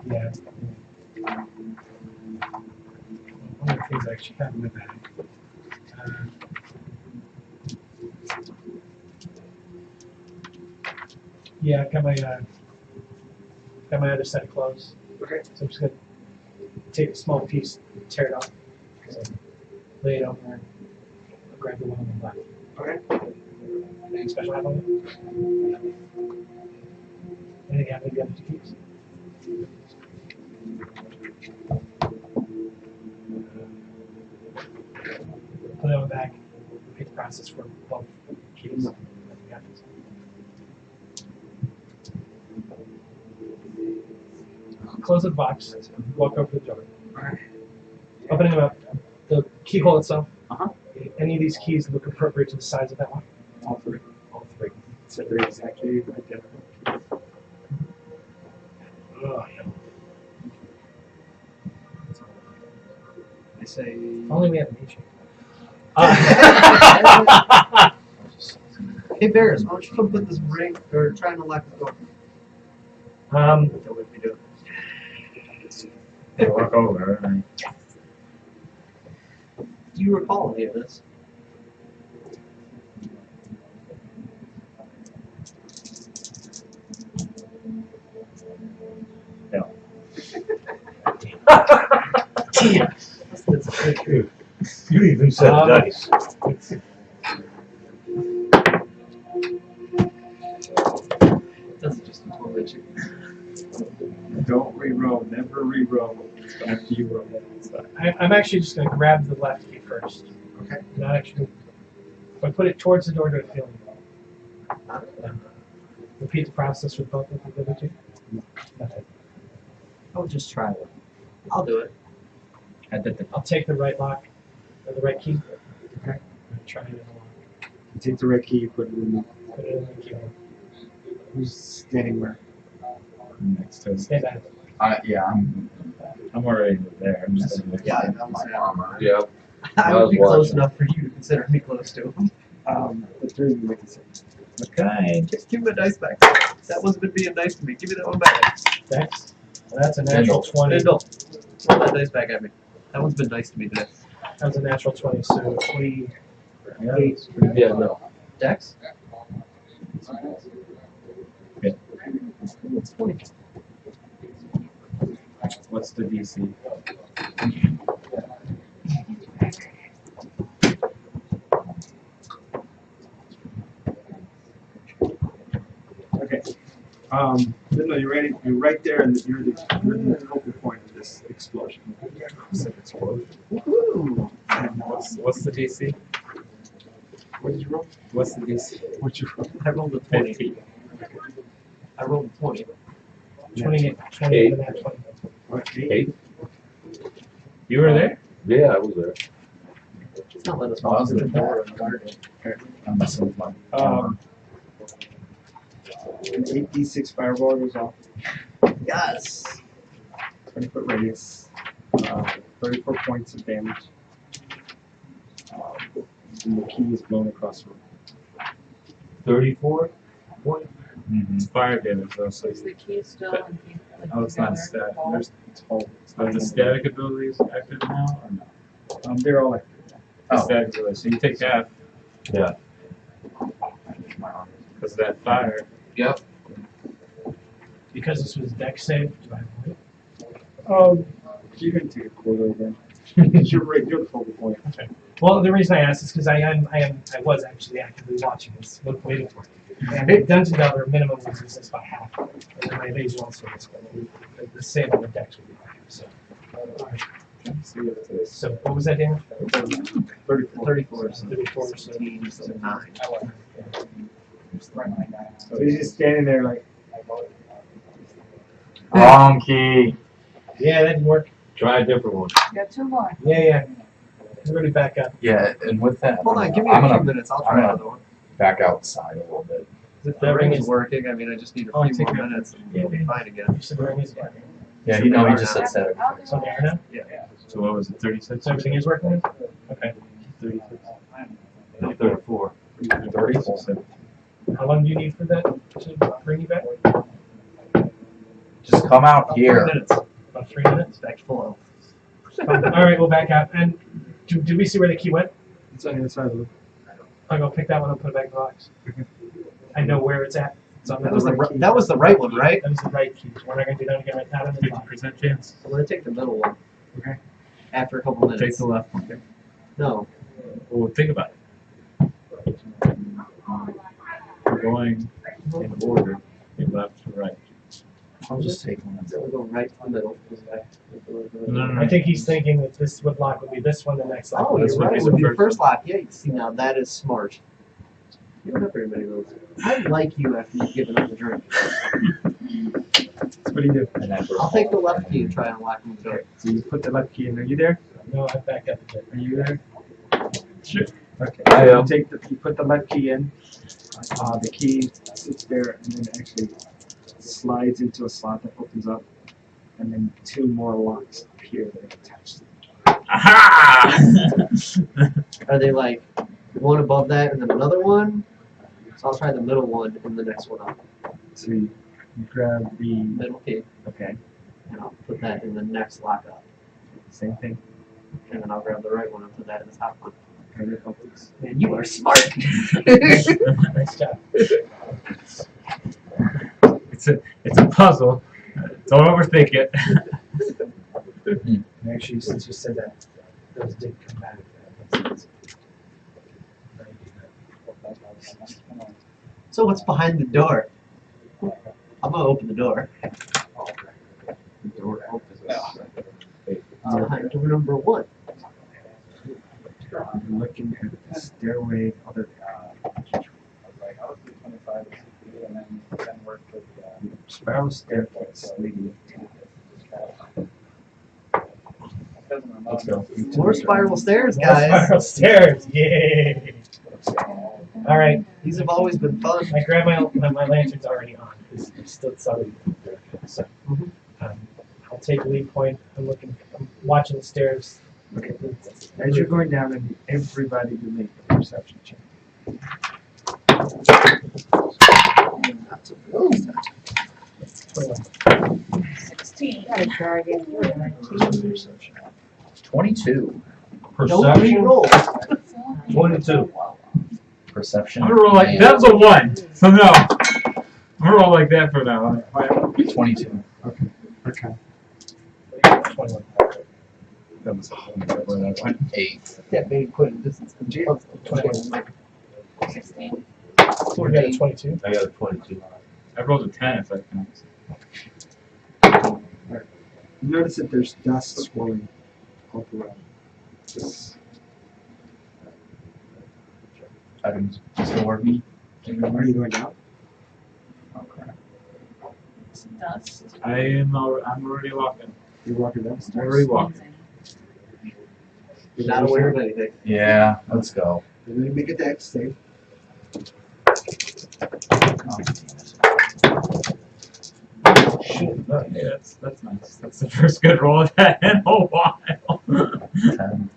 Yeah. One of the things I actually have in the bag. Yeah, I've got my other set of clothes. Okay. So I'm just gonna take a small piece, tear it off, lay it over, and grab the one on the left. Okay. Anything special happen on it? Anything happen to the other two keys? Put that one back. Repeat the process for both keys. Nothing happens. Close the box. Walk over to the door. Opening them up. The keyhole itself. Any of these keys look appropriate to the size of that one? All three. All three. So they're exactly identical. Oh, I say. if only we had an agent. Hey Bears, why don't you come put this ring or try and unlock the door? Until we do it. They walk over and Do you recall any of this? no. That's true. You even said dice. That's just a torment you. Don't re-roll. Never re-roll after you roll. I'm actually just going to grab the left key first. Okay. Not actually. If I put it towards the door, do I feel it? Repeat the process with both of the other two. Okay. I'll just try it. I'll do it. I'll take the right lock, or the right key. Okay. And try it in the lock. You take the red key, you put it in. Put it in the keyhole. Who's standing where? Next to Stay back. Yeah, I'm. I'm already there. I'm just Yeah, I my know. armor. Yeah. I I would was be close watching. enough for you to consider me close to him. The three of you make a save. okay. Just give me my dice back. That wasn't been being nice to me. Give me that one back. Dex. Well, that's a natural 20. Randall, throw that dice back at me. That one's been nice to me today. That was a natural 20, so 28. Yeah, no. Dex? Yeah. It's 20. What's the DC? Okay. No, you're ready. You're right there, and you're the focal point of this explosion. Woohoo! What's the DC? What did you roll? What's the DC? What'd you roll? I rolled a 20. 15. I rolled a 20. 28 and that 20. What, 8? You were there? Yeah, I was there. It's not letting us Oh, I walk was through the in the door unguarded. I'm messing with my armor. An 8d6 fireball goes off. Yes! 20-foot radius. 34 points of damage. And the key is blown across the room. 34? Mm-hmm. Fire damage though, so Is the key still in key? Like oh, it's not together? static. All? There's are the static abilities active now or no? They're all active. The Oh. static abilities. So you take half Yeah. because of that fire. Yep. Because this was Dex save, do I avoid it? You're going to take a quarter again. You're right. You're the focal point. Okay. Well, the reason I asked is because I was actually actively watching this, waiting for it. And Dungeon Delver minimum was resist by half, and then my evasion also was the save on the Dex would be higher. So, See if it's so what was that damage? 34. 34, so 34, so 16, so 9. So he's just standing there like, Wrong key. Yeah, that didn't work. Try a different one. Got two more. Yeah. Everybody back up. Yeah, and with that, Hold on, give me I'm a few gonna minutes. I'll I'm try gonna- another one. back outside a little bit. The ring is working. I mean, I just need a Oh, few take more it. minutes and we'll be fine again. You said the ring is working. Yeah, you know, he just said static. I'll do So it. there now? So what was it? 36? So everything is working? Okay. 36. 34. 34. How long do you need for that to bring you back? Just come out 3 here. minutes. About 3 minutes? Back to full health. Alright, we'll back out. And did we see where the key went? it's on the other side of the room. I'll go pick that one up, put it back in the box. I know where it's at. It's on That was the right that was the right one, right? That was the right key. We're not going to do that again right now. In the box. 50% chance. I'm gonna take the middle one. Okay. After a couple Take minutes. the left one. No. Well, think about it. we're going in order, from left to right. I'll just take one. So we go right to the middle. No. I think he's thinking that this lock would be this one, the next lock. Oh, would be you're this right. one. It would be the first lock. Yeah, see now that is smart. You don't have very many of those. I like you after you've given up the drink. What do you do? And that I'll take the left key and try and lock them door. So you put the left key in. Are you there? No, I back up a bit. Are you there? Sure. Okay. I am. You put the left key in. The key sits there and then actually slides into a slot that opens up, and then two more locks appear that are attached. Aha! Are they like one above that and then another one? So I'll try the middle one and the next one up. So you grab the Middle key, okay, and I'll put that in the next lock up. same thing. And then I'll grab the right one and put that in the top one. Okay, it opens. Man, you are smart! Nice job. It's a puzzle. Don't overthink it. And actually, since you said that, those did come back. So what's behind the door? I'm gonna open the door. The door opens. Behind door number one. I'm looking at the stairway. Spiral staircase leading Let's go. More spiral stairs, More guys. spiral stairs, yay! All right, These have always been fun. I grab my lantern's already on. It's still solid. So, I'll take lead point. I'm watching the stairs. Okay. As you're going down, I need everybody to make a perception check. That's a 16. Gotta try again. 22. Don't Perception. re-roll. 22. Perception. I'm gonna roll like and that's a 1. So no. I'm gonna roll like that for now. 22. Okay. 21. That was 8. That made quite a distance. 21. 16. So we got a 22. I got a 22. I rolled a 10 if I can. You notice that there's dust swirling all around. This. Items store me. Are you going down? It's dust. I'm already walking. You're walking down. I'm already walking. You're not aware of anything. Yeah, let's go. And then make a dex save. Shit. Yeah, that's nice. That's the first good roll of that in a while. 10.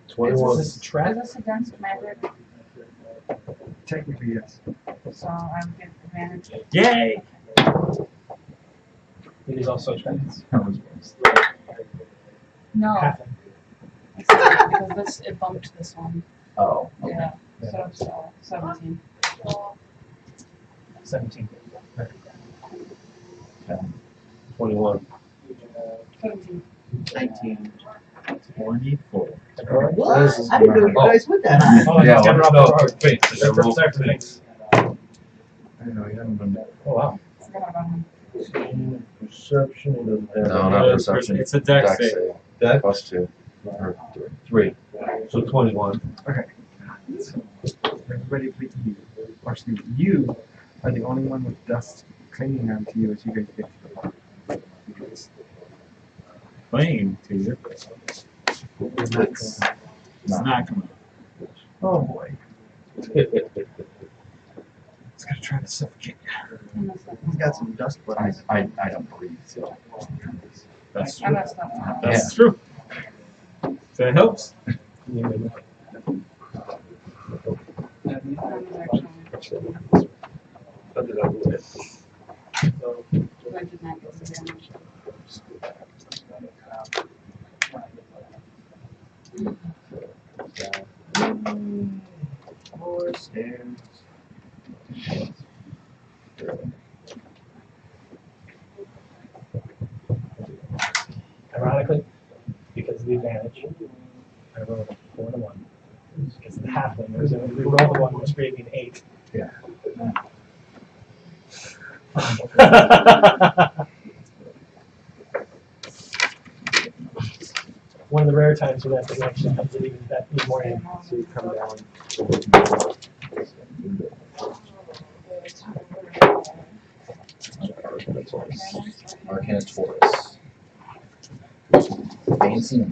21. Is this a trap? Is this against magic? Technically, yes. So I would get advantage. Yay! It is also a trap. No, Halfling. because this it bumped this one. Oh, okay. Yeah. So it's 17. 17. 10. 21. 17. 19. 24. What? This is I didn't know you number- guys went that high. Oh, Yeah, he's got it off no, the road. wait, Start from- start from next. I know, you haven't done that. Oh, wow. Forgot about him. Perception. He doesn't have No, it. not perception. It's a dex Dex save. save. Dex? Plus 2. Or 3. 3. So 21. Everybody but you. Actually, you are the only one with dust clinging onto you as you guys get to the bar. Playing to you. It's not coming. Oh boy. It's gonna try to suffocate you. He's got some dust bunnies. I don't breathe, so. That's I true. messed up. That's true. So it helps. What did I do? I did not get advantage. More stairs. Ironically, because of the advantage, I rolled a 4 and a 1. Because of the halfling, we rolled a 1, which gave me an 8. Yeah. One of the rare times when that thing actually comes in even that even more in. So you come down. Arcana Taurus. Fancy.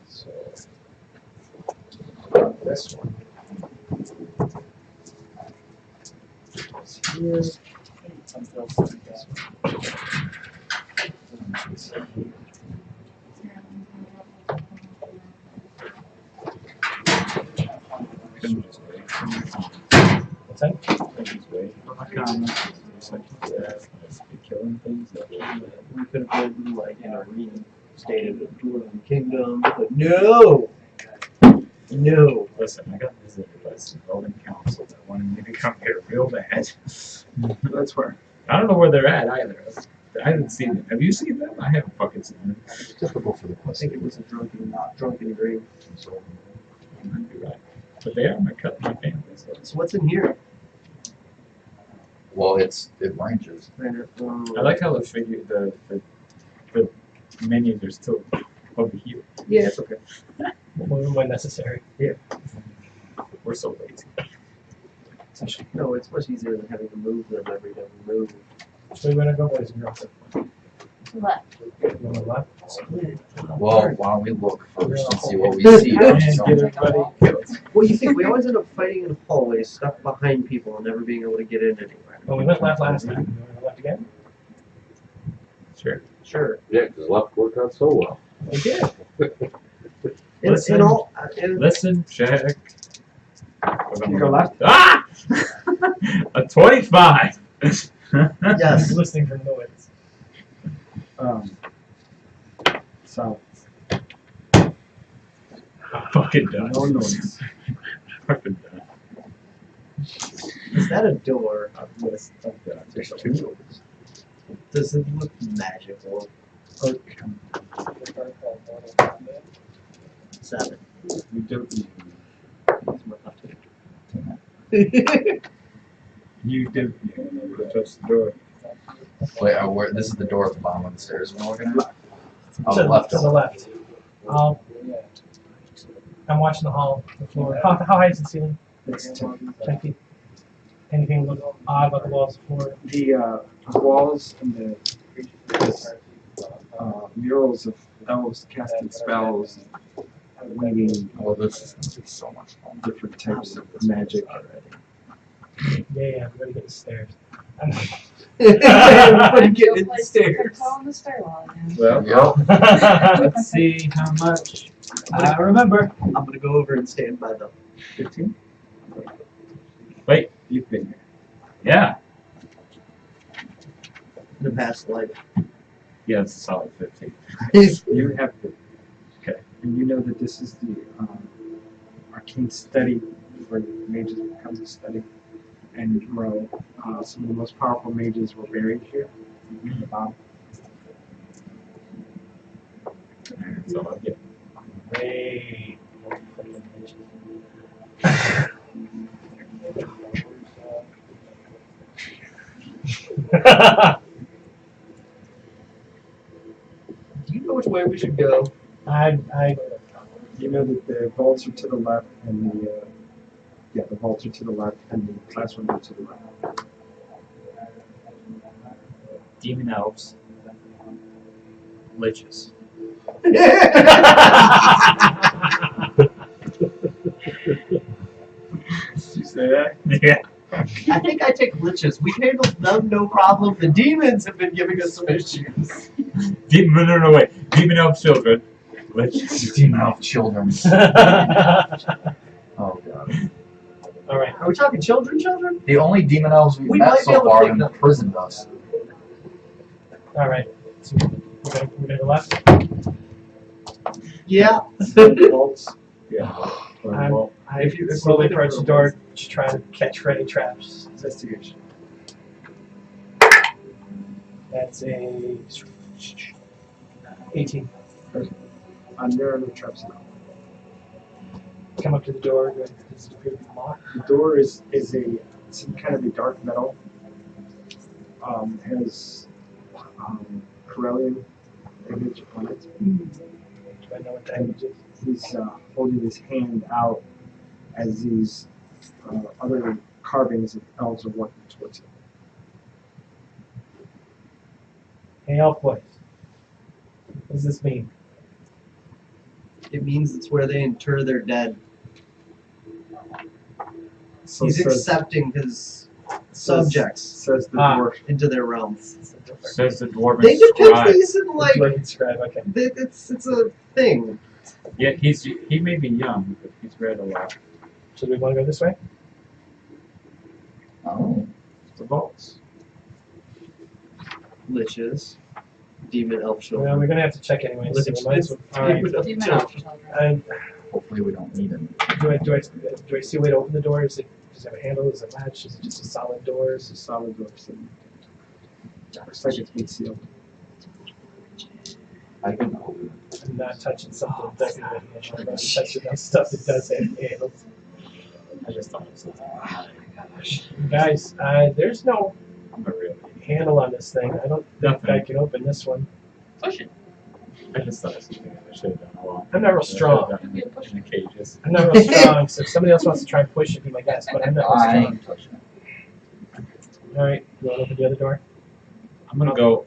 So this one. Here. What's that? Killing things. We could have been like in a reinstated Dwarven Kingdom, but no! No. Listen, I got visited by some Golden Council that wanted me to come here real bad. That's where. I don't know where they're at either. I haven't seen them. Have you seen them? I haven't fucking seen them. It's difficult for the I quest. think it was a drunken dream. So, you might be right. But they are my family. So. So what's in here? Well, it ranges. I like how the menus are still over here. Yeah, it's okay. When necessary. We're so lazy. No, it's much easier than having to move them every time we move. So we're gonna go, boys and girls. Left. You on the left? Well, why don't we look first and see what we see? And get everybody killed. Well, you think we always end up fighting in hallways, stuck behind people, and never being able to get in anywhere. Well, we went left last time. You wanna go left again? Sure. Sure. Yeah, because left worked out so well. We did. It's in all. Listen, check. You go left? Ah! A 25! Yes. Listening for noise. So, Fucking done. no noise. Fucking done. Is that a door? There's two doors. Does it look magical? 7. You don't. That's my left hand. You did. Touch the door. Wait, this is the door at the bottom of the stairs we're looking at? On To the left. To the left. I'm watching the hall, the floor. How high is the ceiling? It's 10 feet. Anything look odd about the walls, the floor? the walls and the murals of elves casting spells, winging Oh, this is going to be so much fun. different types of magic. Yeah, we're gonna get the stairs. Everybody get in the Like, stairs. Go on the stairwell again. Well, Yep. let's see how much I remember. I'm gonna go over and stand by them. 15? Wait. You've been Yeah. In the past life. Yeah, it's a solid 15. here. You have the. Okay. And you know that this is the arcane study where mages becomes a study and grow. Some of the most powerful mages were buried here at the bottom. That's all I get. Way. Do you know which way we should go? I You know that the vaults are to the left and the vaults are to the left and the classrooms are to the right. Demon elves. Liches. Did you say that? Yeah. I think I take liches. We handled them no problem. The demons have been giving us some issues. No, wait. Demon elf children. Liches. Demon elf children. Oh god. Alright. Are we talking children? The only demon elves we've We met might be so able to far take them. imprisoned us. Alright. So we're gonna go left. Yeah. Vaults? Yeah. I If you- slowly approach the door, just trying to catch for any traps. Investigation. That's a 18. There are no traps now. Come up to the door. Does it appear to be locked? The door is some kind of a dark metal. Has Corellian image on it. Do I know what that image is? He's holding his hand out as these other carvings of elves are working towards him. Hey, elf boys. What does this mean? It means it's where they inter their dead. So He's says- accepting his subjects says the Ah. dwarf. into their realms. Says the dwarven They depict scribe. these in like Dwarven scribe, okay. it's a thing. Yeah, he may be young, but he's read a lot. So do we want to go this way? Oh. The vaults. Liches, demon elf Well, children. we're gonna have to check anyway. So we might as well. All right. Demon elf children. Hopefully we don't need it. Do I see a way to open the door? Does it have a handle? Is it a latch? Is it just a solid door? It's a solid door. So looks like it's been sealed. I can open it. I'm not touching something that doesn't have a handle. I'm not touching that stuff that does have handles. I just thought it was something. Guys, there's no Not really. handle on this thing. I don't think Nothing. I can open this one. Push it. I just thought it was something I should have done a lot. I'm not real strong. In the cages. I'm not real strong, so if somebody else wants to try and push it, be my guest, but I'm not real I strong. ain't touching it. Alright, you want to open the other door? I'm gonna go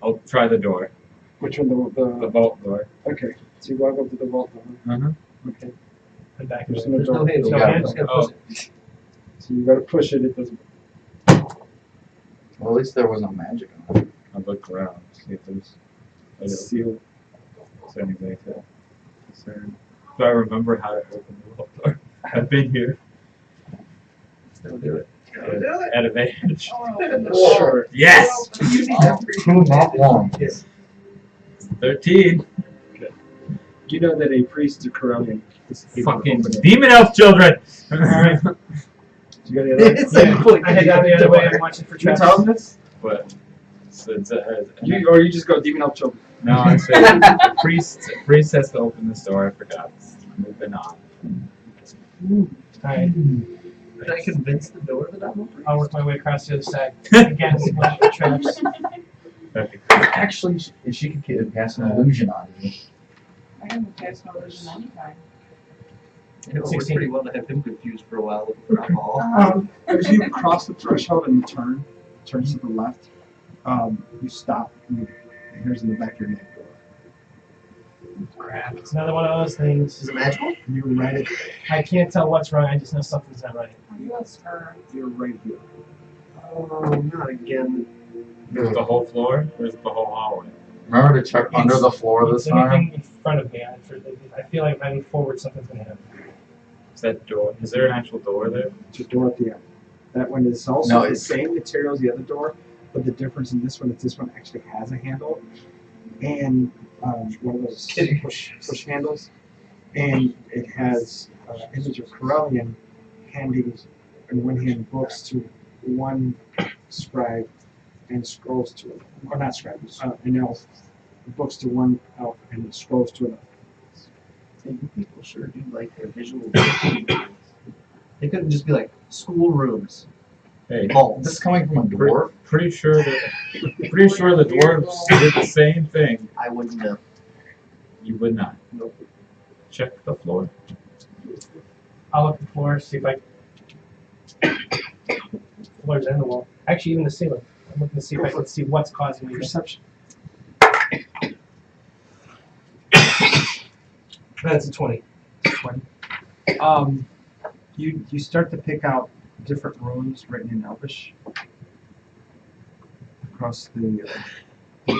I'll try the door. Which one? The vault door. Okay. So you walk up to the vault door. Uh-huh. Okay. I'm back. There's There's no door. handle. no Yeah. handle. Just gotta Oh. push it. So you gotta push it. It doesn't. Well, at least there was no magic on it. I'll look around, see if there's It's sealed. anything to concern. Do I remember how to open the vault door? I've been here. Still do it. At advantage. I want to open the door. Sure. Yes! Two, not one. 13. You know that a priest is a Corellian. Fucking demon elf children! Alright. You got the other? It's Yeah, like I head down the other way. I'm watching for You traps. tell them this? But it's Or you just go demon elf children. no, I said the priest has to open this door. I forgot. Moving on. Alright, Did I convince the door that I'm open? I'll work my way across the other side. Again, watching for traps. Actually, she could cast an illusion on you. I can cast no illusion anytime. It worked 16. pretty well to have him confused for a while looking for alcohol. As you cross the threshold and turn to the left, you stop and here's in the back of your neck door. Crap, it's another one of those things. Is it magical? You're right. I can't tell what's wrong, I just know something's not right. You have scar. You're right here. Oh, not again. There's the whole floor. There's the whole hallway. Remember to check under the floor this It's time? anything in front of me. I feel like if I move forward, something's gonna happen. Is that door? Is there an actual door there? It's a door at the end. That one is also No, the it's- same material as the other door, but the difference in this one is this one actually has a handle and one of those push handles, and it has image of Corellian handing in one hand books to one scribe and scrolls to it. Or not scribe, an elf. Books to one elf and scrolls to another. And people sure do like their visual. They couldn't just be like schoolrooms, Hey, vaults. This is coming from a dwarf? pretty sure the dwarves did the same thing. I wouldn't know. You would not. Nope. Check the floor. I'll look at the floor, see if I. Floors and the wall. Actually, even the ceiling. I'm looking to see if I can see what's causing me. Perception. That's a 20. 20. You start to pick out different runes written in Elvish across the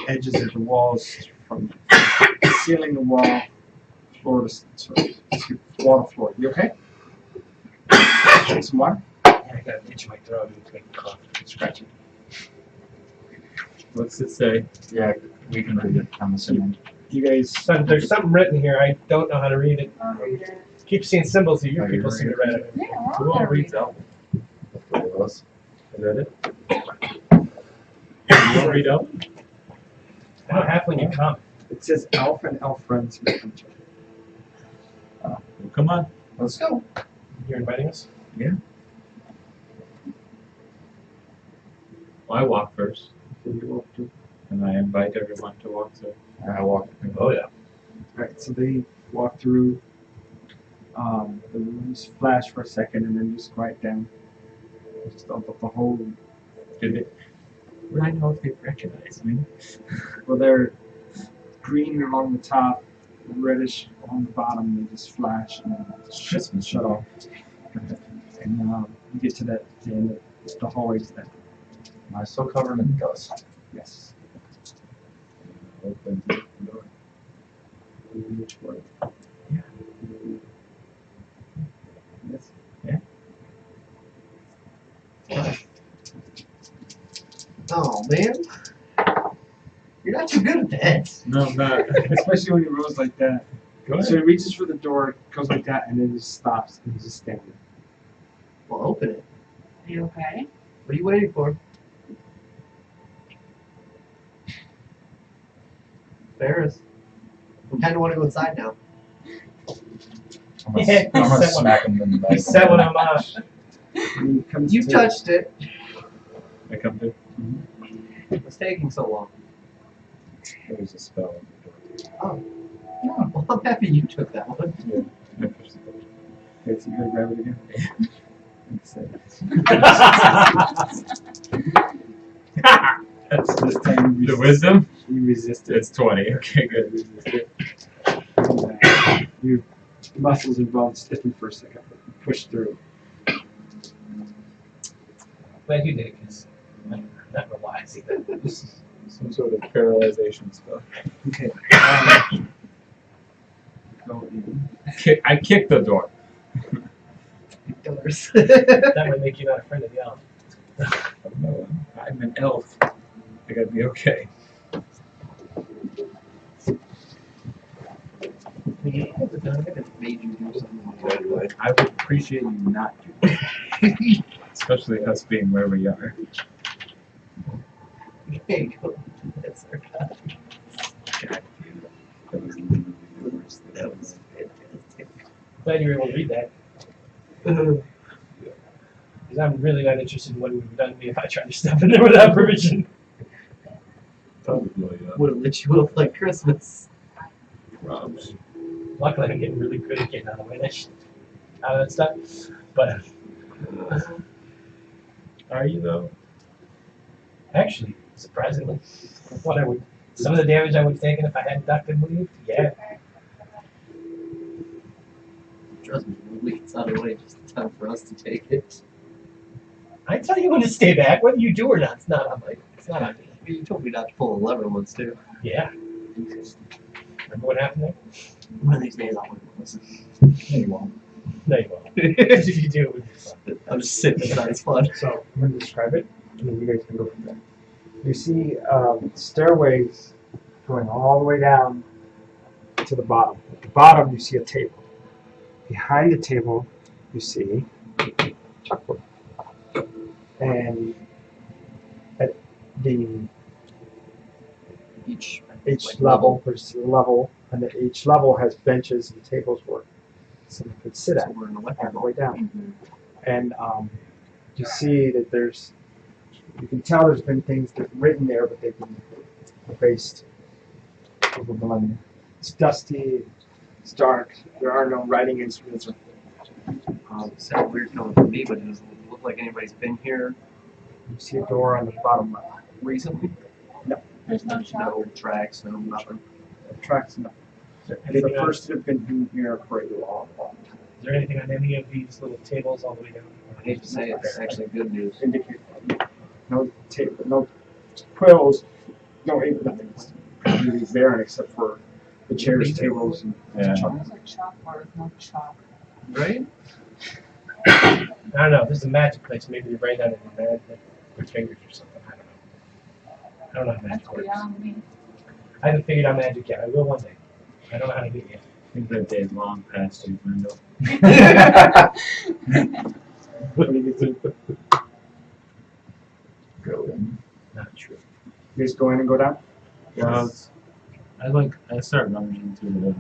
edges of the walls, from ceiling to wall, floor to wall to floor. You okay? Drink some water. I got an itch in my throat and it's making me cough. Scratch it. What's it say? Yeah, we can read it. I'm assuming. You guys. There's something written here. I don't know how to read it. I'll read it. Keep seeing symbols here. Oh, Your you're people seem to read it. Yeah, Who we're all all gonna read reads Elf? The three of us. Is that it? You don't read Elf? I don't have when you come. It says elf and elf friends with each other. Well, come on. Let's go. You're inviting us? Well, I walk first, So you walk through. and I invite everyone to walk through. I walk. Oh yeah. Right, so they walk through. The rooms flash for a second and then just quiet down. Just the whole. Would I know if they recognize me? Well, they're green along the top, reddish on the bottom. They just flash and then shut off. And you get to the end of the hallways there. Am I still covered in dust? Yes. Open the door. Which way? Yeah. Yes. Oh man, you're not too good at that. No, I'm not. Especially when he rolls like that. Go So he reaches for the door, goes like that, and then just stops and he's just standing. Well, open it. Are you okay? What are you waiting for? Ferris. We kind of want to go inside now. I'm gonna smack him in the back. He said when I'm And he comes You to- touched it. I come to. What's taking so long? There's a spell on the door. Well, I'm happy you took that one. I push the button. Okay, so you're gonna grab it again? That's This time you the resist- wisdom. You resist it. It's 20. Okay, good. Resist it. Your muscles and bones stiffen for a second, but you push through. Glad you did it, because I'm not realizing that. This is some sort of paralyzation spell. Okay. Go in. I kick the door. Killers. That might make you not a friend of the elf. No, I'm an elf. I gotta be okay. I haven't made you do something like that. I would appreciate you not doing especially us being where we are. There you go. That's our God. God, that was literally the worst thing. That was fantastic. Glad you were able to read that. Because I'm really not interested in what would have done to me if I tried to step in there without permission. Probably Would have lit you up like Christmas. Robs. Luckily, I'm getting really good at getting out of the way out of that stuff. But Are you though? actually, surprisingly, what I would, some of the damage I would have taken if I hadn't ducked and moved, yeah. Trust me, when we get out of the way, just in time for us to take it. I tell you when to stay back, whether you do or not. It's not on me. It's not on me. You told me not to pull a lever once too. Yeah. Remember what happened there? One of these days I'll want to listen. No, you won't. No, you won't. If you do, it would be fun. I'm just sitting beside his fun. So I'm going to describe it, and then you guys can go from there. You see stairways going all the way down to the bottom. At the bottom, you see a table. Behind the table, you see chalkboard. And at each level, there's a level, and at each level has benches and tables where someone could sit at So we're in all the electrical. way down. And you see that you can tell there's been things that written there, but they've been effaced over millennia. It's dusty, it's dark, there are no writing instruments. Sound weird coming from me, but it doesn't look like anybody's been here You see a door on the bottom left. recently. There's no shop. No tracks, no nothing. Tracks no. They're the first that have been in here for a long, long time. Is there anything on any of these little tables all the way down? I hate to say it, it's actually good news. Indicate no table, no quills, no ink, nothing. It's completely barren except for the chairs, tables, and Yeah. There's like chalkboard, no chalk. Right? I don't know. This is a magic place. Maybe you write down in your fingers or something. I don't know how magic That's works. beyond me. I haven't figured out magic yet. I will one day. I don't know how to do it yet. I think that day's long past you, Wendell. what do you get to? Go in. Not true. You guys go in and go down? Well, I start rummaging through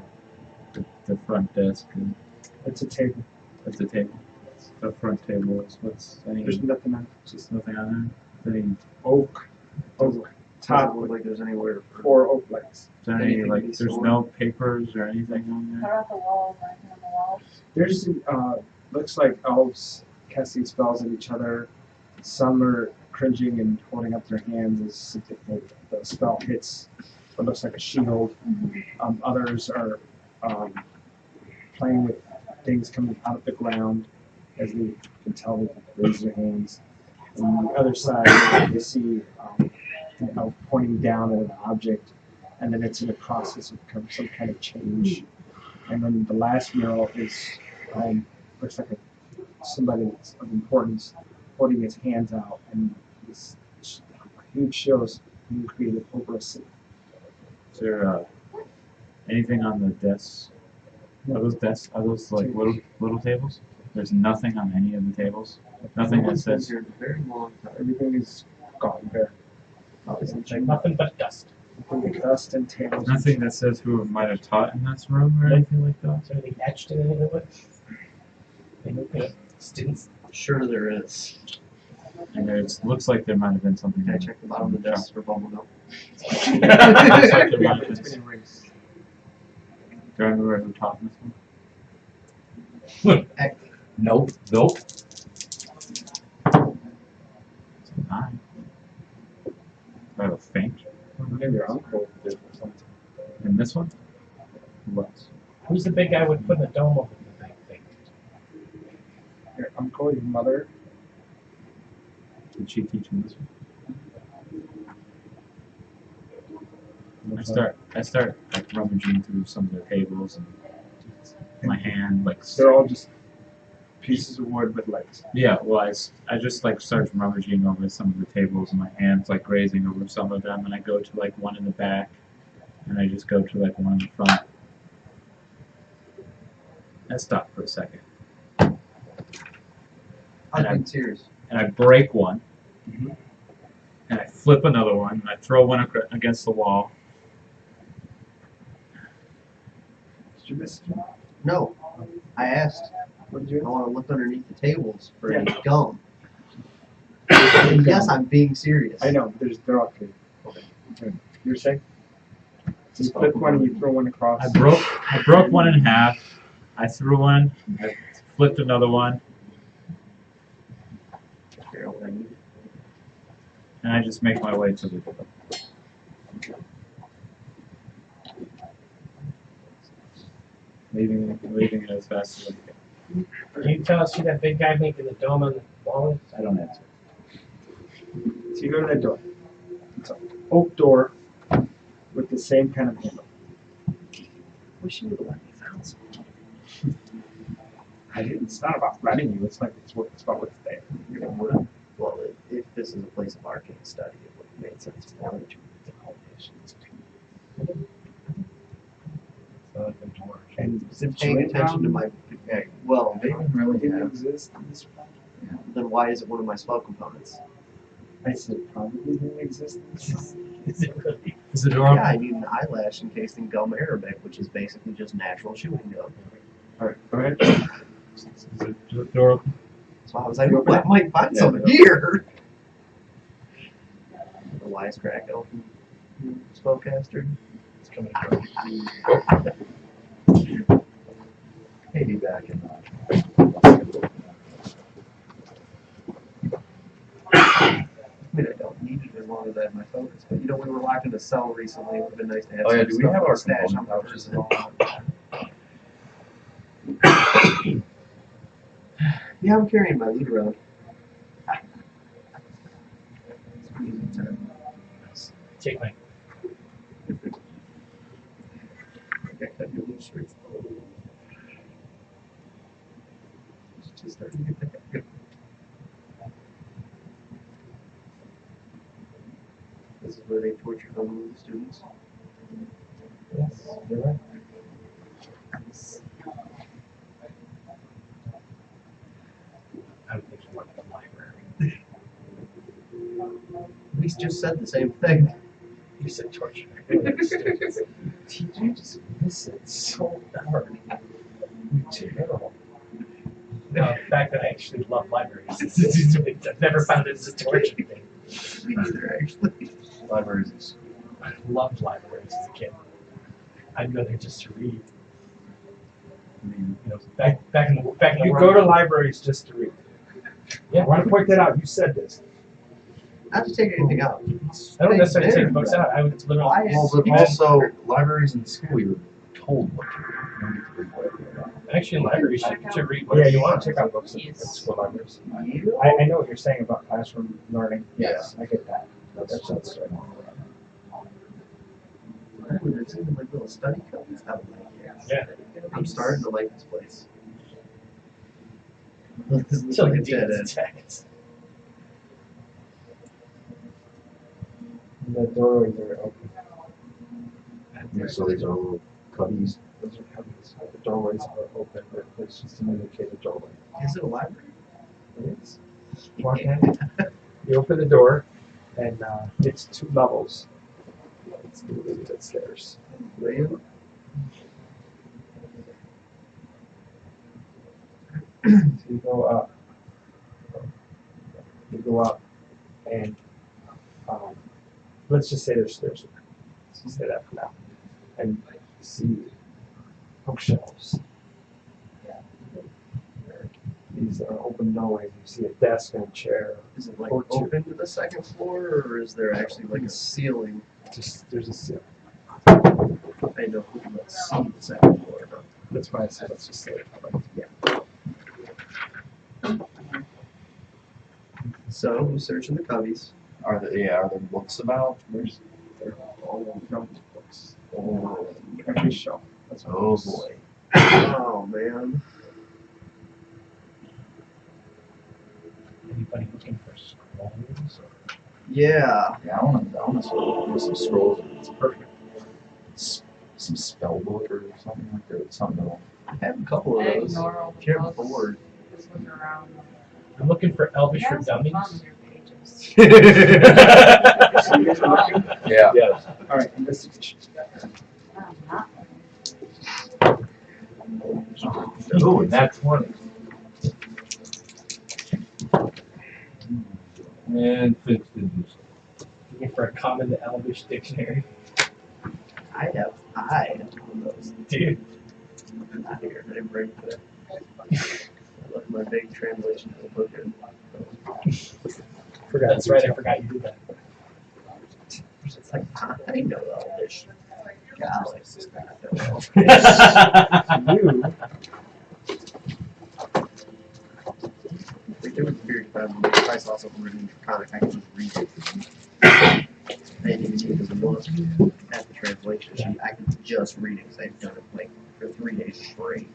the front desk and It's a table. at the table. The front table is what's any There's nothing on it. just nothing on there. Any, Oak. Doesn't Top look with like there's anywhere for 4 oak legs. is there any Anything to like be there's stored? no papers or anything on How there? about the walls, anything on the walls? There's looks like elves casting spells at each other. Some are cringing and holding up their hands as the spell hits what looks like a shield. Others are playing with things coming out of the ground as they can tell they can raise their hands. And on the other side, you see an elf pointing down at an object, and then it's in the process of some kind of change. And then the last mural is looks like somebody that's of importance holding his hands out, and this huge shows being created over a city. Is there anything on the desks? Are those desks? Are those like little tables? There's nothing on any of the tables. Nothing that It's been says. here a very long time. Everything is gone bare. Nothing but dust. Nothing but dust and tables. Nothing that says who might have taught in this room or anything like that. Is there anything etched in any of it? Any students? Sure there is. And it looks like there might have been something. Can I check the bottom of the desk for bubble gum? Looks like there might have It's been. been erased. Do I remember who taught in this one? Nope. It's a 9. Do I have a faint? Maybe your uncle did or something. In this one? Who else? Who's the big guy with putting a dome over the thing? Your uncle, your mother. Did she teach in this one? I start like rummaging through some of the tables and my hand like They're all just pieces of wood with legs. yeah. Well, I just like start rummaging over some of the tables and my hands like grazing over some of them, and I go to like one in the back, and I just go to like one in the front. I stop for a second, I've been serious. and I break one, Mhm. and I flip another one, and I throw one against the wall. Did you miss it? No, I asked. What did you I miss? want to look underneath the tables for any Yeah. gum. And yes, I'm being serious. I know, they're all clean. Okay. You're saying? You flip one and you throw one across. I broke one in half. I threw one. I flipped another one, Here, what I need. and I just make my way to the door. Leaving it as fast as I can. Can you tell us who that big guy making the dome on the wall is? I don't answer. So you go to that door. It's an oak door with the same kind of handle. Wish you would have let me found some. It's not about letting you, it's about what's there. You know what? Well, if this is a place of arcane study, it would have made sense for me to read the qualifications. And since Paying attention to my well, they don't really didn't exist in this one. then why is it one of my spell components? I said probably didn't exist in this one. Is it really? Is the door Yeah, I open? need an eyelash encased in gum Arabic, which is basically just natural chewing gum. Alright, go ahead. Is the door open? So I was like, well, I might find some here. The wisecrack elfin spellcaster. It's coming across. Maybe back in I mean, I don't need it as long as I have my focus. But you know, we were locked in a cell recently. It would have been nice to have Oh, yeah, some do we stuff have to our stash on component my pouches person. Yeah, I'm carrying my loot around. Take my. Just starting to get that. This is where they torture unruly students. Yes, you're right. I'm thinking more like a library. We just said the same thing. You said torture. TJ just miss it so hard. Terrible. No, the fact that I actually love libraries. I've never found it as a torture thing. Me neither, actually. Libraries is I loved libraries as a kid. I'd go there just to read. You know, back in the You world. go to libraries just to read. Yeah. I want to point that out. You said this. Not to take anything out. I don't necessarily take books out. I would literally. Why is- well, but also libraries in school you're told what to read. You don't get to read whatever you want. Actually, in libraries, you should read Yeah, whatever you you want want. to check out books in school libraries. You? I know what you're saying about classroom learning. Yes, I get that. That's right. There's even like little study cubbies. I would like it. Yeah. I'm starting to like this place. Until Like the a dead demons end. attack us. The doorways are open. Yeah, so these are little cubbies. Those are cubbies. The doorways are open, but it's just an indicated doorway. Is it a library? It is. Walk in, you open the door, and it's 2 levels. It's literally the stairs. Man. So you go up. You go up, and let's just say there's stairs. Let's just say that for now. And you see bookshelves. These are open doorways. You see a desk and a chair. Is it like Or two. open to the second floor, or is there actually like a ceiling? Just there's a ceiling. I know who can see the second floor. But That's why I said let's just say it. Yeah. so who's searching the cubbies? Are there books about? There's they're all filmed books. Every shelf. That's what Oh it is. boy. Oh man. Anybody looking for scrolls? Yeah. Yeah, I want to sort of some scrolls. It's perfect. Some spell book or something like that. Something that'll I have a couple of I those. ignore all If the you're books. bored. Just look around. I'm looking for Elvish You for have some fun Dummies. with your pages. Yeah. Yes. All right, investigation. I'm not. Oh, and that's one. And fixed it. Looking for a common to Elvish dictionary. I have one of those. Dude, Not here. I didn't bring it. I left my big translation of the book in. Forgot. that's right, I forgot you did that. It's like, I know Elvish. Golly. You. Like, there was a period of time when I saw something written in Draconic, I could just read it. I didn't even need to look at the translation sheet. I could just read it because I'd done it like for 3 days straight.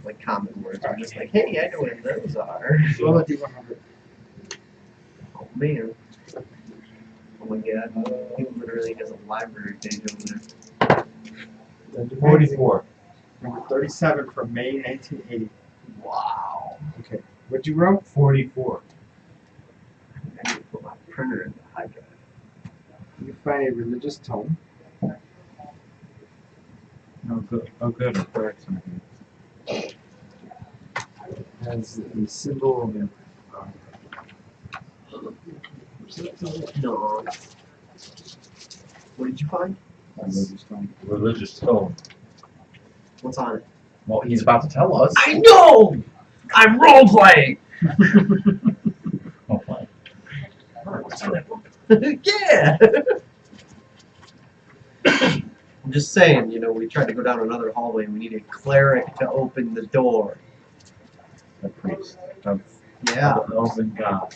Like common words. I'm just like, hey, I know what those are. Roll a D100. Oh man. Oh my god. He literally has a library page over there. 44. Number 37 from May 1980. Wow. Okay. What'd you roll? 44. I need to put my printer in the high drive. You find a religious tome. Oh, good. Oh, good. I've got some here. Has the symbol of an No. What did you find? Religious tome. Religious tone. What's on it? Well, he's about to tell us. I know! I'm role playing! Oh my. Yeah! I'm just saying, you know, we tried to go down another hallway and we need a cleric to open the door. A priest of Yeah. the elven god.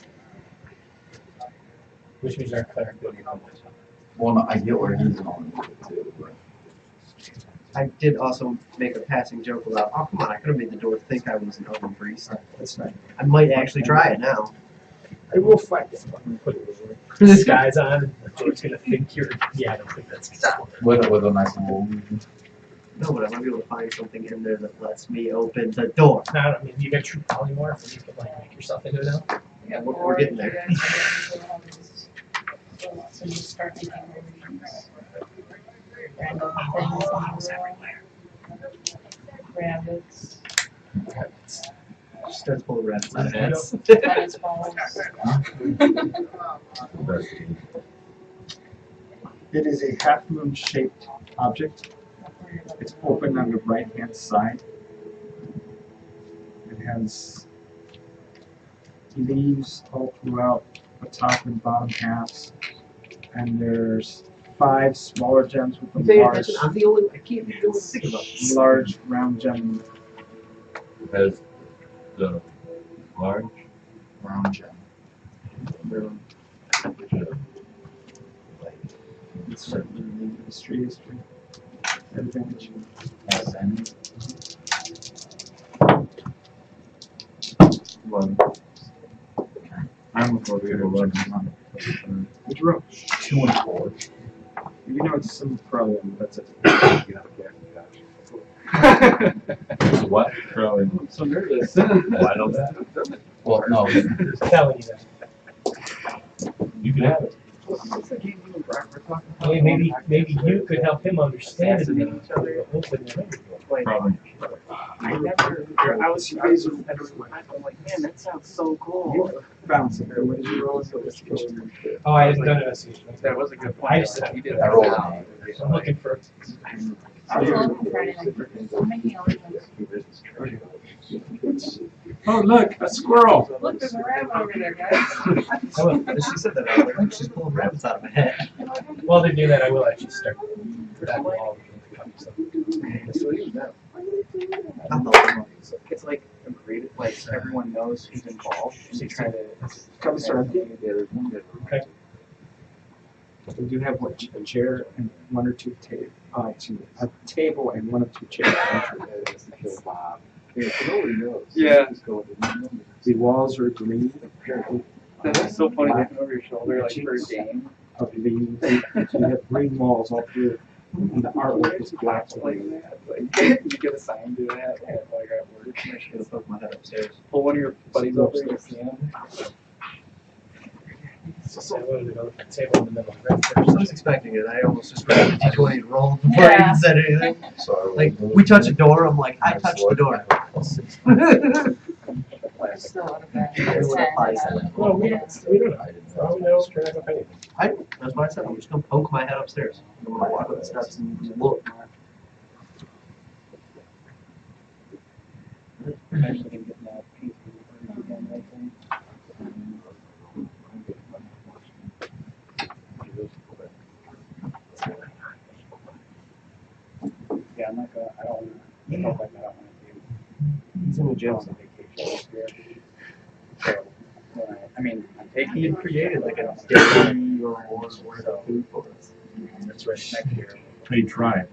Which means our cleric would be published. Well, no, I get where he's going with it too, but I did also make a passing joke about, oh come on, I could have made the door think I was an elven priest. That's fine. I might actually try it now. I will fight this one. Put disguise on, and the door's gonna think you're. Yeah, I don't think that's. with a nice little. No, but I might be able to find something in there that lets me open the door. No, I mean, you got true polymorph, and you can like make yourself into it now. Yeah, we're getting there. So you start making these random things on the wall. Rabbits, She starts pulling rabbits out of heads. tennis balls. It is a half moon shaped object. It's open on the right hand side. It has leaves all throughout the top and bottom halves. And there's 5 smaller gems with You the pay large, attention? I'm the only. I can't be doing sick about this. large round gem. Has the large Round gem. It's certainly history. Advantage. Has any. 11. I'm going to go 11. Which row? 2 and 4. You know it's some pro, and that's it. What? Probably. I'm so nervous. Why don't Well, no. Just telling you that. you can have it? I mean, maybe you could help him understand it. And open the door. Probably. I never. I was I'm like, man, that sounds so cool. Bounce it. What did you roll? Investigation. Oh, I haven't done investigation. That was a good I point. just, You did I that. rolled an I'm looking for. I was looking for anything. I'm making illusions. Oh, look, a squirrel. Look, there's a rabbit over there, guys. I will, She said that earlier. Like she's pulling rabbits out of my head. while they do that, I will actually start that wall. I'm the It's like agreed, like everyone knows who's involved. They try to. Come start. Okay. We do have a chair and 1 or 2 a table and 1 or 2 chairs. Yeah. The walls are green That's so funny looking over your shoulder like for a game. of leaves. So you have green walls all through, and the artwork is black. Like you get assigned to that like at work. I should have poked my head upstairs. Pull one of your buddies over and see him. I wanted to go to the table in the middle. Right I was first. expecting it. I almost just grabbed the D20 and rolled before I Yeah. even said anything. So I rolled Like, those. we touch a door, I'm like, I touched the door. Still would have been It would have probably 10. said Well, we don't. I didn't Well, we know straight up anything. That's why I said I'm just gonna poke my head upstairs. I'm gonna walk up the steps and look. I'm actually gonna get that piece again, I think. Yeah, I'm not gonna. I don't want to. I don't want to He's in the do gym. on vacation here. So, I mean, I'm taking He it. created like a daily or whatever food for us. That's right next year. They tried.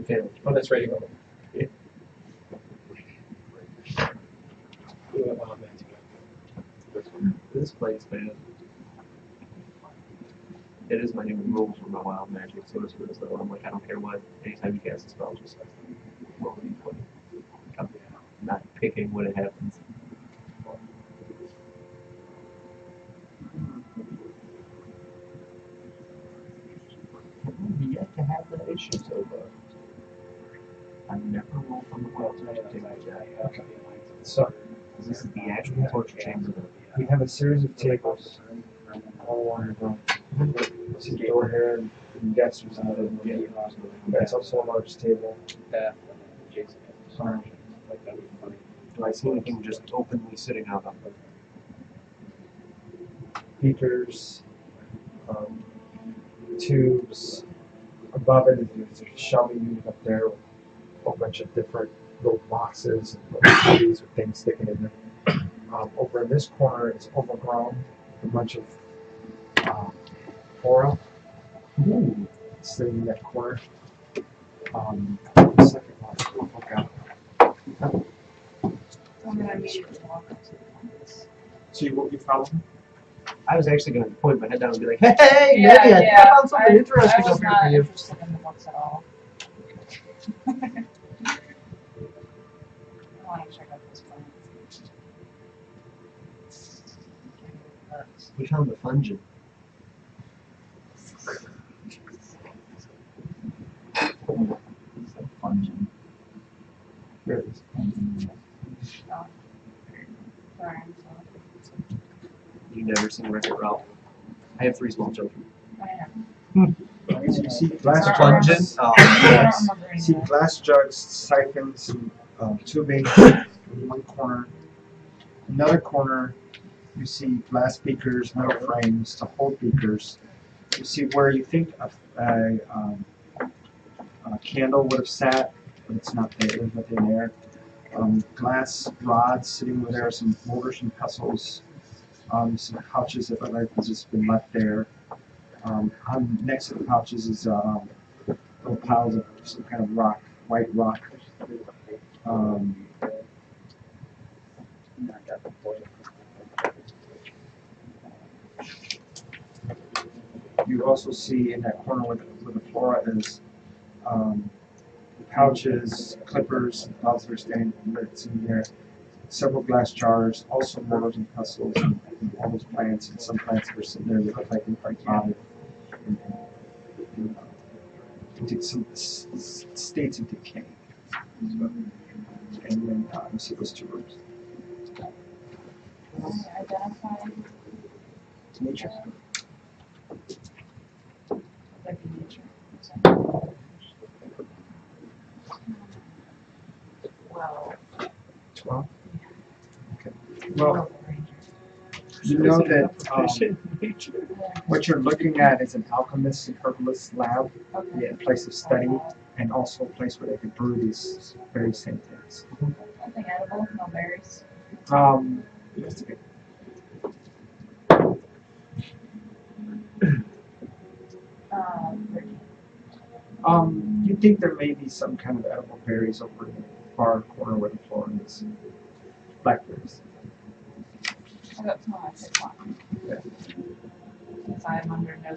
Okay. Oh, that's ready to go. We went wild man together. This place, man. It is my new rules for my wild magic, so it's good. So I'm like, I don't care what. Anytime you cast a spell, just roll a d20. I'm not picking when it happens. I've yet to have that issue so far. I've never rolled from the wild magic table yet. So, This is the actual torture chamber. we have a series of tables all along the room. See the door here and Dexter's out of it. That's also a large table. That Jason. Sorry. Like that would be funny. Do I see anything just openly sitting out on the Beakers, tubes. Above it, there's a shelving unit up there with a whole bunch of different little boxes and little goodies with things sticking in there. Over in this corner, it's overgrown with a bunch of flora. Sitting in that corner. The second one, look out. I'm gonna immediately walk up to the fence. So you follow him? I was actually going to point my head down and be like, hey, maybe Yeah, I think I found something I interesting was up here not for you. interested in the books at all. I want to check out this plan. We found the fungin. crying, so You never seen Wreck-It Ralph. I have 3 small children. I know. You see glass Pungent? jugs. Oh, I don't yes. remember any See of that. glass jugs, siphons, tubing in one corner. Another corner, you see glass beakers, metal frames to hold beakers. You see where you think a candle would have sat, but it's not there. There's nothing there. Glass rods sitting over there, some mortars and pestles, some pouches that look like have just been left there. Next to the pouches is little piles of some kind of rock, white rock. You also see in that corner where the flora is pouches, clippers, bottles that are standing that's in there. Several glass jars, also mortars and pestles, and all those plants, and some plants that are sitting there that look like they're quite rotted. Into some states of decay. And then you see those 2 rooms. Identify Nature. like nature. Well, 12. Okay. Well, you know that what you're looking at is an alchemist and herbalist lab, okay. a place of study, and also a place where they could brew these very same things. Nothing edible, no berries. Investigate. You think there may be some kind of edible berries over in the far corner where the floor is. Blackberries. I got some I pick one. Since I am under no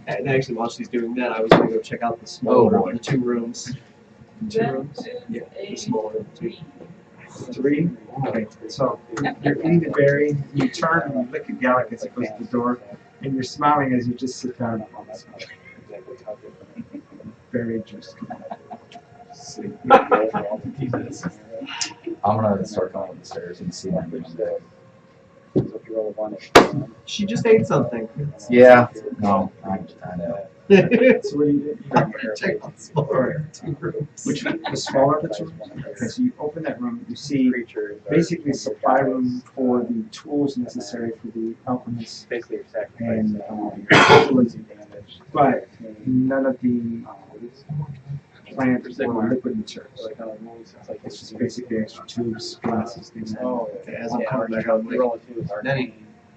And actually, while she's doing that, I was going to go check out the smaller of the 2 rooms. 2 rooms? Yeah, the smaller of the 2. 3? Okay, so you're eating the berry, you turn and you look at Gallic as he goes to the door, and you're smiling as you just sit down. Very interesting. I'm gonna start going up the stairs and see my room. She just ate something. Yeah, no, I know. So what do you do? Check out the smaller 2 rooms. Which the smaller of the 2 rooms? Okay, so you open that room, you see basically a supply room for the tools necessary for the alchemist and but none of the plant or liquid materials. It's just basically extra tubes, glasses, things like that. Okay, as I'm coming back out, like, Nettie,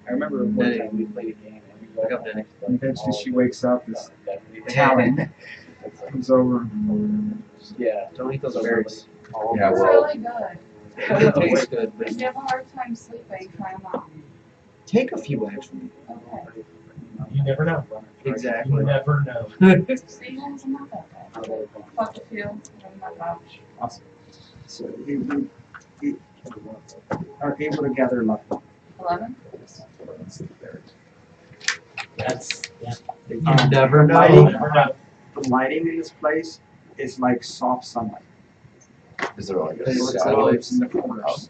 I remember one time we played a game and we Wake up, Nettie. And eventually she wakes up, this talent comes over. Yeah, Don't eat those berries. Yeah, It's well, really good. They taste good, If but you have a hard time sleeping, try them out. take a few actually. Okay. You never know. You Exactly. never know. Seasons are not that bad. Fuck a few, in my pouch. Awesome. So you are able to gather enough. 11? That's yeah. You never know. Lighting, Never know. the lighting in this place is like soft sunlight. is there like a It's Skylights in the corners,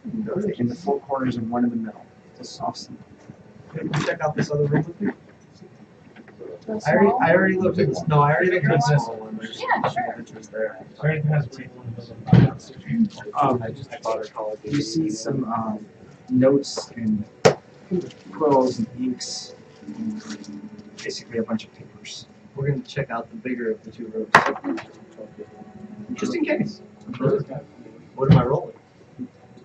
in the 4 corners and 1 in the middle. It's soft sunlight. Can you check out this other room with me? The I already, small? I already looked at this. No, I already looked at the small one. There's Yeah, sure. pictures there. Everything has a table in the middle. I bought her college. You see some notes and quills and inks, basically a bunch of papers. We're gonna check out the bigger of the 2 rooms. Just in case. What am I rolling?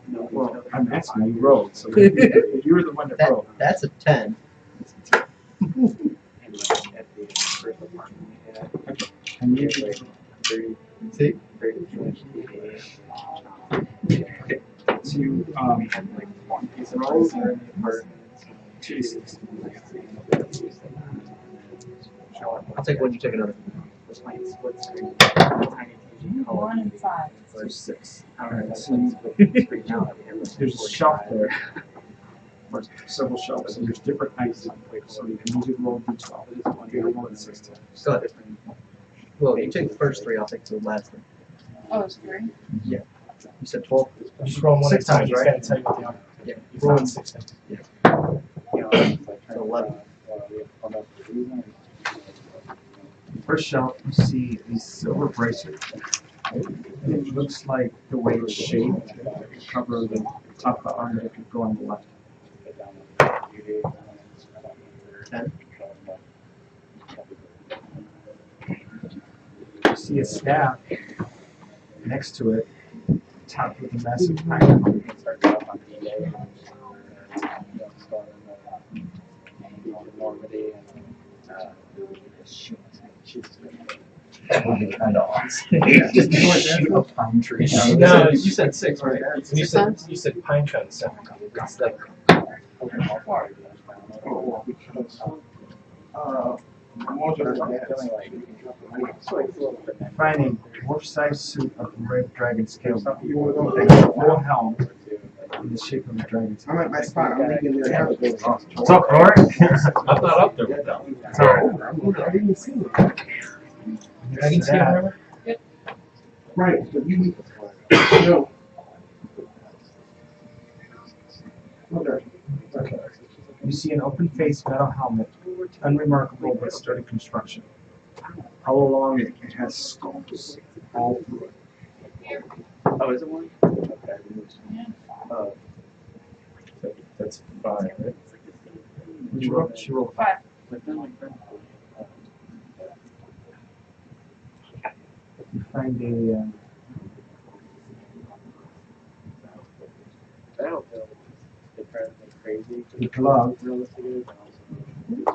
Well, I'm asking you rolled, so you were the one that rolled. That's a 10. And you See? okay, so you roll 2d6. I'll take one, you take another. 1 and 5. So 6. Alright, so there's a shelf there, or several shelves, and there's different heights. So you can usually roll d12. You can roll a 16. Go ahead. Well, you take the first 3, I'll take the last 3. Oh, it's 3? You said 12? You just roll one at a 6 time. times, He's right? got to tell you what they are. Yeah. You roll in 6 times. So 11. First shelf, you see a silver bracelet. And it looks like the way it's shaped, cover the top of the arm, it could go on the left. 10. You see a staff next to it, topped with a massive pineapple. That would be kind of awesome. Just do a pine tree. No, You said 6, right? You said pine cone, so it's like 4. Find a dwarf-sized suit of red dragon scale, full helm in the shape of a dragon's I'm at my spot. I'm leaving there. What's up, Corey? I'm not up there with them. I didn't see it. dragon scale, remember? Right, but you no. Okay. You see an open-faced metal helmet, unremarkable but sturdy construction. All along it, it has skulls all through it. Oh, is it 1? That's 5, right? She rolled 5. You find a glove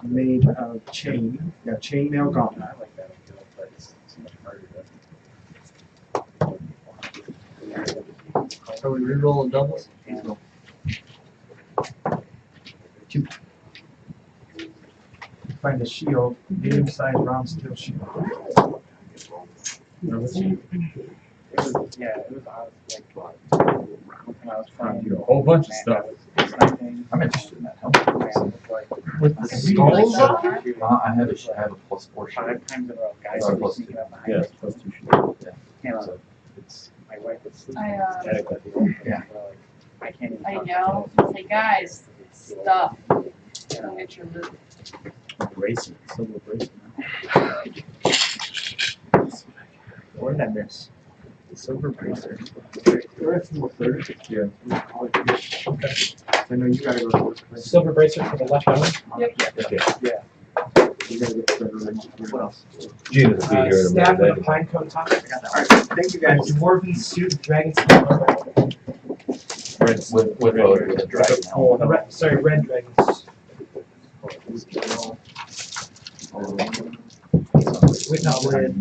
made of chain, chainmail gauntlet. Are we re-rolling doubles? 2. You find a shield, medium-sized round steel shield. Found you a whole bunch of stuff. I'm interested in that helmet. With the skulls on it? I have a plus 4 shield. Or plus 2. Yeah, it's plus 2 shield. So it's I yell, say, guys, stop. Don't get your loot. Bracelet, silver bracelet. What did I miss? The silver bracer. Yeah. I know you gotta go to work. Right? Silver bracer for the left arm. You gotta get better. What else? Gina's be here in a Staff minute. with a pine cone top. Alright, thank you guys. Dwarven suit, dragon scale armor. with a dragon helmet. Red dragons. With no red,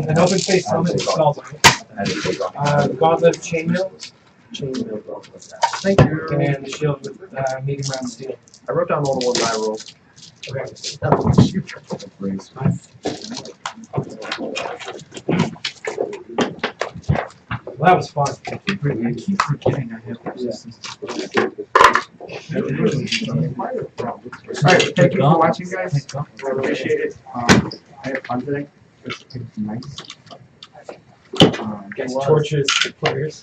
An open face helmet with skulls on it. Gauntlet of chainmail. Thank you. And the shield with medium round steel. I wrote down all the ones I rolled. Okay. That was you. Well, that was fun. I keep forgetting I have resistance. Alright, thank you for watching, guys. I appreciate it. I had fun today. It's nice. Guess torches the players.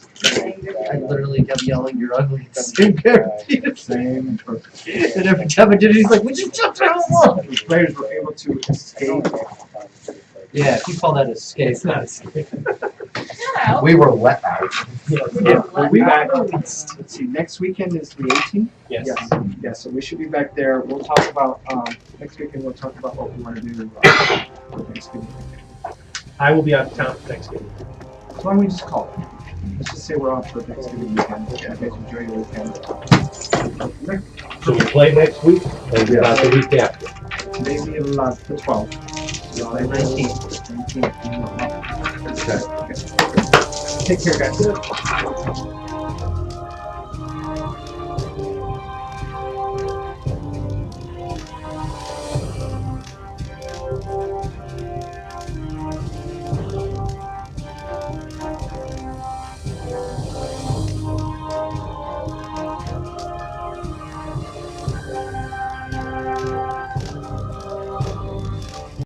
I literally kept yelling, "You're ugly." Same character. Same. And every time I did it, he's like, "Would you jump down the wall?" The players were able to escape. Yeah, if you call that escape. It's not escape. Yeah, We were let out. Yeah, we'll be back. Let's see, next weekend is the 18th? Yes. Yeah, so we should be back there. We'll talk about, next weekend we'll talk about what we want to do for Thanksgiving. I will be out of town for Thanksgiving. So why don't we just call it? Let's just say we're off for Thanksgiving weekend. You guys enjoy your weekend. So we play next week, or we about the week after? Maybe the 12th. So 19. 19th. Okay. Take care, guys.